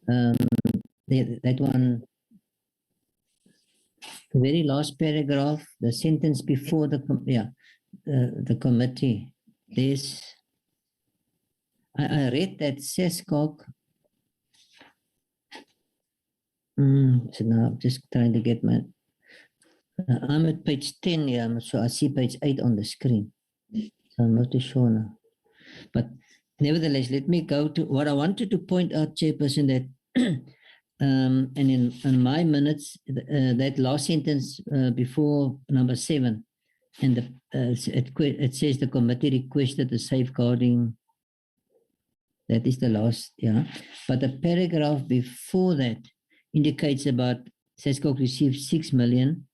That one, the very last paragraph, the sentence before the committee. There's, I read that SESCOG. So now I'm just trying to get my. I'm at page 10 here, so I see page 8 on the screen. So I'm not too sure now. But nevertheless, let me go to what I wanted to point out, Chairperson, that and in my minutes, that last sentence before number 7, and it says the committee requested the safeguarding. That is the last, But the paragraph before that indicates about SESCOG received 6 million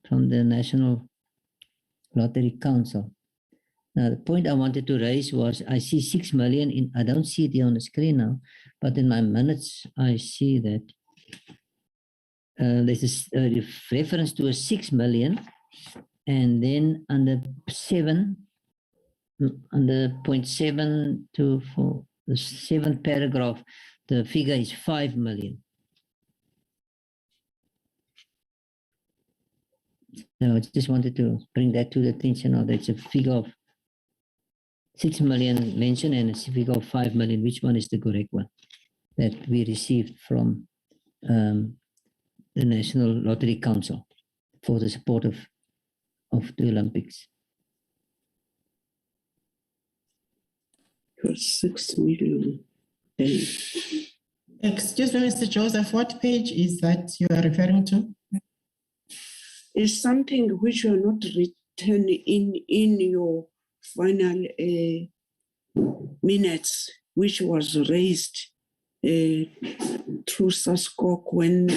from the National Lottery Council. Now, the point I wanted to raise was I see 6 million I don't see it here on the screen now, but in my minutes, I see that there's a reference to a 6 million, and then under 7, under point 7 to 4, the 7th paragraph, the figure is 5 million. Now, I just wanted to bring that to the attention of that's a figure of 6 million mentioned and a figure of 5 million. Which one is the correct one that we received from the National Lottery Council for the support of the Olympics? For 6 million. Excuse me, Mr. Joseph, what page is that you are referring to? Is something which you are not written in your final minutes, which was raised through SASCOC when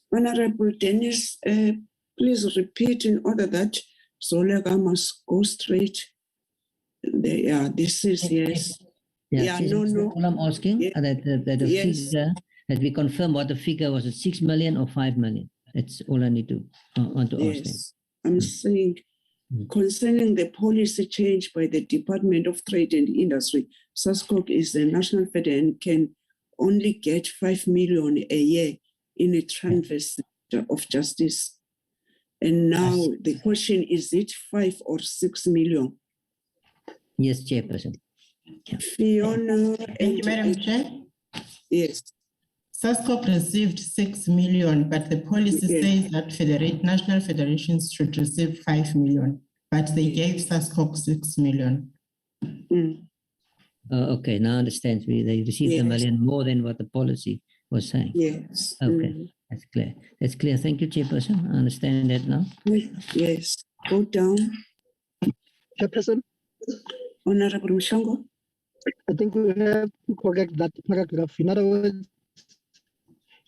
Honorable Dennis, please repeat in order that Zolega must go straight. This is yes. No. All I'm asking that the figure, that we confirm what the figure was, 6 million or 5 million. That's all I need to want to ask them. I'm saying concerning the policy change by the Department of Trade and Industry, SASCOG is the national fed and can only get 5 million a year in a transfer of justice. And now the question is it 5 or 6 million? Yes, Chairperson. Fiona. Thank you, Madam Chair. Yes. SASCOG received 6 million, but the policy says that national federations should receive 5 million, but they gave SASCOG 6 million. Okay, now I understand. They received a million more than what the policy was saying. Yes. Okay, that's clear. That's clear. Thank you, Chairperson. I understand that now. Yes. Go down. Chairperson. Honorable Mhlongo. I think we have to correct that paragraph. In other words,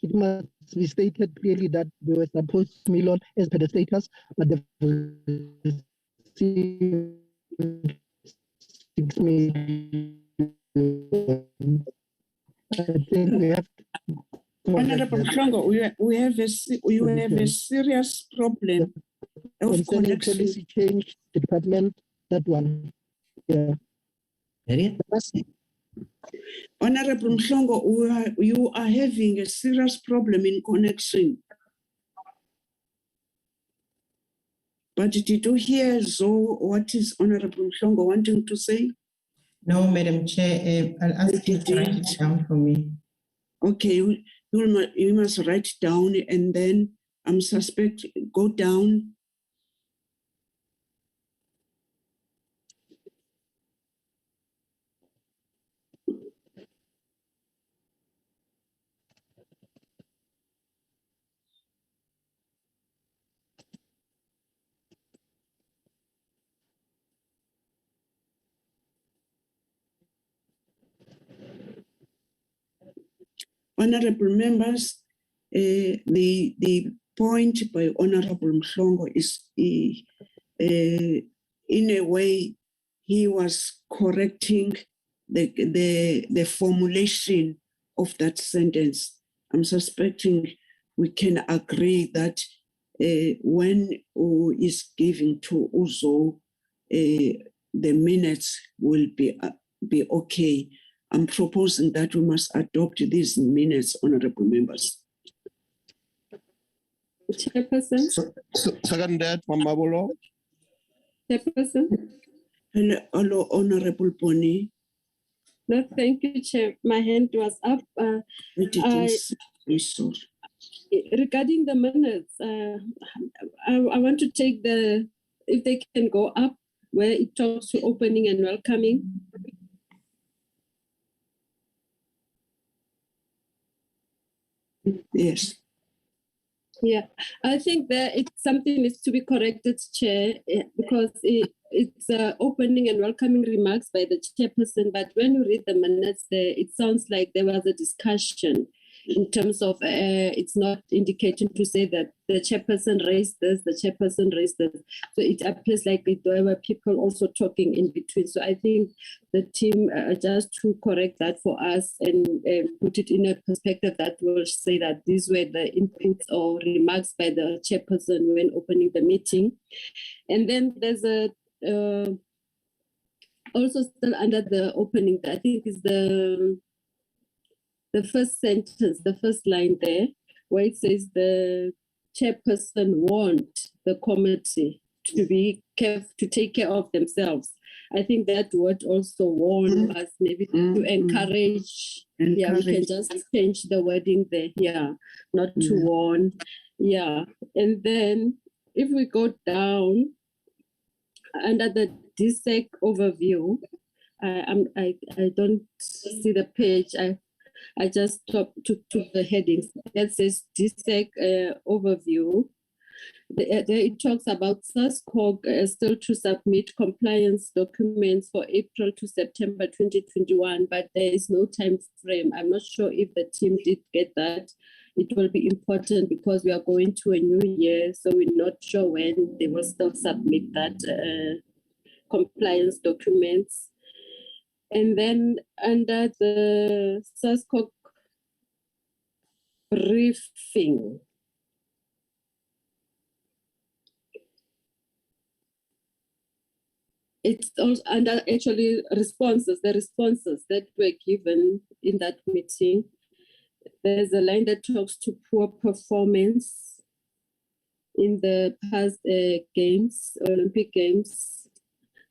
it must be stated clearly that they were supposed to million as per the status, but the 6 million I think we have to Honorable Mhlongo, we have a serious problem of concerning connection. policy change department, that one. Yeah. Honorable Mhlongo, you are having a serious problem in connection. But did you hear what is Honorable Mhlongo wanting to say? No, Madam Chair, I'll ask you to write it down for me. Okay, you must write down, and then I'm suspect, go down. Honorable members, the point by Honorable Mhlongo is in a way he was correcting the formulation of that sentence. I'm suspecting we can agree that when is given to Uzo, the minutes will be okay. I'm proposing that we must adopt these minutes, honorable members. Chairperson. Second that, Mama Bolo. Chairperson. Hello, Honorable Bonnie. No, thank you, Chair. My hand was up. I'm sorry. Regarding the minutes, I want to take if they can go up where it talks to opening and welcoming. Yes. Yeah, I think that something needs to be corrected, Chair, because it's opening and welcoming remarks by the chairperson. But when you read the minutes there, it sounds like there was a discussion in terms of it's not indicating to say that the chairperson raised this, the chairperson raised this. So it appears like there were people also talking in between. So I think the team just to correct that for us and put it in a perspective that will say that these were the inputs or remarks by the chairperson when opening the meeting. And then there's a also still under the opening, I think is the first sentence, the first line there, where it says the chairperson warned the committee to be careful, to take care of themselves. I think that word also warn us maybe to encourage. Yeah, we can just change the wording there. Yeah, not to warn. Yeah, and then if we go down under the DSEC overview, I don't see the page. I just took the headings that says DSEC overview. There it talks about SASCOG still to submit compliance documents for April to September 2021, but there is no time frame. I'm not sure if the team did get that. It will be important because we are going to a new year, so we're not sure when they will still submit that compliance documents. And then under the SASCOG briefing, it's also under actually responses, the responses that were given in that meeting. There's a line that talks to poor performance in the past games, Olympic Games.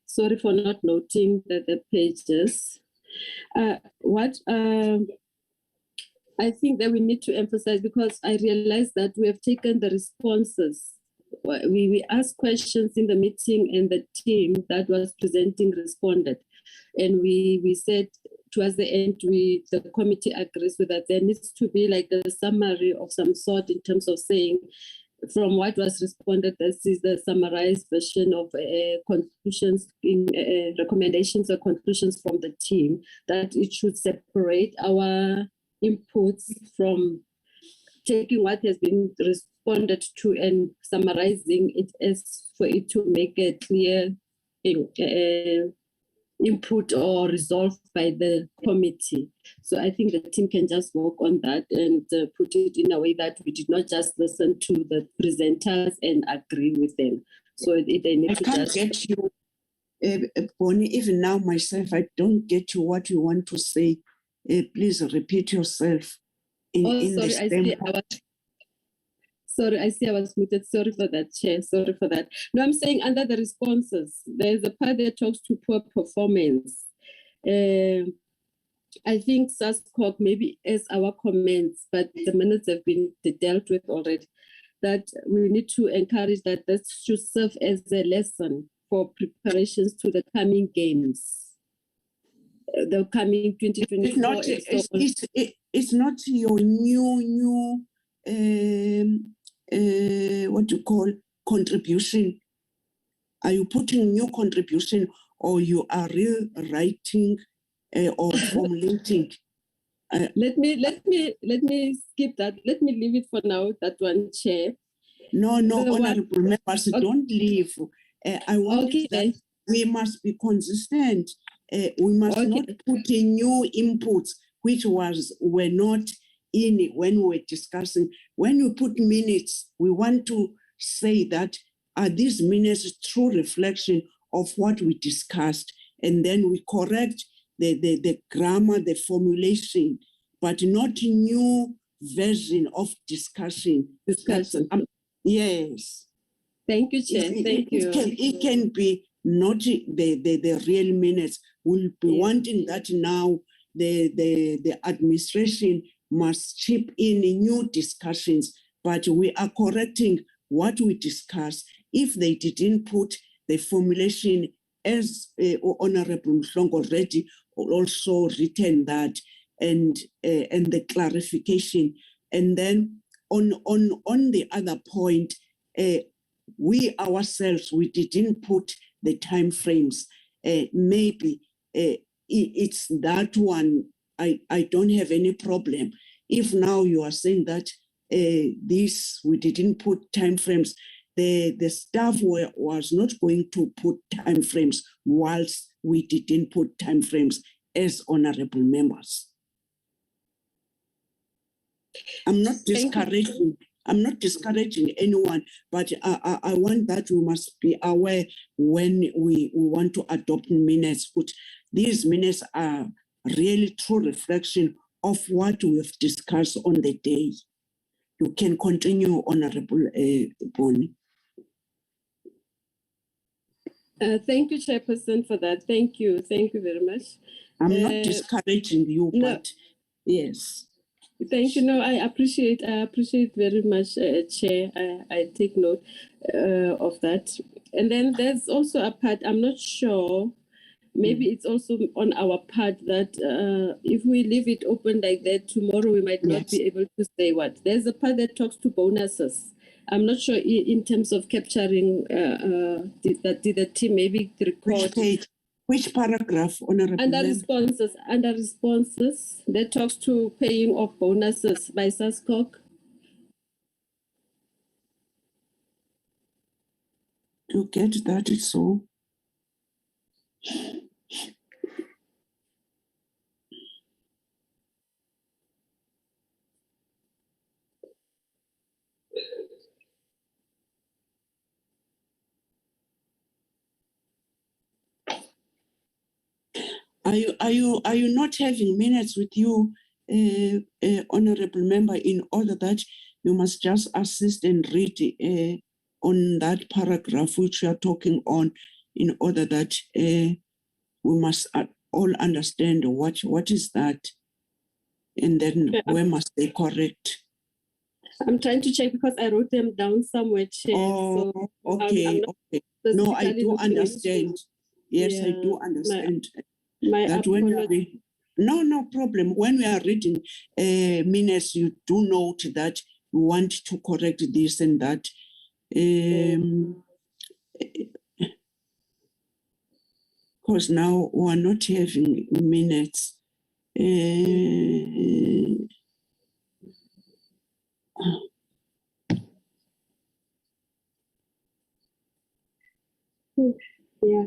Sorry for not noting the pages. What I think that we need to emphasize, because I realize that we have taken the responses. We asked questions in the meeting and the team that was presenting responded. And we said towards the end, the committee agrees with that. There needs to be like a summary of some sort in terms of saying, from what was responded, this is the summarized version of conclusions, recommendations or conclusions from the team, that it should separate our inputs from taking what has been responded to and summarizing it as for it to make a clear input or resolved by the committee. So I think the team can just work on that and put it in a way that we did not just listen to the presenters and agree with them. So they need I to can't just get you, Bonnie, even now myself, I don't get you what you want to say. Please repeat yourself in sorry, the I same see. I see I was muted. Sorry for that, Chair. Sorry for that. No, I'm saying under the responses, there's a part that talks to poor performance. I think SASCOG maybe as our comments, but the minutes have been dealt with already, that we need to encourage that this should serve as a lesson for preparations to the coming games. The coming 2024. It's not your new what you call contribution. Are you putting new contribution, or you are rewriting or formulating? Let me skip that. Let me leave it for now. That one, Chair. No, honourable members, don't leave. I want that we must be consistent. We must not put in new inputs which were not in when we were discussing. When you put minutes, we want to say that are these minutes true reflection of what we discussed, and then we correct the grammar, the formulation, but not a new version of discussion. Yes. Thank you, Chair. Thank you. It can be not the real minutes. We'll be wanting that now the administration must chip in new discussions, but we are correcting what we discussed. If they didn't put the formulation as Honorable Mhlongo already also written that, and the clarification, and then on the other point, we ourselves, we didn't put the time frames. Maybe it's that one. I don't have any problem. If now you are saying that this we didn't put time frames, the staff was not going to put time frames whilst we didn't put time frames as honorable members. I'm not discouraging anyone, but I want that we must be aware when we want to adopt minutes. These minutes are really true reflection of what we've discussed on the day. You can continue, Honorable Bonnie. Thank you, Chairperson, for that. Thank you. Thank you very much. I'm not discouraging you, but yes. Thank you. No, I appreciate very much, Chair. I take note of that. And then there's also a part, I'm not sure, maybe it's also on our part that if we leave it open like that, tomorrow we might not be able to say what. There's a part that talks to bonuses. I'm not sure in terms of capturing, did the team maybe record. Which page? Which paragraph, Honorable? Under responses, that talks to paying of bonuses by SASCOG. You get that, it's so. Are you not having minutes with you, honorable member, in order that you must just assist and read on that paragraph which you are talking on, in order that we must all understand what is that, and then where must they correct? I'm trying to check because I wrote them down somewhere, Chair. Oh, so okay. No, I do understand. Yes, I do understand. That when you are reading, no problem. When we are reading minutes, you do note that you want to correct this and that. Because now we are not having minutes. Yeah.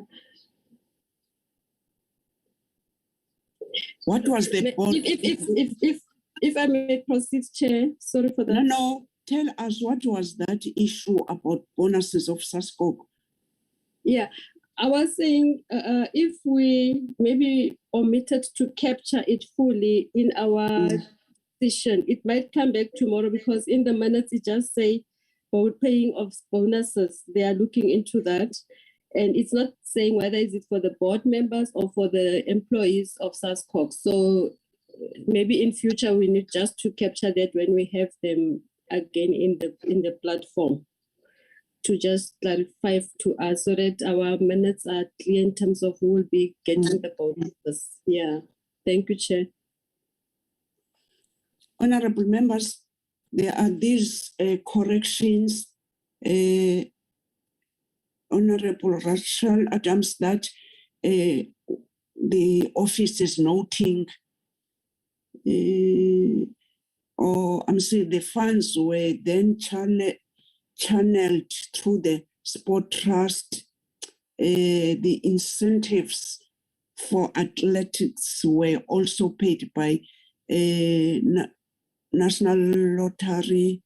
What was the board? If I may proceed, Chair, sorry for that. No, tell us what was that issue about bonuses of SASCOG? Yeah, I was saying if we maybe omitted to capture it fully in our decision, it might come back tomorrow because in the minutes it just say paying of bonuses. They are looking into that. And it's not saying whether is it for the board members or for the employees of SASCOG. So maybe in future we need just to capture that when we have them again in the platform, to just clarify to us so that our minutes are clear in terms of who will be getting the bonuses. Yeah. Thank you, Chair. Honorable members, there are these corrections, Honorable Rachel Adams, that the office is noting, or I'm saying the funds were then channeled through the sport trust. The incentives for athletics were also paid by National Lottery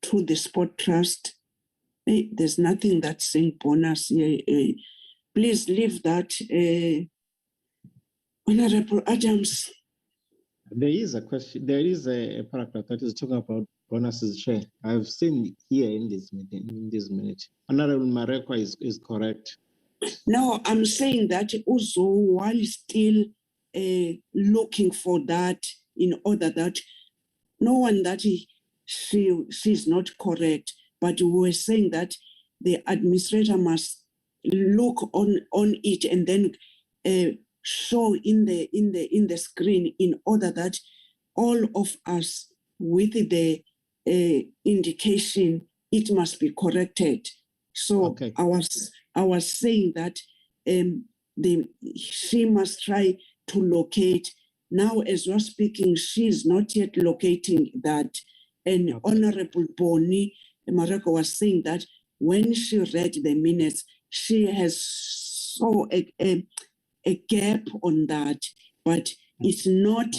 to the sport trust. There's nothing that's saying bonus here. Please leave that, Honorable Adams. There is a question. There is a paragraph that is talking about bonuses, Chair. I've seen here in this meeting, in this minute. Honorable Marekwa is correct. No, I'm saying that also while still looking for that, in order that no one that she's not correct, but we were saying that the administrator must look on it and then show in the screen in order that all of us with the indication it must be corrected. So okay. I was saying that she must try to locate. Now, as we're speaking, she's not yet locating that. And okay. Honorable Boni Mareko was saying that when she read the minutes, she has saw a gap on that, but it's not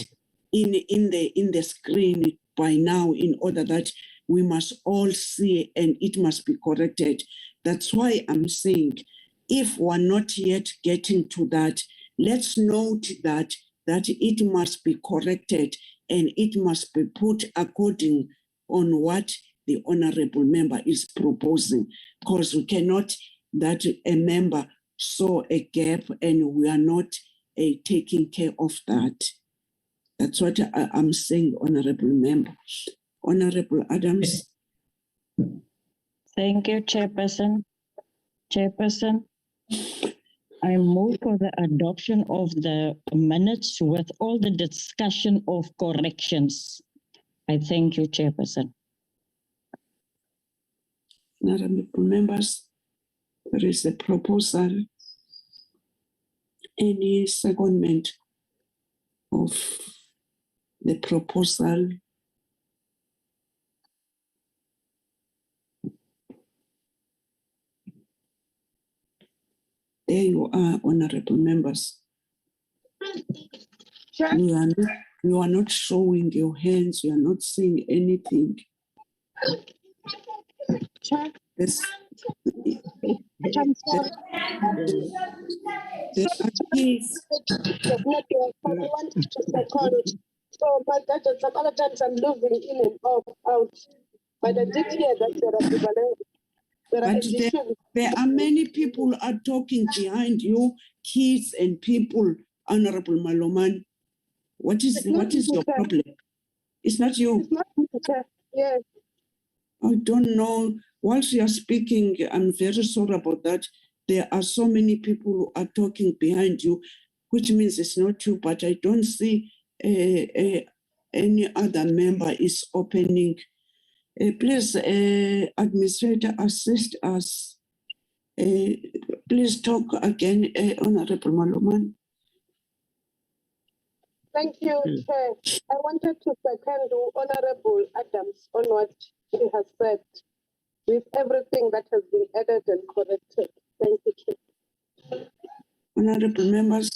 in the screen by now, in order that we must all see and it must be corrected. That's why I'm saying, if we're not yet getting to that, let's note that it must be corrected and it must be put according on what the honorable member is proposing, because we cannot that a member saw a gap and we are not taking care of that. That's what I'm saying, honorable member. Honorable Adams. Thank you, Chairperson. Chairperson, I move for the adoption of the minutes with all the discussion of corrections. I thank you, Chairperson. Honorable members, there is a proposal. Any secondment of the proposal? There you are, honorable members. You are not showing your hands, you are not saying anything. Yes. So, but that is a lot of times I'm losing in and out. But I did hear that there are many people are talking behind you, kids and people, Honorable Maloman. What is your problem? It's not you. It's not me, yes. I don't know. Whilst you are speaking, I'm very sorry about that. There are so many people who are talking behind you, which means it's not you, but I don't see any other member is opening. Please, Administrator, assist us. Please talk again, Honorable Maloman. Thank you, Chair. I wanted to second Honorable Adams on what she has said, with everything that has been added and corrected. Thank you, Chair. Honorable members,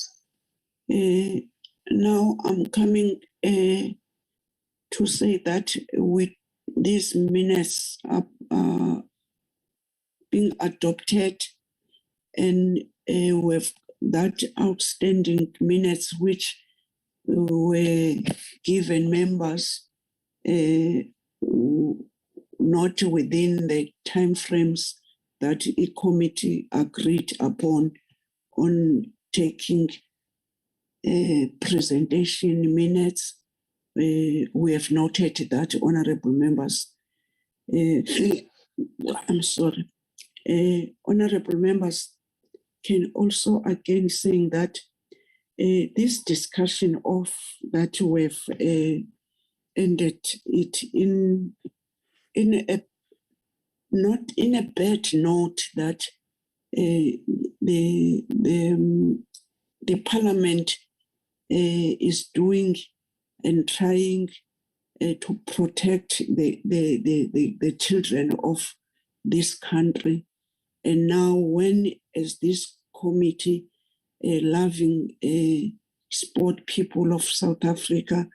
now I'm coming to say that with these minutes being adopted and with that outstanding minutes which were given members not within the timeframes that a committee agreed upon on taking presentation minutes. We have noted that, honorable members. I'm sorry. Honorable members can also again saying that this discussion of that we've ended it in a not in a bad note that the Parliament is doing and trying to protect the children of this country. And now when as this committee, loving sport people of South Africa,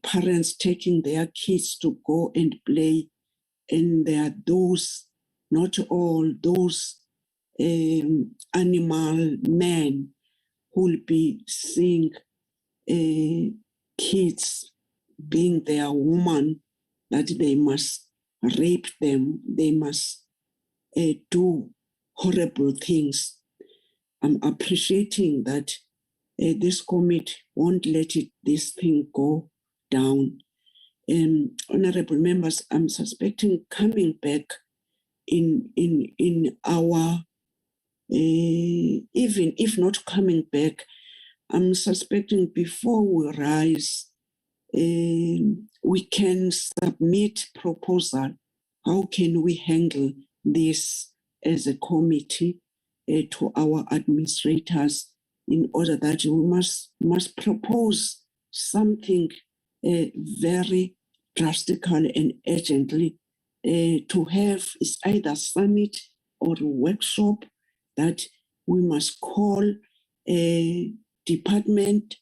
parents taking their kids to go and play, and there are those, not all, those animal men who will be seeing kids being their woman, that they must rape them, they must do horrible things. I'm appreciating that this committee won't let this thing go down. Honorable members, I'm suspecting coming back in our, even if not coming back, I'm suspecting before we rise, we can submit proposal. How can we handle this as a committee to our administrators in order that we must propose something very drastically and urgently to have is either summit or workshop that we must call a department,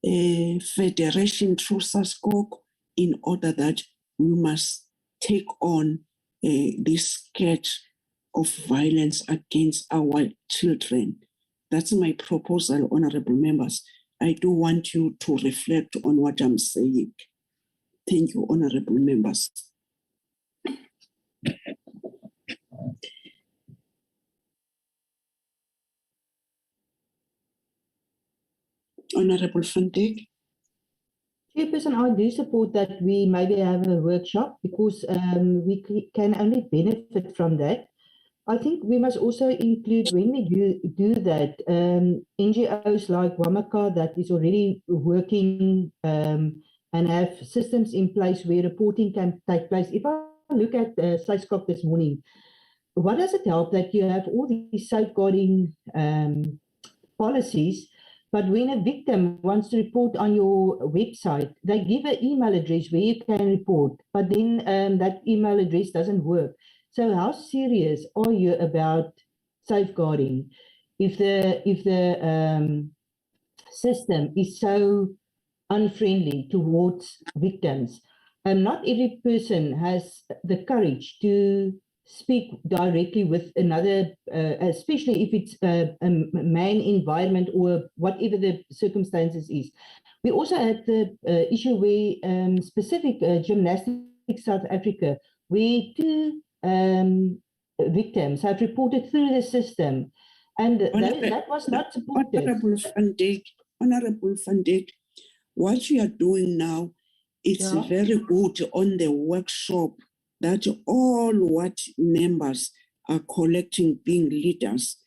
federation through SASCOC in order that we must take on this sketch of violence against our children. That's my proposal, honorable members. I do want you to reflect on what I'm saying. Thank you, honorable members. Honorable van Dijk. Chairperson, I do support that we maybe have a workshop because we can only benefit from that. I think we must also include, when we do that, NGOs like Wamaka that is already working and have systems in place where reporting can take place. If I look at SASCOC this morning, what does it help that you have all these safeguarding policies, but when a victim wants to report on your website, they give an email address where you can report, but then that email address doesn't work. So how serious are you about safeguarding if the system is so unfriendly towards victims? Not every person has the courage to speak directly with another, especially if it's a man environment or whatever the circumstances is. We also had the issue where specific Gymnastics South Africa, where two victims have reported through the system, and that was not supported. Honorable van Dijk, what you are doing now, it's very good on the workshop that all what members are collecting, being leaders,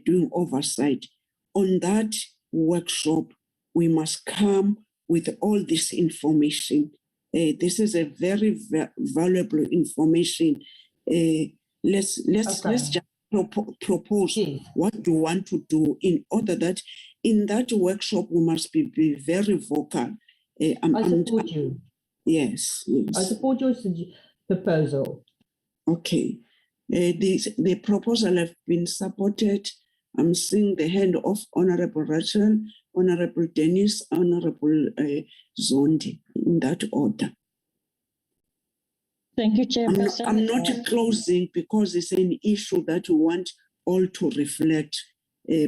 doing oversight. On that workshop, we must come with all this information. This is a very valuable information. Let's just propose what do you want to do in order that in that workshop we must be very vocal. I support you. Yes. I support your proposal. Okay. The proposal have been supported I'm seeing the hand of Honorable Rachel, Honorable Dennis, Honorable Zondi, in that order. Thank you, Chairperson. I'm not closing because it's an issue that we want all to reflect,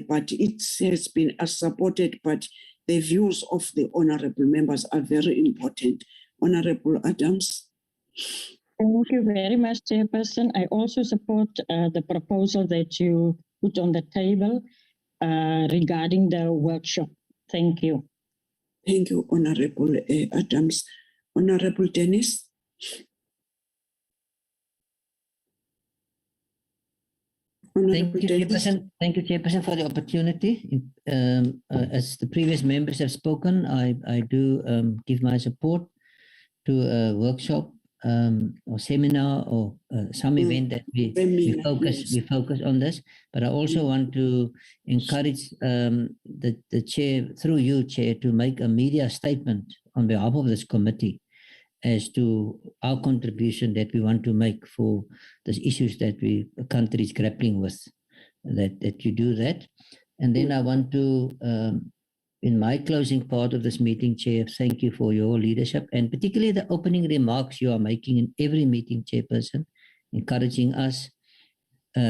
but it has been supported, but the views of the honorable members are very important. Honorable Adams. Thank you very much, Chairperson. I also support the proposal that you put on the table regarding the workshop. Thank you. Thank you, Honorable Adams. Honorable Dennis. Thank you, Chairperson. Thank you, Chairperson, for the opportunity. As the previous members have spoken, I do give my support to a workshop or seminar or some event that we focus on this. But I also want to encourage the chair, through you, Chair, to make a media statement on behalf of this committee as to our contribution that we want to make for these issues that the country is grappling with, that you do that. And then I want to, in my closing part of this meeting, Chair, thank you for your leadership and particularly the opening remarks you are making in every meeting, Chairperson, encouraging us,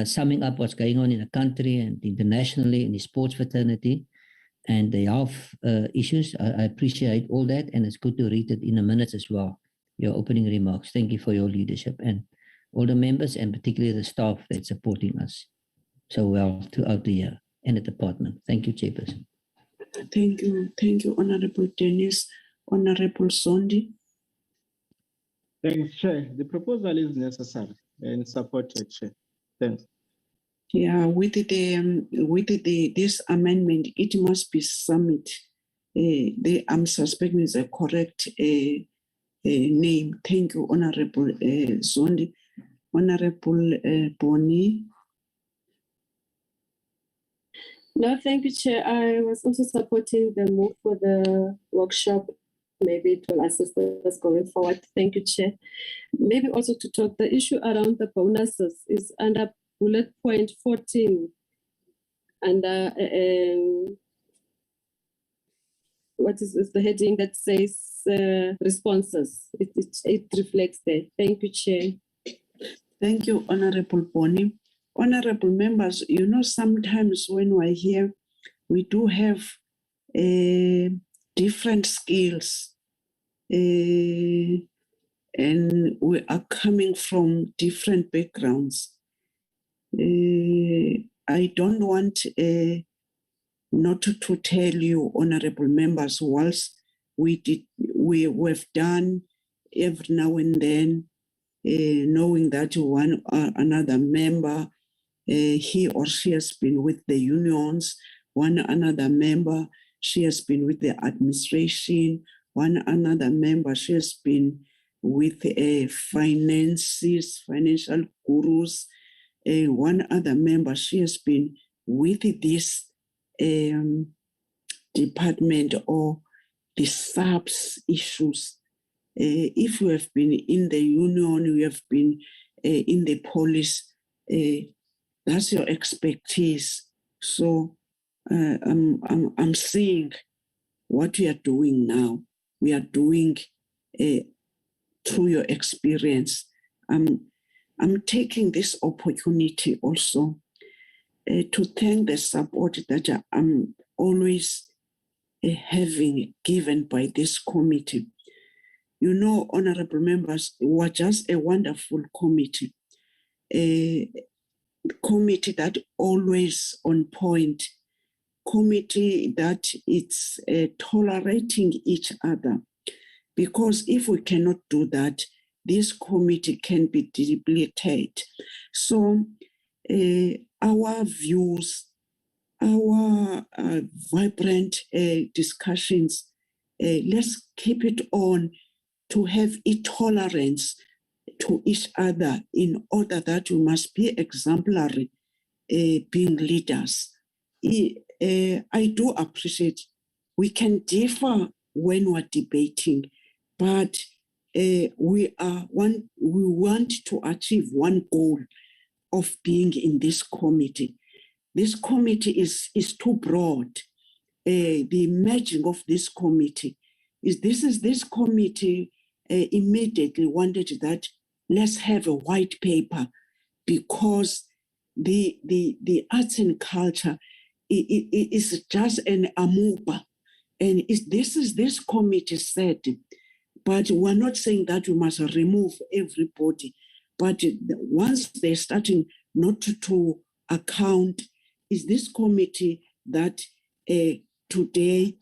summing up what's going on in the country and internationally in the sports fraternity and the health issues. I appreciate all that, and it's good to read it in a minute as well, your opening remarks. Thank you for your leadership and all the members and particularly the staff that's supporting us so well throughout the year and the department. Thank you, Chairperson. Thank you, Honorable Dennis. Honorable Sondi. Thanks, Chair. The proposal is necessary and supported, Chair. Thanks. Yeah, with this amendment, it must be submitted. I'm suspecting is a correct name. Thank you, Honorable Zondi. Honorable Boni. No, thank you, Chair. I was also supporting the move for the workshop. Maybe it will assist us going forward. Thank you, Chair. Maybe also to talk, the issue around the bonuses is under bullet point 14 under what is the heading that says responses. It reflects there. Thank you, Chair. Thank you, Honorable Boni. Honorable members, you know, sometimes when we're here, we do have different skills and we are coming from different backgrounds. I don't want not to tell you, honorable members, whilst we've done every now and then, knowing that one another member, he or she has been with the unions, one another member, she has been with the administration, one another member, she has been with finances, financial gurus, one other member, she has been with this department or the SAPS issues. If you have been in the union, you have been in the police, that's your expertise. So I'm seeing what we are doing now. We are doing through your experience. I'm taking this opportunity also to thank the support that I'm always having given by this committee. You know, honorable members, it was just a wonderful committee, a committee that always on point, committee that it's tolerating each other. Because if we cannot do that, this committee can be depleted. So our views, our vibrant discussions, let's keep it on to have a tolerance to each other in order that we must be exemplary being leaders. I do appreciate we can differ when we're debating, but we want to achieve one goal of being in this committee. this committee is too broad. The merging of this committee this committee immediately wanted that let's have a white paper, because the arts and culture is just an amoeba, and this committee said, but we're not saying that we must remove everybody, but once they're starting not to account, is this committee that today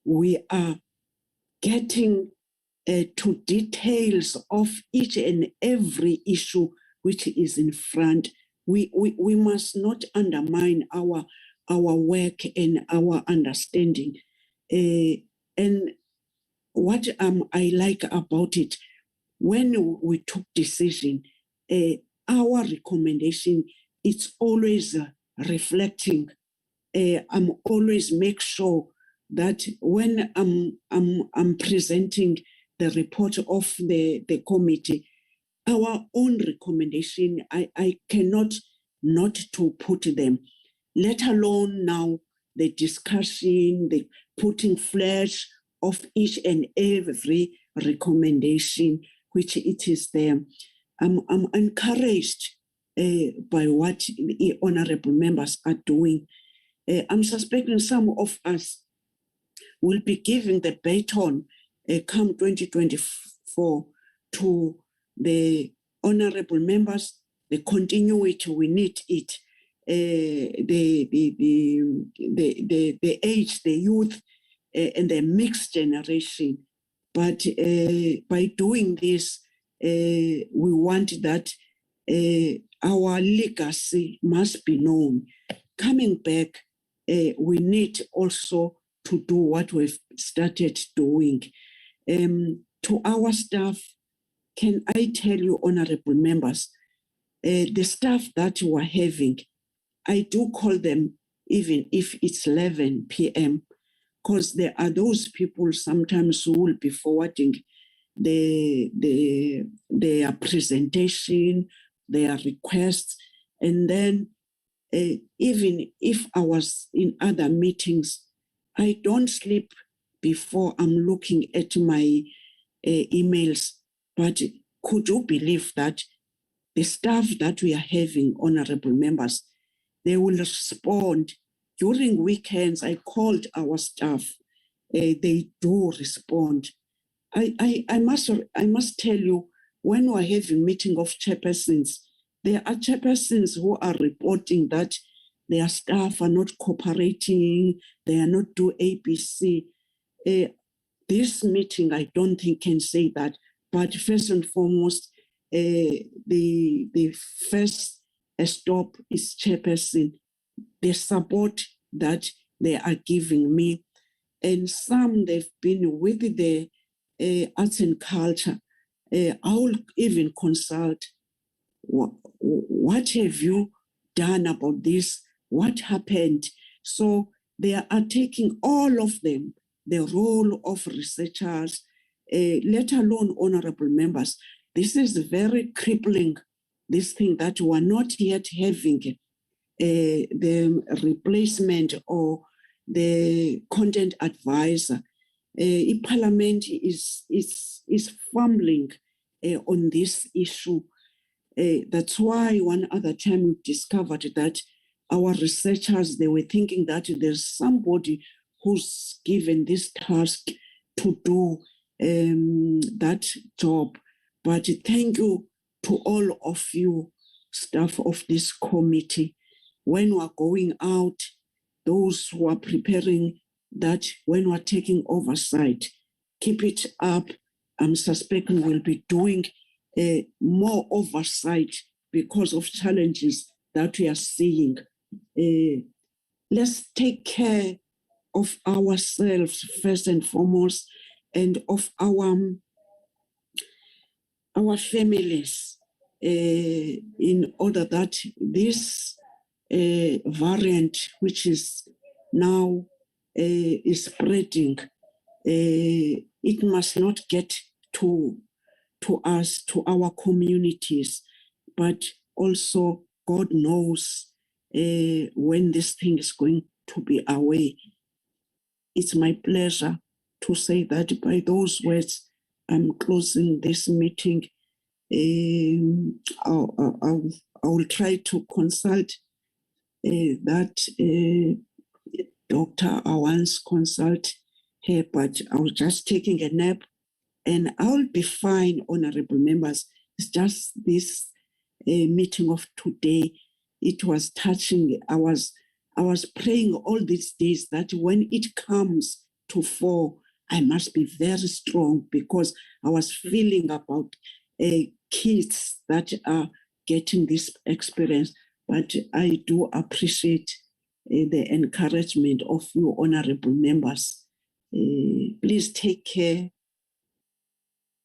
we are getting to details of each and every issue which is in front. We must not undermine our work and our understanding. And what I like about it, when we took decision, our recommendation, it's always reflecting. I'm always make sure that when I'm presenting the report of the committee, our own recommendation, I cannot not to put them, let alone now the discussion, the putting flesh of each and every recommendation which it is there. I'm encouraged by what the honorable members are doing. I'm suspecting some of us will be giving the baton come 2024 to the honorable members. The continuity, we need it. The age, the youth, and the mixed generation. But by doing this, we want that our legacy must be known. Coming back, we need also to do what we've started doing. To our staff, can I tell you, honorable members, the staff that we're having, I do call them even if it's 11 p.m., because there are those people sometimes who will be forwarding their presentation, their requests, and then even if I was in other meetings, I don't sleep before I'm looking at my emails. But could you believe that the staff that we are having, honorable members, they will respond. During weekends, I called our staff. They do respond. I must tell you, when we're having meeting of chairpersons, there are chairpersons who are reporting that their staff are not cooperating, they are not doing ABC. This meeting, I don't think can say that, but first and foremost, the first stop is chairperson, the support that they are giving me. And some they've been with the arts and culture. I will even consult, what have you done about this? What happened? So they are taking all of them, the role of researchers, let alone honorable members. This is very crippling, this thing that we are not yet having the replacement or the content advisor. Parliament is fumbling on this issue. That's why one other time we discovered that our researchers, they were thinking that there's somebody who's given this task to do that job. But thank you to all of you, staff of this committee. When we're going out, those who are preparing that, when we're taking oversight, keep it up. I'm suspecting we'll be doing more oversight because of challenges that we are seeing. Let's take care of ourselves first and foremost, and of our families, in order that this variant, which is now is spreading, it must not get to us, to our communities, but also God knows when this thing is going to be away. It's my pleasure to say that by those words, I'm closing this meeting. I will try to consult that doctor. I once consult her, but I was just taking a nap, and I'll be fine, honorable members. It's just this meeting of today. It was touching. I was praying all these days that when it comes to 4, I must be very strong, because I was feeling about kids that are getting this experience. But I do appreciate the encouragement of you, honorable members. Please take care.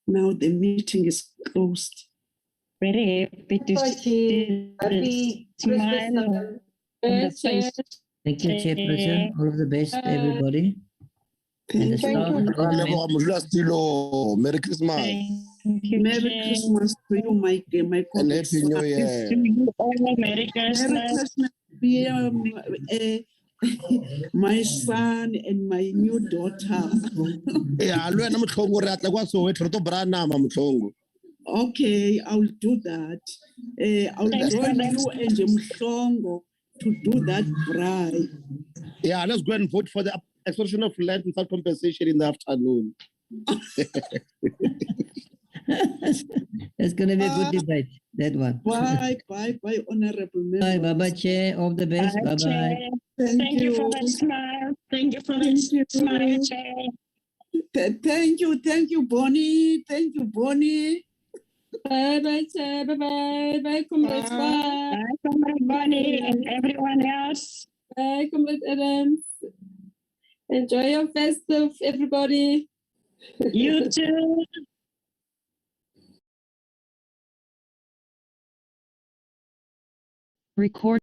Now the meeting is closed. Very happy to see the smile on the face. Thank you, Chairperson. All of the best, everybody. And the Thank staff you. and all the members. Merry Christmas. Thank you, Merry Chair. Christmas to you, my And colleagues. Happy New Year. To you all, Merry Merry Christmas. Christmas, my son and my new daughter. Yeah, lwena mhlongo re atla kwa Soweto re to bra nama mhlongo. Okay, I will do that. I will join you and Mhlongo to do that braai. Yeah, let's go and vote for the extortion of land without compensation in the afternoon. It's going to be a good debate, that one. Bye, honorable members. Bye, Chair. All the best. Bye, Bye. Chair. Thank you for the smile. Thank you for the smile, Chair. Thank you, Bonnie. Thank you, Bonnie. Bye, Chair. Bye, comrades. Bye. Bye, Comrade Bonnie and everyone else. Bye, Comrade Adams. Enjoy your festive, everybody. You too. Record.